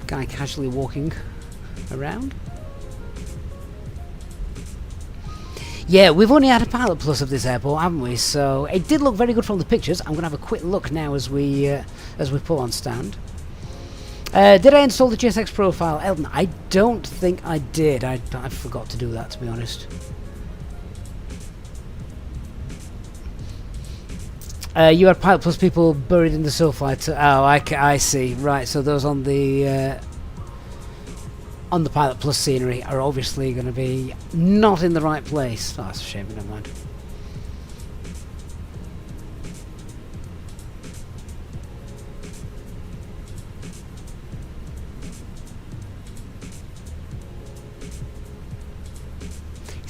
Guy casually walking around. Yeah, we've only had a Pilot Plus of this airport, haven't we? So it did look very good from the pictures. I'm going to have a quick look now as we pull on stand. Did I install the GSX profile, Eldon? I don't think I did. I forgot to do that, to be honest. You had Pilot Plus people buried in the SoFly. Oh, I see. Right, so those on the Pilot Plus scenery are obviously going to be not in the right place. Oh, that's a shame, never mind.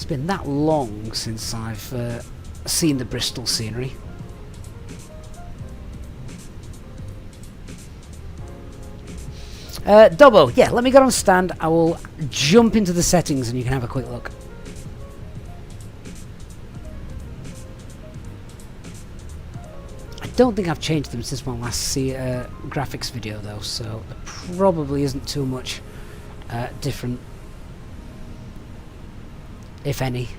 It's been that long since I've seen the Bristol scenery. Dobbo, yeah, let me get on stand. I will jump into the settings and you can have a quick look. I don't think I've changed them since my last graphics video though, so there probably isn't too much different, if any.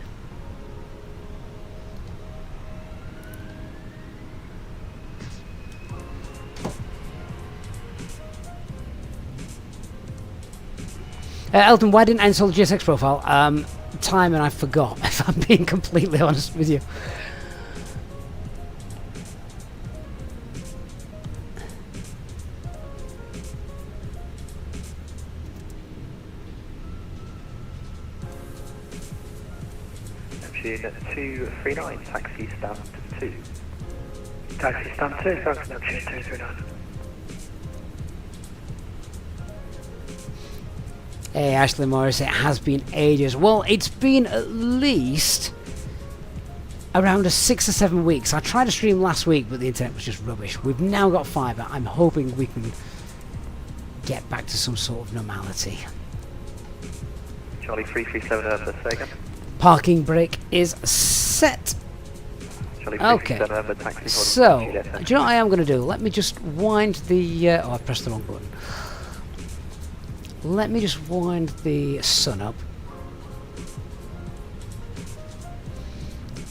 Elton, why didn't I install the GSX profile? Time and I forgot, if I'm being completely honest with you. Neptune 239, taxi stand 2. Taxi stand 2, thanks Neptune 239. Hey Ashley Morris, it has been ages. Well, it's been at least around 6 or 7 weeks. I tried to stream last week, but the internet was just rubbish. We've now got fibre. I'm hoping we can get back to some sort of normality. Charlie 337 per second. Parking brake is set. Charlie Okay, 337 taxi. so, do you know what I am going to do? Let me just wind the... oh, I pressed the wrong button. Let me just wind the sun up.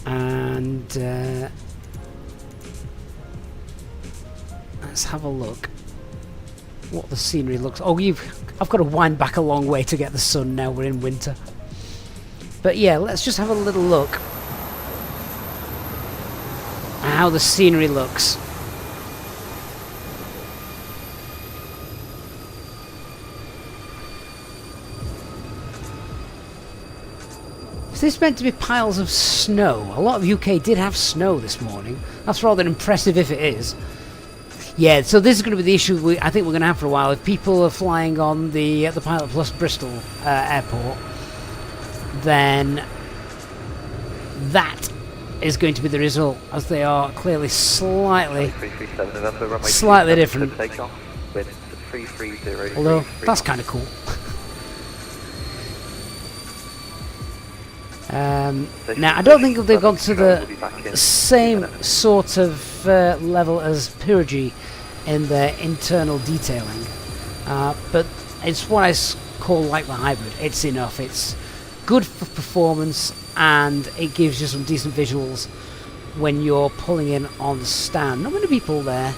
And let's have a look what the scenery looks. Oh, I've got to wind back a long way to get the sun now. We're in winter. But yeah, let's just have a little look at how the scenery looks. This meant to be piles of snow. A lot of UK did have snow this morning. That's rather impressive if it is. Yeah, so this is going to be the issue I think we're going to have for a while. If people are flying on the Pilot Plus Bristol airport, then that is going to be the result, as they are clearly slightly different. Although, that's kind of cool. Now, I don't think they've gone to the same sort of level as Pyrgy in their internal detailing, but it's what I call like the hybrid. It's enough. It's good for performance, and it gives you some decent visuals when you're pulling in on the stand. Not many people there.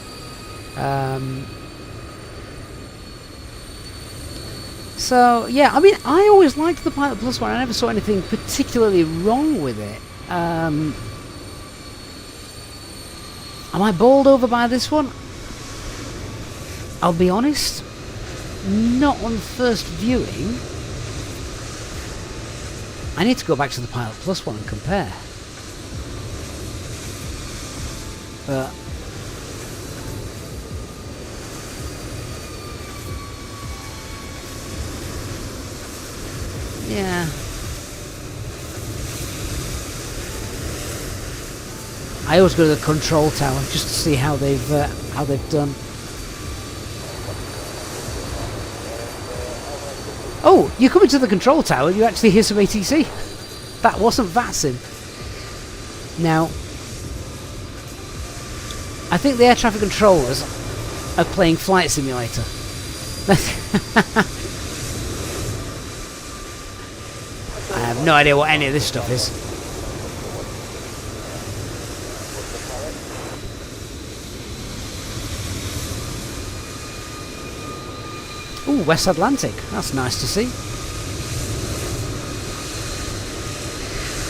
So, yeah, I mean, I always liked the Pilot Plus one. I never saw anything particularly wrong with it. Am I bowled over by this one? I'll be honest, not on first viewing. I need to go back to the Pilot Plus one and compare. But yeah, I always go to the control tower just to see how they've done. Oh, you're coming to the control tower. You actually hear some ATC. That wasn't VATSIM. Now, I think the air traffic controllers are playing Flight Simulator. I have no idea what any of this stuff is. Ooh, West Atlantic. That's nice to see.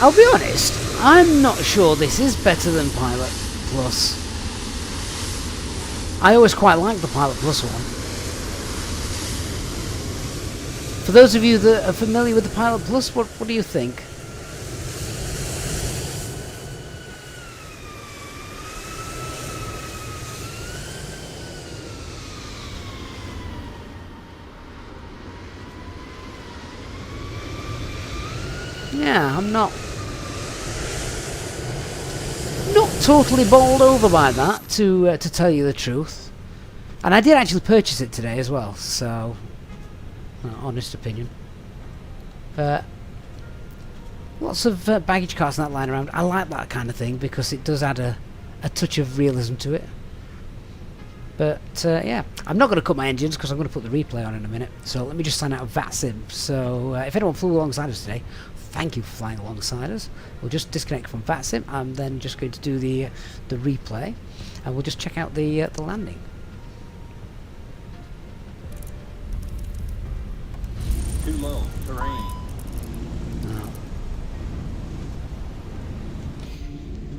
I'll be honest, I'm not sure this is better than Pilot Plus. I always quite like the Pilot Plus one. For those of you that are familiar with the Pilot Plus, what do you think? yeah, I'm not totally bowled over by that, to tell you the truth. And I did actually purchase it today as well, so honest opinion. Lots of baggage carts and that lying around. I like that kind of thing because it does add a touch of realism to it. But yeah, I'm not going to cut my engines because I'm going to put the replay on in a minute. So let me just sign out of VATSIM. So if anyone flew alongside us today, thank you for flying alongside us. We'll just disconnect from VATSIM. I'm then just going to do the replay, and we'll just check out the landing. Too low terrain. Oh.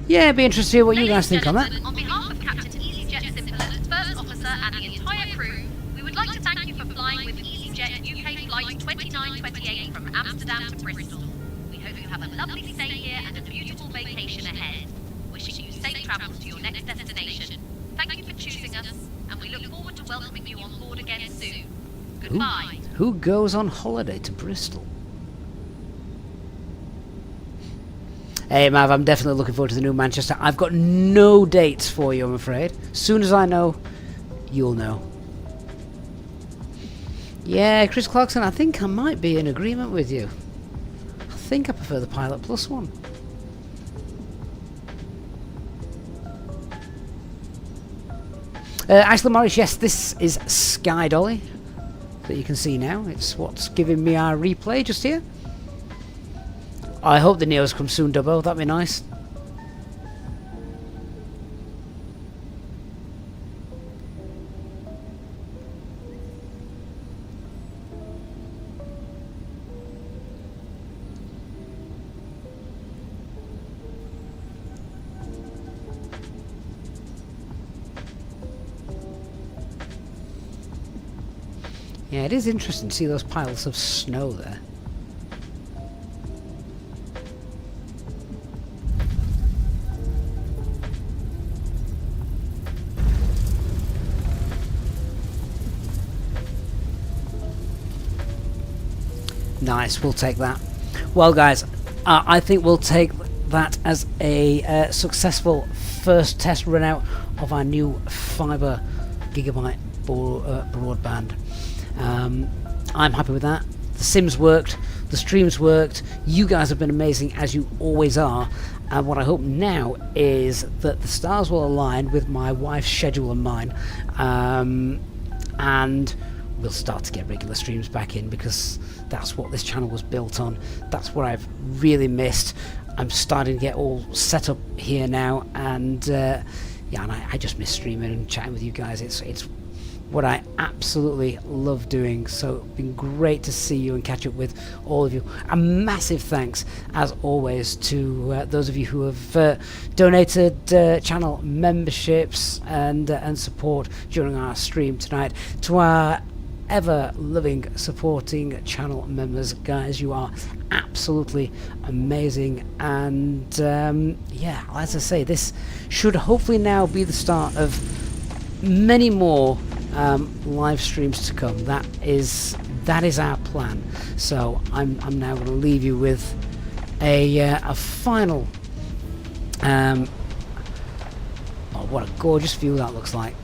Yeah, it'd be interesting to hear what you guys think on that. On behalf of Captain Easyjet Simplers, First Officer and the entire crew, we would like to thank you for flying with Easyjet UK Flight 2928 from Amsterdam to Bristol. We hope you have a lovely stay here and a beautiful vacation ahead. Wishing you safe travels to your next destination. Thank you for choosing us, and we look forward to welcoming you on board again soon. Goodbye. Who goes on holiday to Bristol? Hey Mav, I'm definitely looking forward to the new Manchester. I've got no dates for you, I'm afraid. As soon as I know, you'll know. Yeah, Chris Clarkson, I think I might be in agreement with you. I think I prefer the Pilot Plus one. Ashley Morris, yes, this is Sky Dolly that you can see now. It's what's giving me our replay just here. I hope the Neos come soon, Dubbo. That'd be nice. Yeah, it is interesting to see those piles of snow there. Nice, we'll take that. Well guys, I think we'll take that as a successful first test run out of our new fibre gigabyte broadband. I'm happy with that. The sims worked, the streams worked, you guys have been amazing as you always are, and what I hope now is that the stars will align with my wife's schedule and mine, and we'll start to get regular streams back in, because that's what this channel was built on. That's what I've really missed. I'm starting to get all set up here now, and yeah, and I just miss streaming and chatting with you guys. It's what I absolutely love doing, so it's been great to see you and catch up with all of you. A massive thanks as always to those of you who have donated channel memberships and support during our stream tonight. To our ever loving supporting channel members, guys, you are absolutely amazing, and yeah, as I say, this should hopefully now be the start of many more live streams to come. That is our plan. So I'm now going to leave you with a final oh, what a gorgeous view that looks like.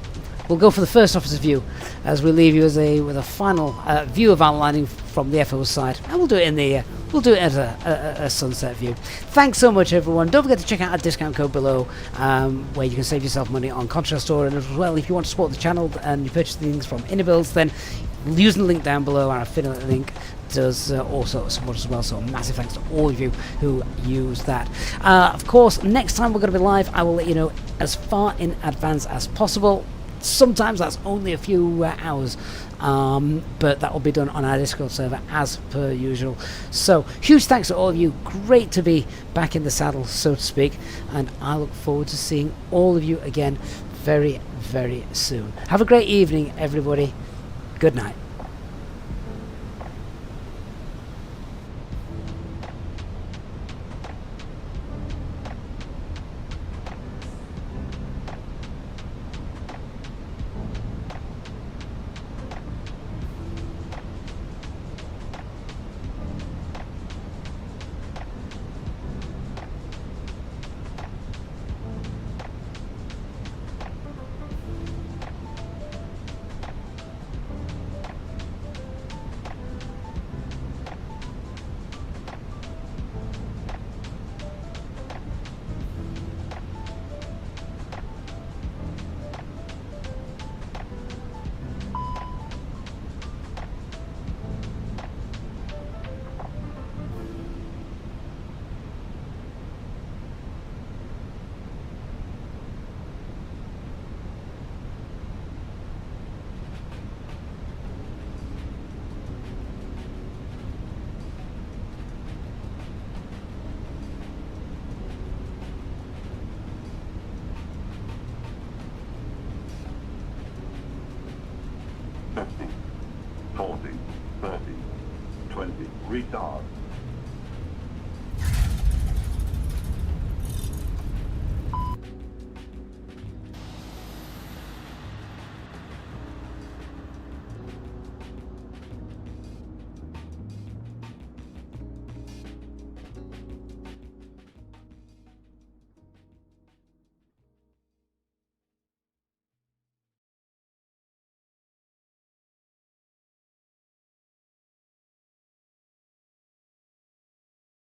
We'll go for the first officer view as we leave you with a final view of our landing from the FO side, and we'll do it in the we'll do it as a sunset view. Thanks so much, everyone. Don't forget to check out our discount code below, where you can save yourself money on Contrast Store, and as well, if you want to support the channel and you purchase things from Innobuilds, then using the link down below, our affiliate link does also support us as well. So massive thanks to all of you who use that. Of course, next time we're going to be live, I will let you know as far in advance as possible. Sometimes that's only a few hours, but that will be done on our Discord server as per usual. So huge thanks to all of you. Great to be back in the saddle, so to speak, and I look forward to seeing all of you again very, very soon. Have a great evening, everybody. Good night.